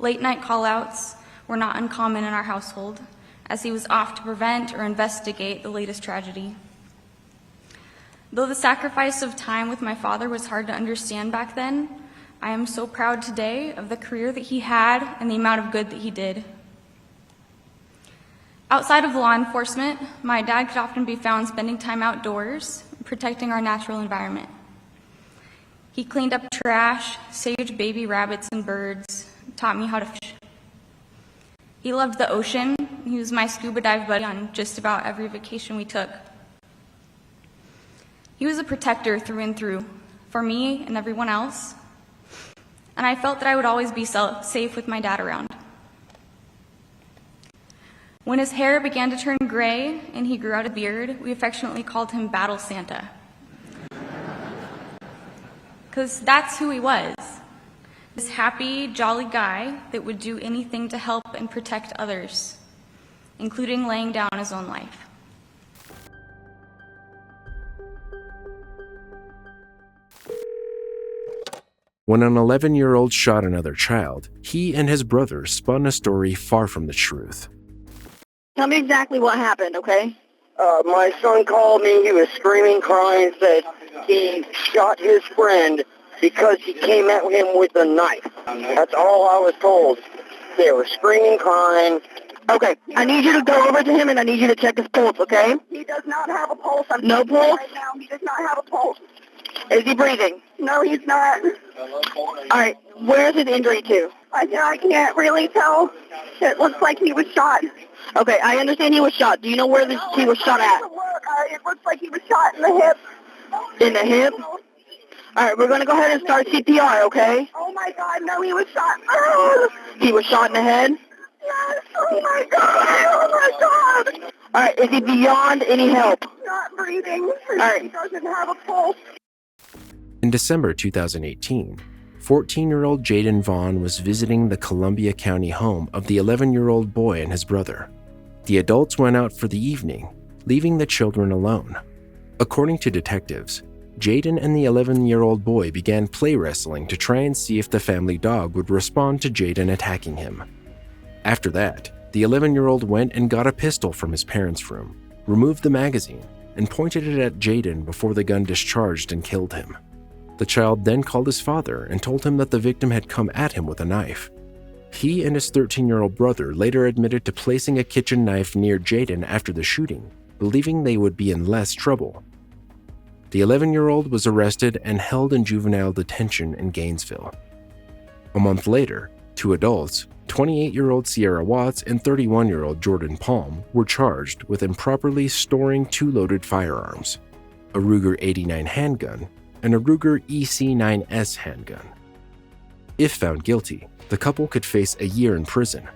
Late night call-outs were not uncommon in our household, as he was off to prevent or investigate the latest tragedy. Though the sacrifice of time with my father was hard to understand back then, I am so proud today of the career that he had and the amount of good that he did. Outside of law enforcement, my dad could often be found spending time outdoors, protecting our natural environment. He cleaned up trash, saved baby rabbits and birds, taught me how to fish. He loved the ocean. He was my scuba dive buddy on just about every vacation we took. He was a protector through and through, for me and everyone else, and I felt that I would always be safe with my dad around. When his hair began to turn gray and he grew out a beard, we affectionately called him Battle Santa. Because that's who he was. This happy, jolly guy that would do anything to help and protect others, including laying down his own life. When an 11-year-old shot another child, he and his brother spun a story far from the truth. Tell me exactly what happened, okay? My son called me. He was screaming, crying, said he shot his friend because he came at him with a knife. That's all I was told. They were screaming, crying. Okay, I need you to go over to him and I need you to check his pulse, okay? He does not have a pulse. I'm No checking pulse? right now. He does not have a pulse. Is he breathing? No, he's not. Alright, where's his injury to? I can't really tell. It looks like he was shot. Okay, I understand he was shot. Do you know where he was shot at? It looks like he was shot in the hip. In the hip? Alright, we're going to go ahead and start CPR, okay? Oh my God, no, he was shot. Oh. He was shot in the head? Yes, oh my God. Alright, is he beyond any help? Not breathing. Alright. He doesn't have a pulse. In December 2018, 14-year-old Jaden Vaughn was visiting the Columbia County home of the 11-year-old boy and his brother. The adults went out for the evening, leaving the children alone. According to detectives, Jaden and the 11-year-old boy began play wrestling to try and see if the family dog would respond to Jaden attacking him. After that, the 11-year-old went and got a pistol from his parents' room, removed the magazine, and pointed it at Jaden before the gun discharged and killed him. The child then called his father and told him that the victim had come at him with a knife. He and his 13-year-old brother later admitted to placing a kitchen knife near Jaden after the shooting, believing they would be in less trouble. The 11-year-old was arrested and held in juvenile detention in Gainesville. A month later, two adults, 28-year-old Sierra Watts and 31-year-old Jordan Palm, were charged with improperly storing two loaded firearms, a Ruger 89 handgun and a Ruger EC9S handgun. If found guilty, the couple could face a year in prison.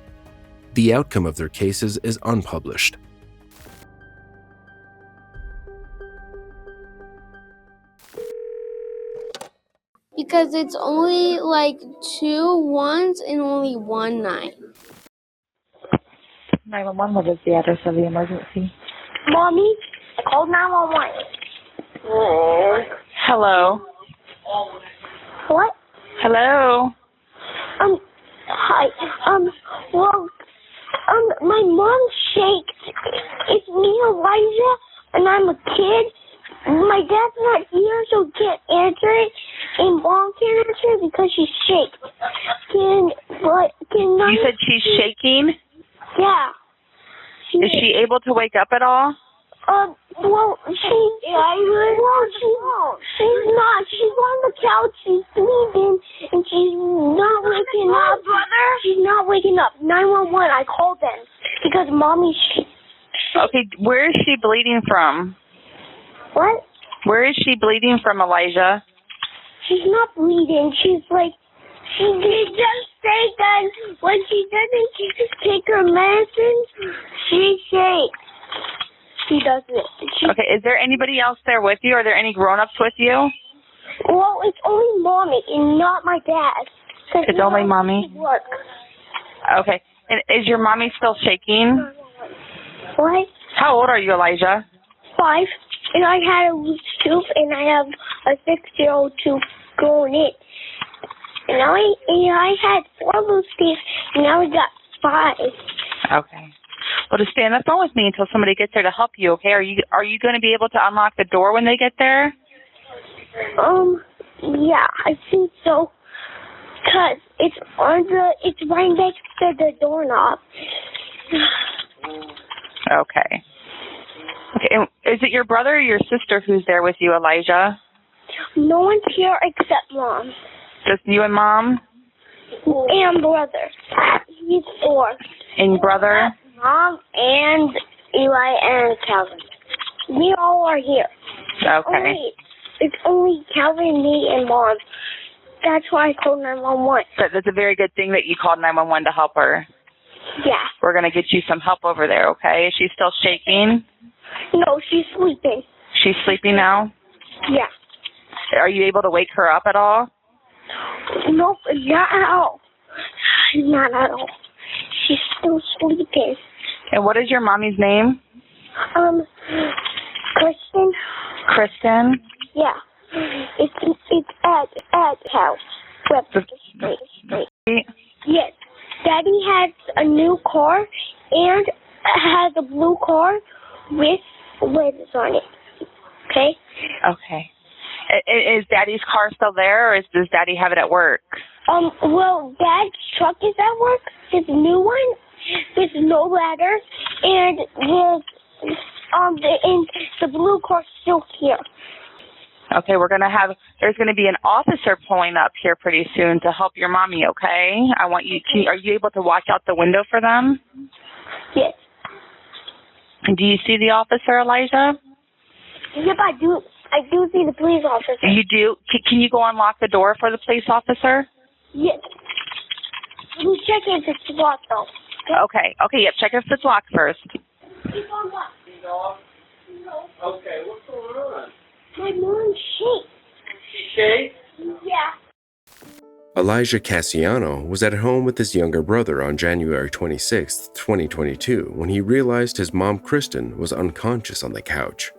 The outcome of their cases is unpublished. because it's only like 2 ones and only 1 9. 911, what is the address of the emergency? Mommy, I called 911. Hello. What? Hello. Hi. Well, my mom shakes. It's me, Elijah, and I'm a kid. My dad's not here, so he can't answer it. And Mom can't answer it because she shakes. You said she's shaking? Yeah. Is she able to wake up at all? Well, she's not. She's on the couch. She's sleeping, and she's not waking up. She's not waking up. 911. I called them because Mommy's. Okay, where is she bleeding from? What? Where is she bleeding from, Elijah? She's not bleeding. She's like, she just say that when she doesn't take her medicine, she shakes. She doesn't. Okay, is there anybody else there with you? Are there any grown-ups with you? Well, it's only Mommy and not my dad. It's only Mommy? Work. Okay, and is your mommy still shaking? What? How old are you, Elijah? 5. And I had a loose tooth, and I have a 6-year-old tooth growing in. And I had 4 loose teeth, and now I got 5. Okay. Well, just stay on the phone with me until somebody gets there to help you, okay? Are you going to be able to unlock the door when they get there? Yeah, I think so. 'Cause it's right next to the doorknob. Okay. Okay, and is it your brother or your sister who's there with you, Elijah? No one's here except Mom. Just you and Mom? And brother. He's 4. And brother? Mom and Eli and Calvin. We all are here. Okay. It's only Calvin, me, and Mom. That's why I called 911. That's a very good thing that you called 911 to help her. Yeah. We're going to get you some help over there, okay? Is she still shaking? No, she's sleeping. She's sleeping now? Yeah. Are you able to wake her up at all? Nope, not at all. Not at all. She's still sleeping. And what is your mommy's name? Kristen. Kristen? Yeah. It's at house. Webster Street. Yes. Daddy has a new car and has a blue car with letters on it. Okay? Okay. Is Daddy's car still there, or does Daddy have it at work? Well, Dad's truck is at work. His new one with no ladder, and the blue car's still here. Okay, there's going to be an officer pulling up here pretty soon to help your mommy, okay? Are you able to watch out the window for them? Yes. Do you see the officer, Elijah? Yep, I do. I do see the police officer. You do? Can you go unlock the door for the police officer? Yes. You check if it's locked, though. Okay, yep, check if it's locked first. It's unlocked. Okay, what's going on? My mom shakes. She shakes? Yeah. Elijah Cassiano was at home with his younger brother on January 26, 2022, when he realized his mom, Kristen, was unconscious on the couch.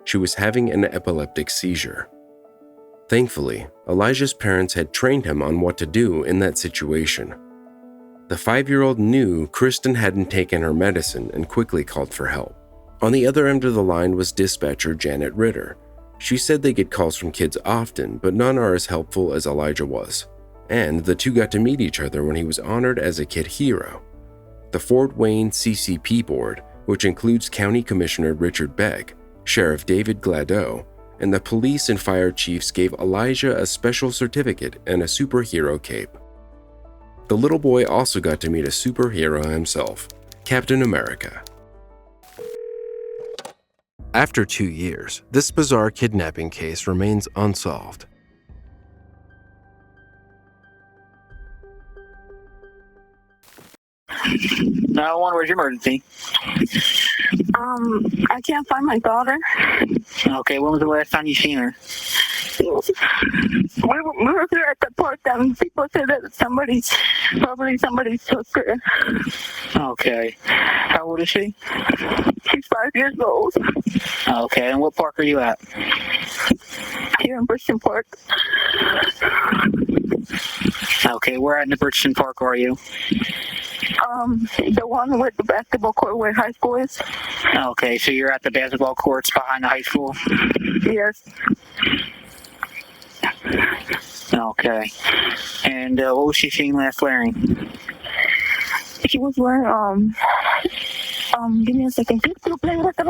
She was having an epileptic seizure. Thankfully, Elijah's parents had trained him on what to do in that situation. The 5-year-old knew Kristen hadn't taken her medicine and quickly called for help. On the other end of the line was dispatcher Janet Ritter. She said they get calls from kids often, but none are as helpful as Elijah was. And the two got to meet each other when he was honored as a kid hero. The Fort Wayne CCP board, which includes County Commissioner Richard Beck, Sheriff David Gladeau, and the police and fire chiefs gave Elijah a special certificate and a superhero cape. The little boy also got to meet a superhero himself, Captain America. After 2 years, this bizarre kidnapping case remains unsolved. No one, where's your emergency? I can't find my daughter. Okay, when was the last time you seen her? We were here at the park and people said that somebody took her. Okay. How old is she? She's 5 years old. Okay, and what park are you at? Here in Bridgeton Park. Okay, where at in the Bridgeton Park are you? The one with the basketball court where high school is. Okay, so you're at the basketball courts behind the high school? Yes. Okay. And what was she seen last wearing? She was wearing, give me a second. Can you play with the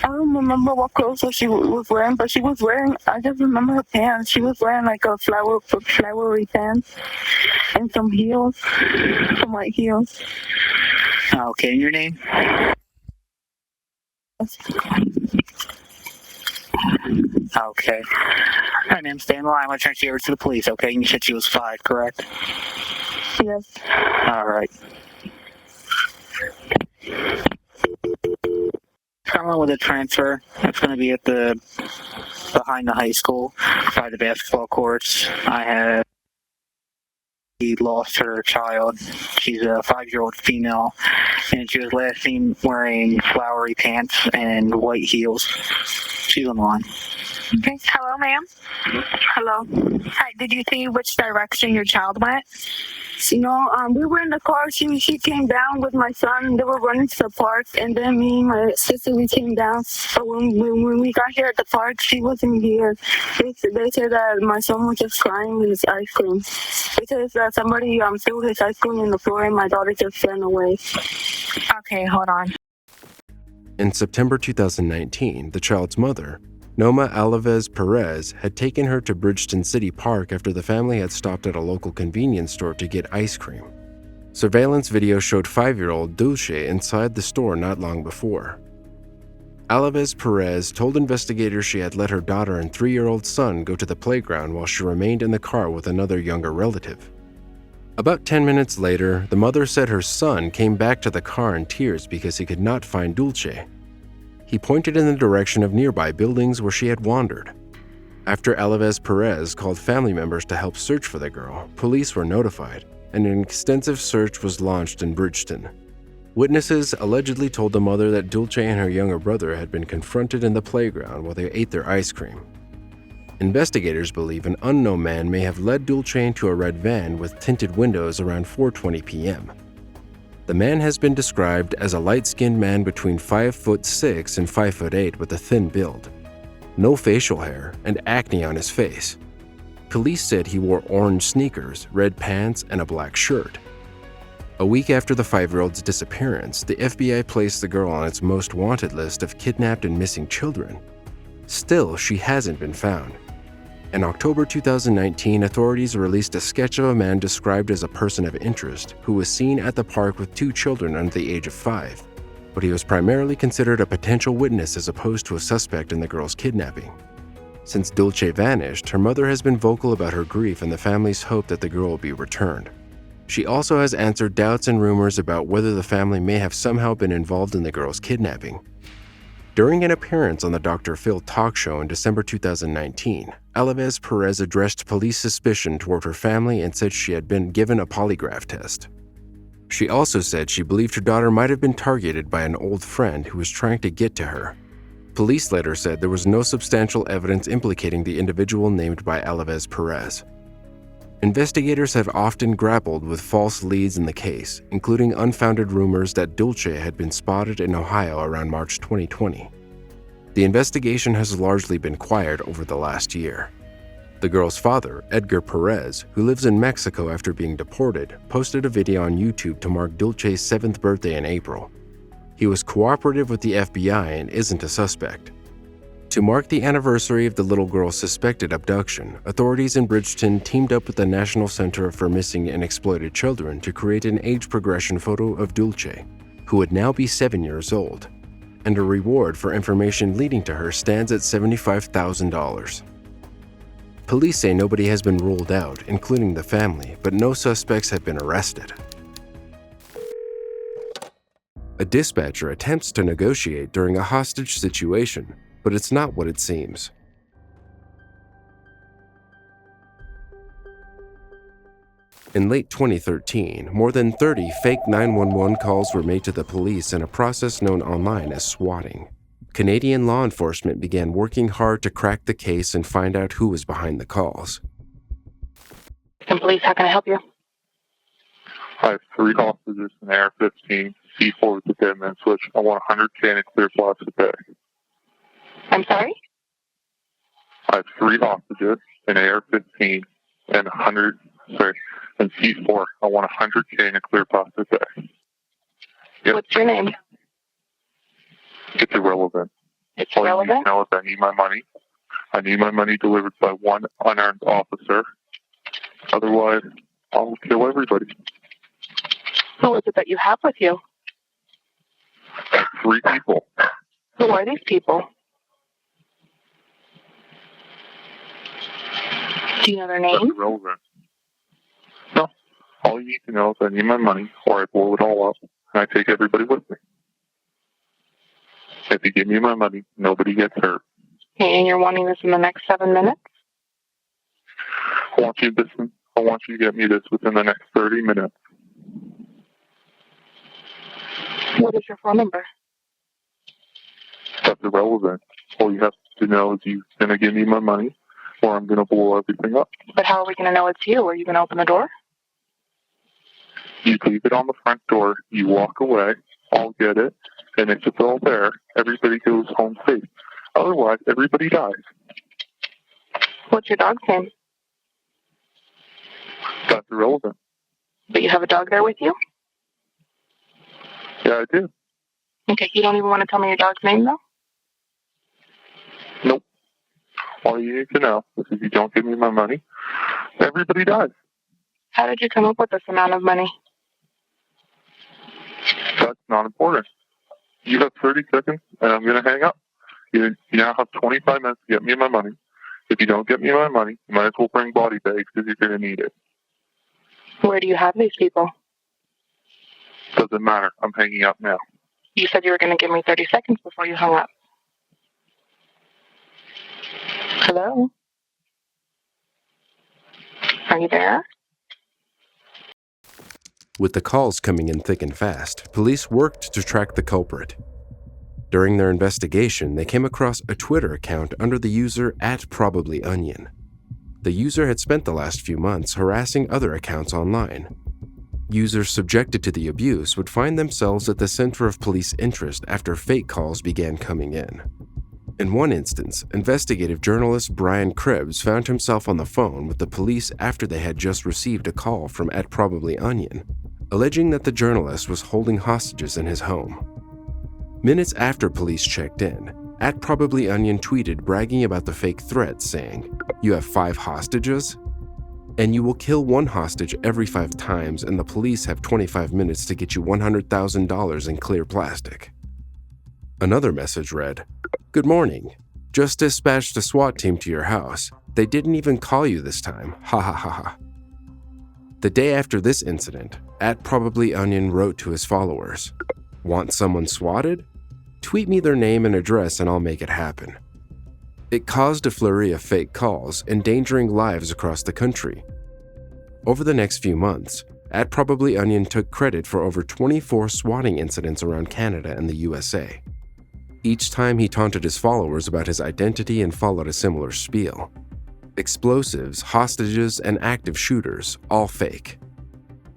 I don't remember what clothes she was wearing, but she was wearing, I just remember her pants. She was wearing like a flowery pants and some heels, some white heels. Okay, and your name? Okay. All right, ma'am, stay in the line. I'm going to transfer you over to the police, okay? And you said she was 5, correct? Yes. All right. Coming with a transfer. It's going to be at the behind the high school, by the basketball courts. She lost her child. She's a 5-year-old female, and she was last seen wearing flowery pants and white heels. She's on the line. Okay. Hello, ma'am. Hello. Hi. Did you see which direction your child went? You know, we were in the car. She came down with my son. They were running to the park, and then me and my sister, we came down. But when we got here at the park, she wasn't here. They said that my son was just crying with his ice cream. They said that somebody threw his ice cream in the floor, and my daughter just ran away. Okay, hold on. In September 2019, the child's mother, Noma Alaves Perez, had taken her to Bridgeton City Park after the family had stopped at a local convenience store to get ice cream. Surveillance video showed 5-year-old Dulce inside the store not long before. Alaves Perez told investigators she had let her daughter and 3-year-old son go to the playground while she remained in the car with another younger relative. About 10 minutes later, the mother said her son came back to the car in tears because he could not find Dulce. He pointed in the direction of nearby buildings where she had wandered. After Alaves Perez called family members to help search for the girl, police were notified, and an extensive search was launched in Bridgeton. Witnesses allegedly told the mother that Dulce and her younger brother had been confronted in the playground while they ate their ice cream. Investigators believe an unknown man may have led Dulce into a red van with tinted windows around 4:20 p.m. The man has been described as a light-skinned man between 5'6" and 5'8" with a thin build, no facial hair, and acne on his face. Police said he wore orange sneakers, red pants, and a black shirt. A week after the 5-year-old's disappearance, the FBI placed the girl on its most wanted list of kidnapped and missing children. Still, she hasn't been found. In October 2019, authorities released a sketch of a man described as a person of interest who was seen at the park with 2 children under the age of 5, but he was primarily considered a potential witness as opposed to a suspect in the girl's kidnapping. Since Dulce vanished, her mother has been vocal about her grief and the family's hope that the girl will be returned. She also has answered doubts and rumors about whether the family may have somehow been involved in the girl's kidnapping. During an appearance on the Dr. Phil talk show in December 2019, Alaves Perez addressed police suspicion toward her family and said she had been given a polygraph test. She also said she believed her daughter might have been targeted by an old friend who was trying to get to her. Police later said there was no substantial evidence implicating the individual named by Alaves Perez. Investigators have often grappled with false leads in the case, including unfounded rumors that Dulce had been spotted in Ohio around March 2020. The investigation has largely been quiet over the last year. The girl's father, Edgar Perez, who lives in Mexico after being deported, posted a video on YouTube to mark Dulce's 7th birthday in April. He was cooperative with the FBI and isn't a suspect. To mark the anniversary of the little girl's suspected abduction, authorities in Bridgeton teamed up with the National Center for Missing and Exploited Children to create an age progression photo of Dulce, who would now be 7 years old, and a reward for information leading to her stands at $75,000. Police say nobody has been ruled out, including the family, but no suspects have been arrested. A dispatcher attempts to negotiate during a hostage situation, but it's not what it seems. In late 2013, more than 30 fake 911 calls were made to the police in a process known online as swatting. Canadian law enforcement began working hard to crack the case and find out who was behind the calls. Police, how can I help you? I have 3 hostages in AR-15, C4 with the dead man switch. I want 100K in a clear plastic bag. I'm sorry? I have 3 hostages in AR-15 and and C4. I want 100K in a clear plastic bag. Yep. What's your name? It's irrelevant. It's All irrelevant? you need to know is I need my money. I need my money delivered by one unarmed officer. Otherwise, I'll kill everybody. Who is it that you have with you? 3 people. Who are these people? Do you know their That's name? irrelevant. No. All you need to know is I need my money, or I blow it all up, and I take everybody with me. If you give me my money, nobody gets hurt. Okay, and you're wanting this in the next 7 minutes? I want you to get me this within the next 30 minutes. What is your phone number? That's irrelevant. All you have to know is you're going to give me my money, or I'm going to blow everything up. But how are we going to know it's you? Are you going to open the door? You leave it on the front door, you walk away, I'll get it, and if it's all there, everybody goes home safe. Otherwise, everybody dies. What's your dog's name? That's irrelevant. But you have a dog there with you? Yeah, I do. Okay, you don't even want to tell me your dog's name, though? Nope. All you need to know is if you don't give me my money, everybody dies. How did you come up with this amount of money? That's not important. You have 30 seconds, and I'm going to hang up. You now have 25 minutes to get me my money. If you don't get me my money, you might as well bring body bags because you're going to need it. Where do you have these people? Doesn't matter. I'm hanging up now. You said you were going to give me 30 seconds before you hung up. Hello? Are you there? With the calls coming in thick and fast, police worked to track the culprit. During their investigation, they came across a Twitter account under the user @ProbablyOnion. The user had spent the last few months harassing other accounts online. Users subjected to the abuse would find themselves at the center of police interest after fake calls began coming in. In one instance, investigative journalist Brian Krebs found himself on the phone with the police after they had just received a call from @ProbablyOnion, alleging that the journalist was holding hostages in his home. Minutes after police checked in, @ProbablyOnion tweeted bragging about the fake threat, saying, "You have 5 hostages? And you will kill 1 hostage every 5 times, and the police have 25 minutes to get you $100,000 in clear plastic." Another message read, "Good morning. Just dispatched a SWAT team to your house. They didn't even call you this time. Ha ha ha ha." The day after this incident, @ProbablyOnion wrote to his followers, "Want someone swatted? Tweet me their name and address and I'll make it happen." It caused a flurry of fake calls, endangering lives across the country. Over the next few months, @ProbablyOnion took credit for over 24 swatting incidents around Canada and the USA. Each time he taunted his followers about his identity and followed a similar spiel. Explosives, hostages, and active shooters, all fake.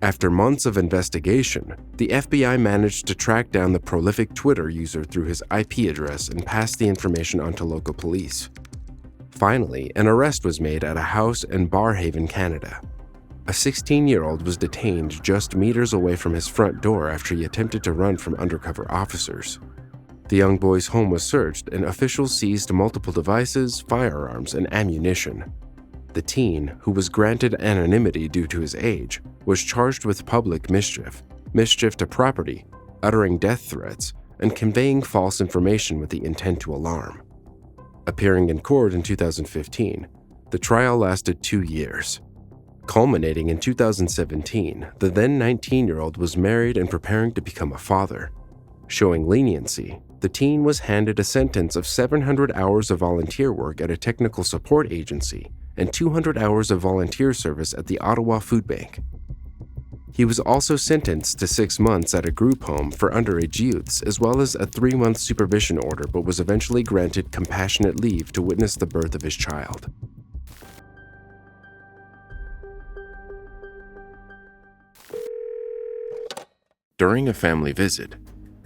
After months of investigation, the FBI managed to track down the prolific Twitter user through his IP address and pass the information on to local police. Finally, an arrest was made at a house in Barrhaven, Canada. A 16-year-old was detained just meters away from his front door after he attempted to run from undercover officers. The young boy's home was searched and officials seized multiple devices, firearms, and ammunition. The teen, who was granted anonymity due to his age, was charged with public mischief, mischief to property, uttering death threats, and conveying false information with the intent to alarm. Appearing in court in 2015, the trial lasted 2 years. Culminating in 2017, the then 19-year-old was married and preparing to become a father. Showing leniency, the teen was handed a sentence of 700 hours of volunteer work at a technical support agency and 200 hours of volunteer service at the Ottawa Food Bank. He was also sentenced to 6 months at a group home for underage youths, as well as a 3-month supervision order, but was eventually granted compassionate leave to witness the birth of his child. During a family visit,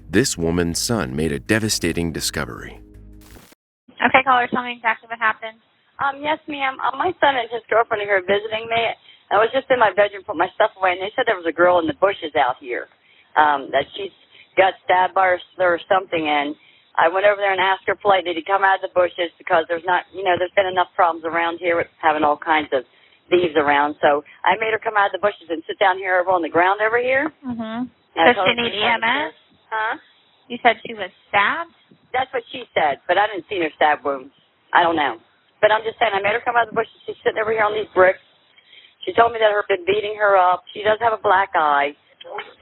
this woman's son made a devastating discovery. Okay, caller, tell me exactly what happened. Yes, ma'am. My son and his girlfriend are here visiting me. I was just in my bedroom, put my stuff away, and they said there was a girl in the bushes out here, that she's got stabbed by her or something, and I went over there and asked her politely to come out of the bushes because there's been enough problems around here with having all kinds of thieves around. So I made her come out of the bushes and sit down here over on the ground over here. Mm-hmm. Does she need EMS? Huh? You said she was stabbed? That's what she said, but I didn't see her stab wounds. I don't know. But I'm just saying, I made her come out of the bushes. She's sitting over here on these bricks. She told me that her been beating her up. She does have a black eye.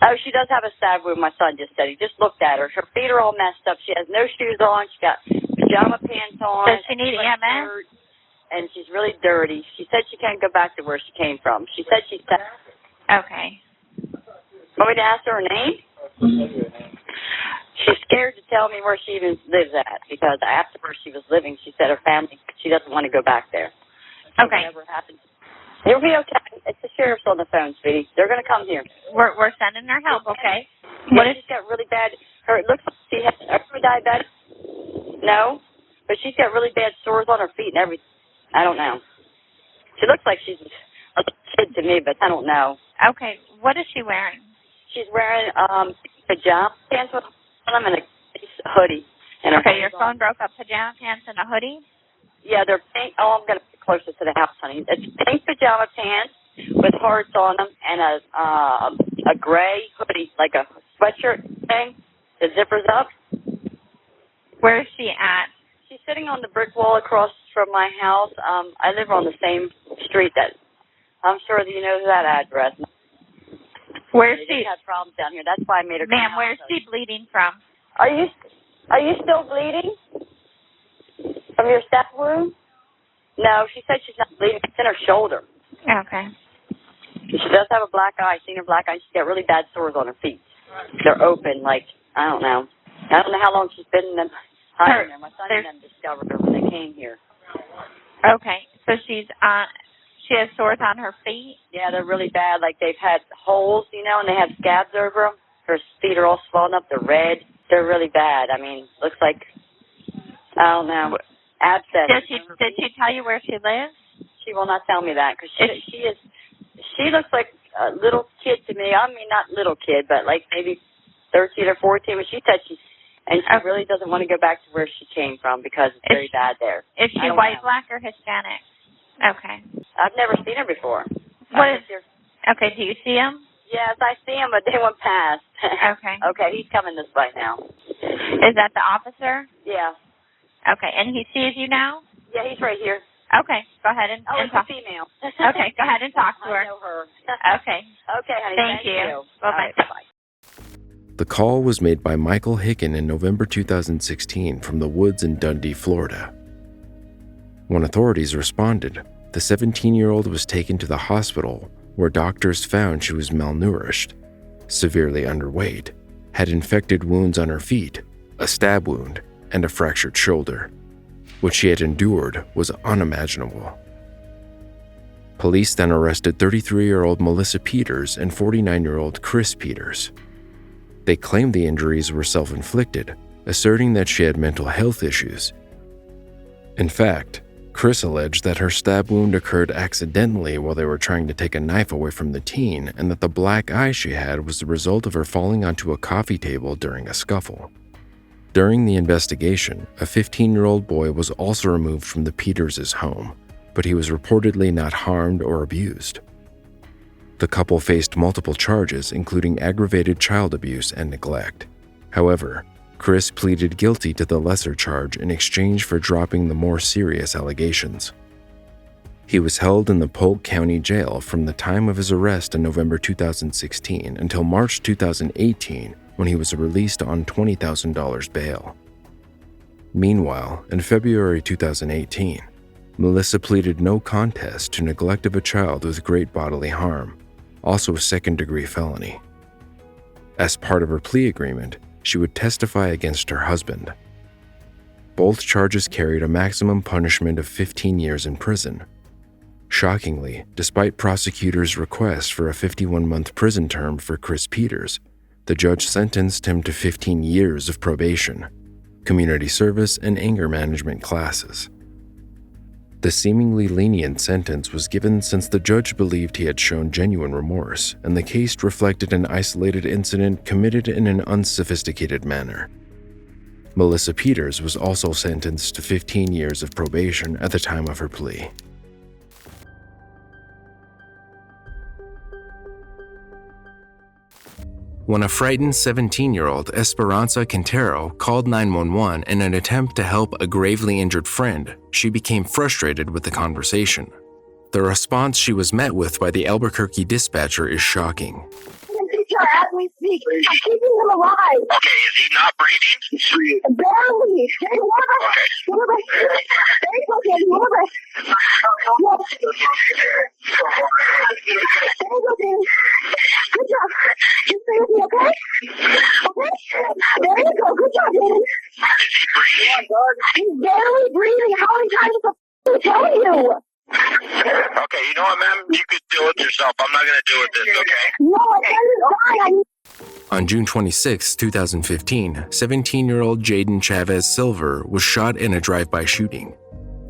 Oh, she does have a stab wound, my son just said. He just looked at her. Her feet are all messed up. She has no shoes on. She got pajama pants on. Does she need EMS? And she's really dirty. She said she can't go back to where she came from. She said she's stabbed. Okay. Want me to ask her name? She's scared to tell me where she even lives at because after where she was living, she said her family, she doesn't want to go back there. Okay. Whatever happens. You'll be okay. It's the sheriff's on the phone, sweetie. They're going to come here. We're sending her help, okay? What if she's got really bad, it looks like she has, are you diabetic? No? But she's got really bad sores on her feet and everything. I don't know. She looks like she's a kid to me, but I don't know. Okay. What is she wearing? She's wearing pajama pants with them and a hoodie. And okay, your phone broke up. Pajama pants and a hoodie? Yeah, they're pink. Oh, I'm going to get closer to the house, honey. It's pink pajama pants with hearts on them and a gray hoodie, like a sweatshirt thing. The zipper's up. Where is she at? She's sitting on the brick wall across from my house. I live on the same street that I'm sure that you know that address. Where's she? Had problems down here. That's why I made her. Ma'am, where's she bleeding from? Are you still bleeding from your stab wound? No, she said she's not bleeding. It's in her shoulder. Okay. She does have a black eye. I've seen her black eye. She's got really bad sores on her feet. They're open, like I don't know how long she's been in them hiding there. My son and them discovered her when they came here. Okay, so she has sores on her feet? Yeah, they're really bad. Like they've had holes, and they have scabs over them. Her feet are all swollen up. They're red. They're really bad. I mean, looks like, I don't know, abscess. Did she tell you where she lives? She will not tell me that because she looks like a little kid to me. I mean, not little kid, but like maybe 13 or 14. But she said she really doesn't want to go back to where she came from because it's very bad there. Is she white, black, or Hispanic? Okay. I've never seen her before. Okay, do you see him? Yes, I see him, but they went past. Okay. Okay, he's coming this way now. Is that the officer? Yeah. Okay, and he sees you now? Yeah, he's right here. Okay, go ahead and it's talk. a female. Okay, go ahead and talk to her. I know her. Okay. Okay, honey. Thank you. Bye-bye. Bye-bye. The call was made by Michael Hicken in November 2016 from the woods in Dundee, Florida. When authorities responded, the 17-year-old was taken to the hospital where doctors found she was malnourished, severely underweight, had infected wounds on her feet, a stab wound, and a fractured shoulder. What she had endured was unimaginable. Police then arrested 33-year-old Melissa Peters and 49-year-old Chris Peters. They claimed the injuries were self-inflicted, asserting that she had mental health issues. In fact, Chris alleged that her stab wound occurred accidentally while they were trying to take a knife away from the teen, and that the black eye she had was the result of her falling onto a coffee table during a scuffle. During the investigation, a 15-year-old boy was also removed from the Peters' home, but he was reportedly not harmed or abused. The couple faced multiple charges, including aggravated child abuse and neglect. However, Chris pleaded guilty to the lesser charge in exchange for dropping the more serious allegations. He was held in the Polk County Jail from the time of his arrest in November 2016 until March 2018, when he was released on $20,000 bail. Meanwhile, in February 2018, Melissa pleaded no contest to neglect of a child with great bodily harm, also a second-degree felony. As part of her plea agreement, she would testify against her husband. Both charges carried a maximum punishment of 15 years in prison. Shockingly, despite prosecutors' request for a 51-month prison term for Chris Peters, the judge sentenced him to 15 years of probation, community service, and anger management classes. The seemingly lenient sentence was given since the judge believed he had shown genuine remorse, and the case reflected an isolated incident committed in an unsophisticated manner. Melissa Peters was also sentenced to 15 years of probation at the time of her plea. When a frightened 17-year-old Esperanza Quintero called 911 in an attempt to help a gravely injured friend, she became frustrated with the conversation. The response she was met with by the Albuquerque dispatcher is shocking. As we speak, I'm keeping him alive. Okay, is he not breathing? Barely. Hey, one of us. There you go, Danny. One of us. There you go, Danny. Good job. Just stay with me, okay? Okay? There you go. Good job, Danny. Is he breathing? He's barely breathing. How many times have I tell you? Okay, you know what, ma'am? You could deal with yourself. I'm not going to deal with this, okay? No, I can't. On June 26, 2015, 17-year-old Jaden Chavez Silver was shot in a drive-by shooting,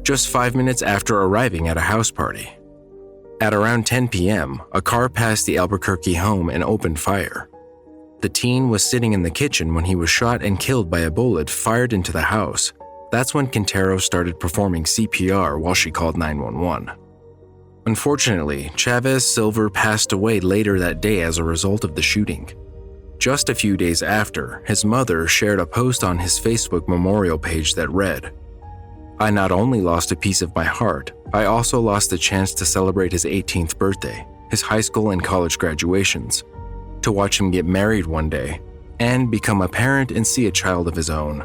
just 5 minutes after arriving at a house party. At around 10 p.m., a car passed the Albuquerque home and opened fire. The teen was sitting in the kitchen when he was shot and killed by a bullet fired into the house. That's when Quintero started performing CPR while she called 911. Unfortunately, Chavez Silver passed away later that day as a result of the shooting. Just a few days after, his mother shared a post on his Facebook memorial page that read, "I not only lost a piece of my heart, I also lost the chance to celebrate his 18th birthday, his high school and college graduations, to watch him get married one day, and become a parent and see a child of his own.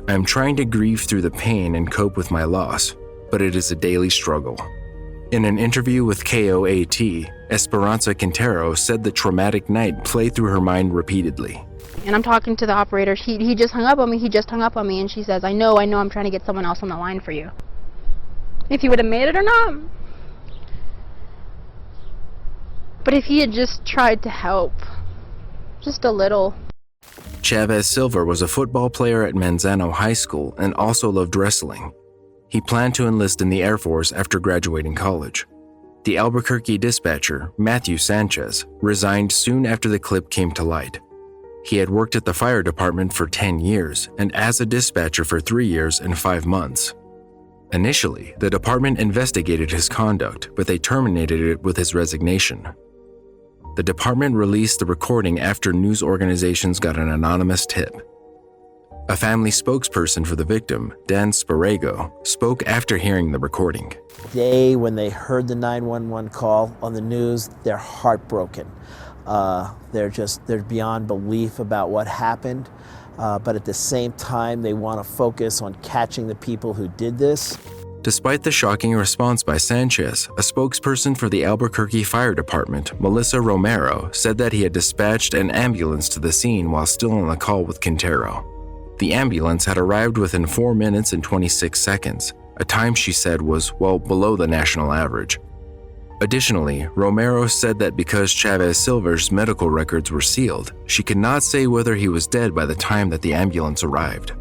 I am trying to grieve through the pain and cope with my loss, but it is a daily struggle." In an interview with KOAT, Esperanza Quintero said the traumatic night played through her mind repeatedly. And I'm talking to the operator. He just hung up on me, and she says, I know, I'm trying to get someone else on the line for you. If he would have made it or not. But if he had just tried to help, just a little. Chavez Silver was a football player at Manzano High School and also loved wrestling. He planned to enlist in the Air Force after graduating college. The Albuquerque dispatcher, Matthew Sanchez, resigned soon after the clip came to light. He had worked at the fire department for 10 years and as a dispatcher for 3 years and 5 months. Initially, the department investigated his conduct, but they terminated it with his resignation. The department released the recording after news organizations got an anonymous tip. A family spokesperson for the victim, Dan Sparego, spoke after hearing the recording. When they heard the 911 call on the news, they're heartbroken. They're beyond belief about what happened, but at the same time, they want to focus on catching the people who did this. Despite the shocking response by Sanchez, a spokesperson for the Albuquerque Fire Department, Melissa Romero, said that he had dispatched an ambulance to the scene while still on the call with Quintero. The ambulance had arrived within 4 minutes and 26 seconds, a time she said was, well, below the national average. Additionally, Romero said that because Chavez Silver's medical records were sealed, she could not say whether he was dead by the time that the ambulance arrived.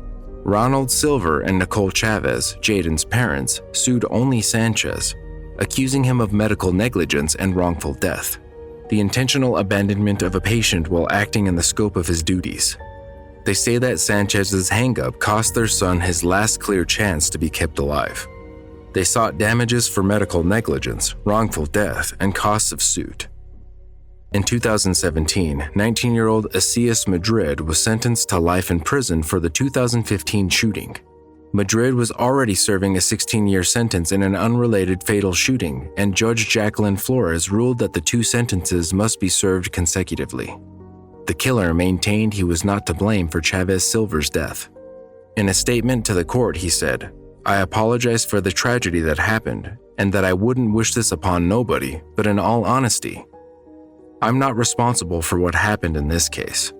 Ronald Silver and Nicole Chavez, Jaden's parents, sued only Sanchez, accusing him of medical negligence and wrongful death, the intentional abandonment of a patient while acting in the scope of his duties. They say that Sanchez's hang-up cost their son his last clear chance to be kept alive. They sought damages for medical negligence, wrongful death, and costs of suit. In 2017, 19-year-old Asias Madrid was sentenced to life in prison for the 2015 shooting. Madrid was already serving a 16-year sentence in an unrelated fatal shooting, and Judge Jacqueline Flores ruled that the two sentences must be served consecutively. the killer maintained he was not to blame for Chavez Silver's death. In a statement to the court, he said, "I apologize for the tragedy that happened and that I wouldn't wish this upon nobody, but in all honesty, I'm not responsible for what happened in this case."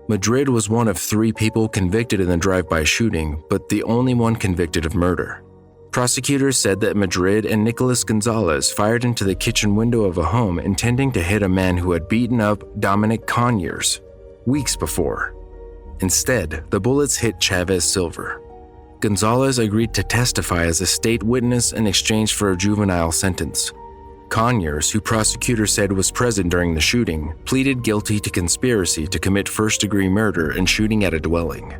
Madrid was one of 3 people convicted in the drive-by shooting, but the only one convicted of murder. Prosecutors said that Madrid and Nicolas Gonzalez fired into the kitchen window of a home intending to hit a man who had beaten up Dominic Conyers weeks before. Instead, the bullets hit Chavez Silver. Gonzalez agreed to testify as a state witness in exchange for a juvenile sentence. Conyers, who prosecutors said was present during the shooting, pleaded guilty to conspiracy to commit first-degree murder and shooting at a dwelling.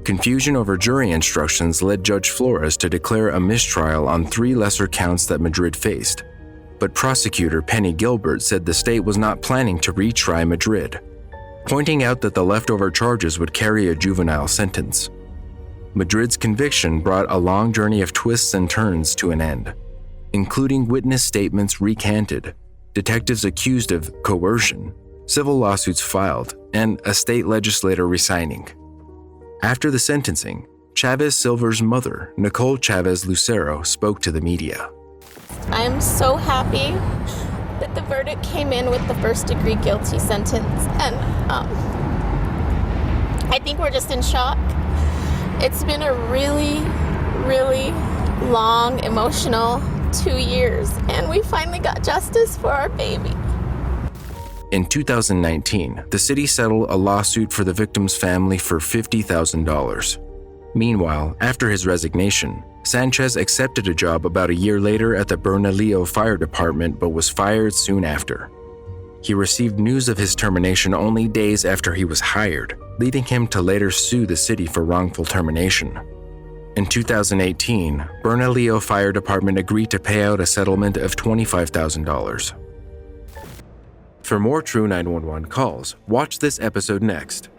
Confusion over jury instructions led Judge Flores to declare a mistrial on 3 lesser counts that Madrid faced. But prosecutor Penny Gilbert said the state was not planning to retry Madrid, pointing out that the leftover charges would carry a juvenile sentence. Madrid's conviction brought a long journey of twists and turns to an end, including witness statements recanted, detectives accused of coercion, civil lawsuits filed, and a state legislator resigning. After the sentencing, Chavez Silver's mother, Nicole Chavez Lucero, spoke to the media. I am so happy that the verdict came in with the first-degree guilty sentence, and I think we're just in shock. It's been a really, really long, emotional 2 years, and we finally got justice for our baby. In 2019, the city settled a lawsuit for the victim's family for $50,000. Meanwhile, after his resignation, Sanchez accepted a job about a year later at the Bernalillo Fire Department but was fired soon after. He received news of his termination only days after he was hired, leading him to later sue the city for wrongful termination. In 2018, Bernalillo Fire Department agreed to pay out a settlement of $25,000. For more True 911 calls, watch this episode next.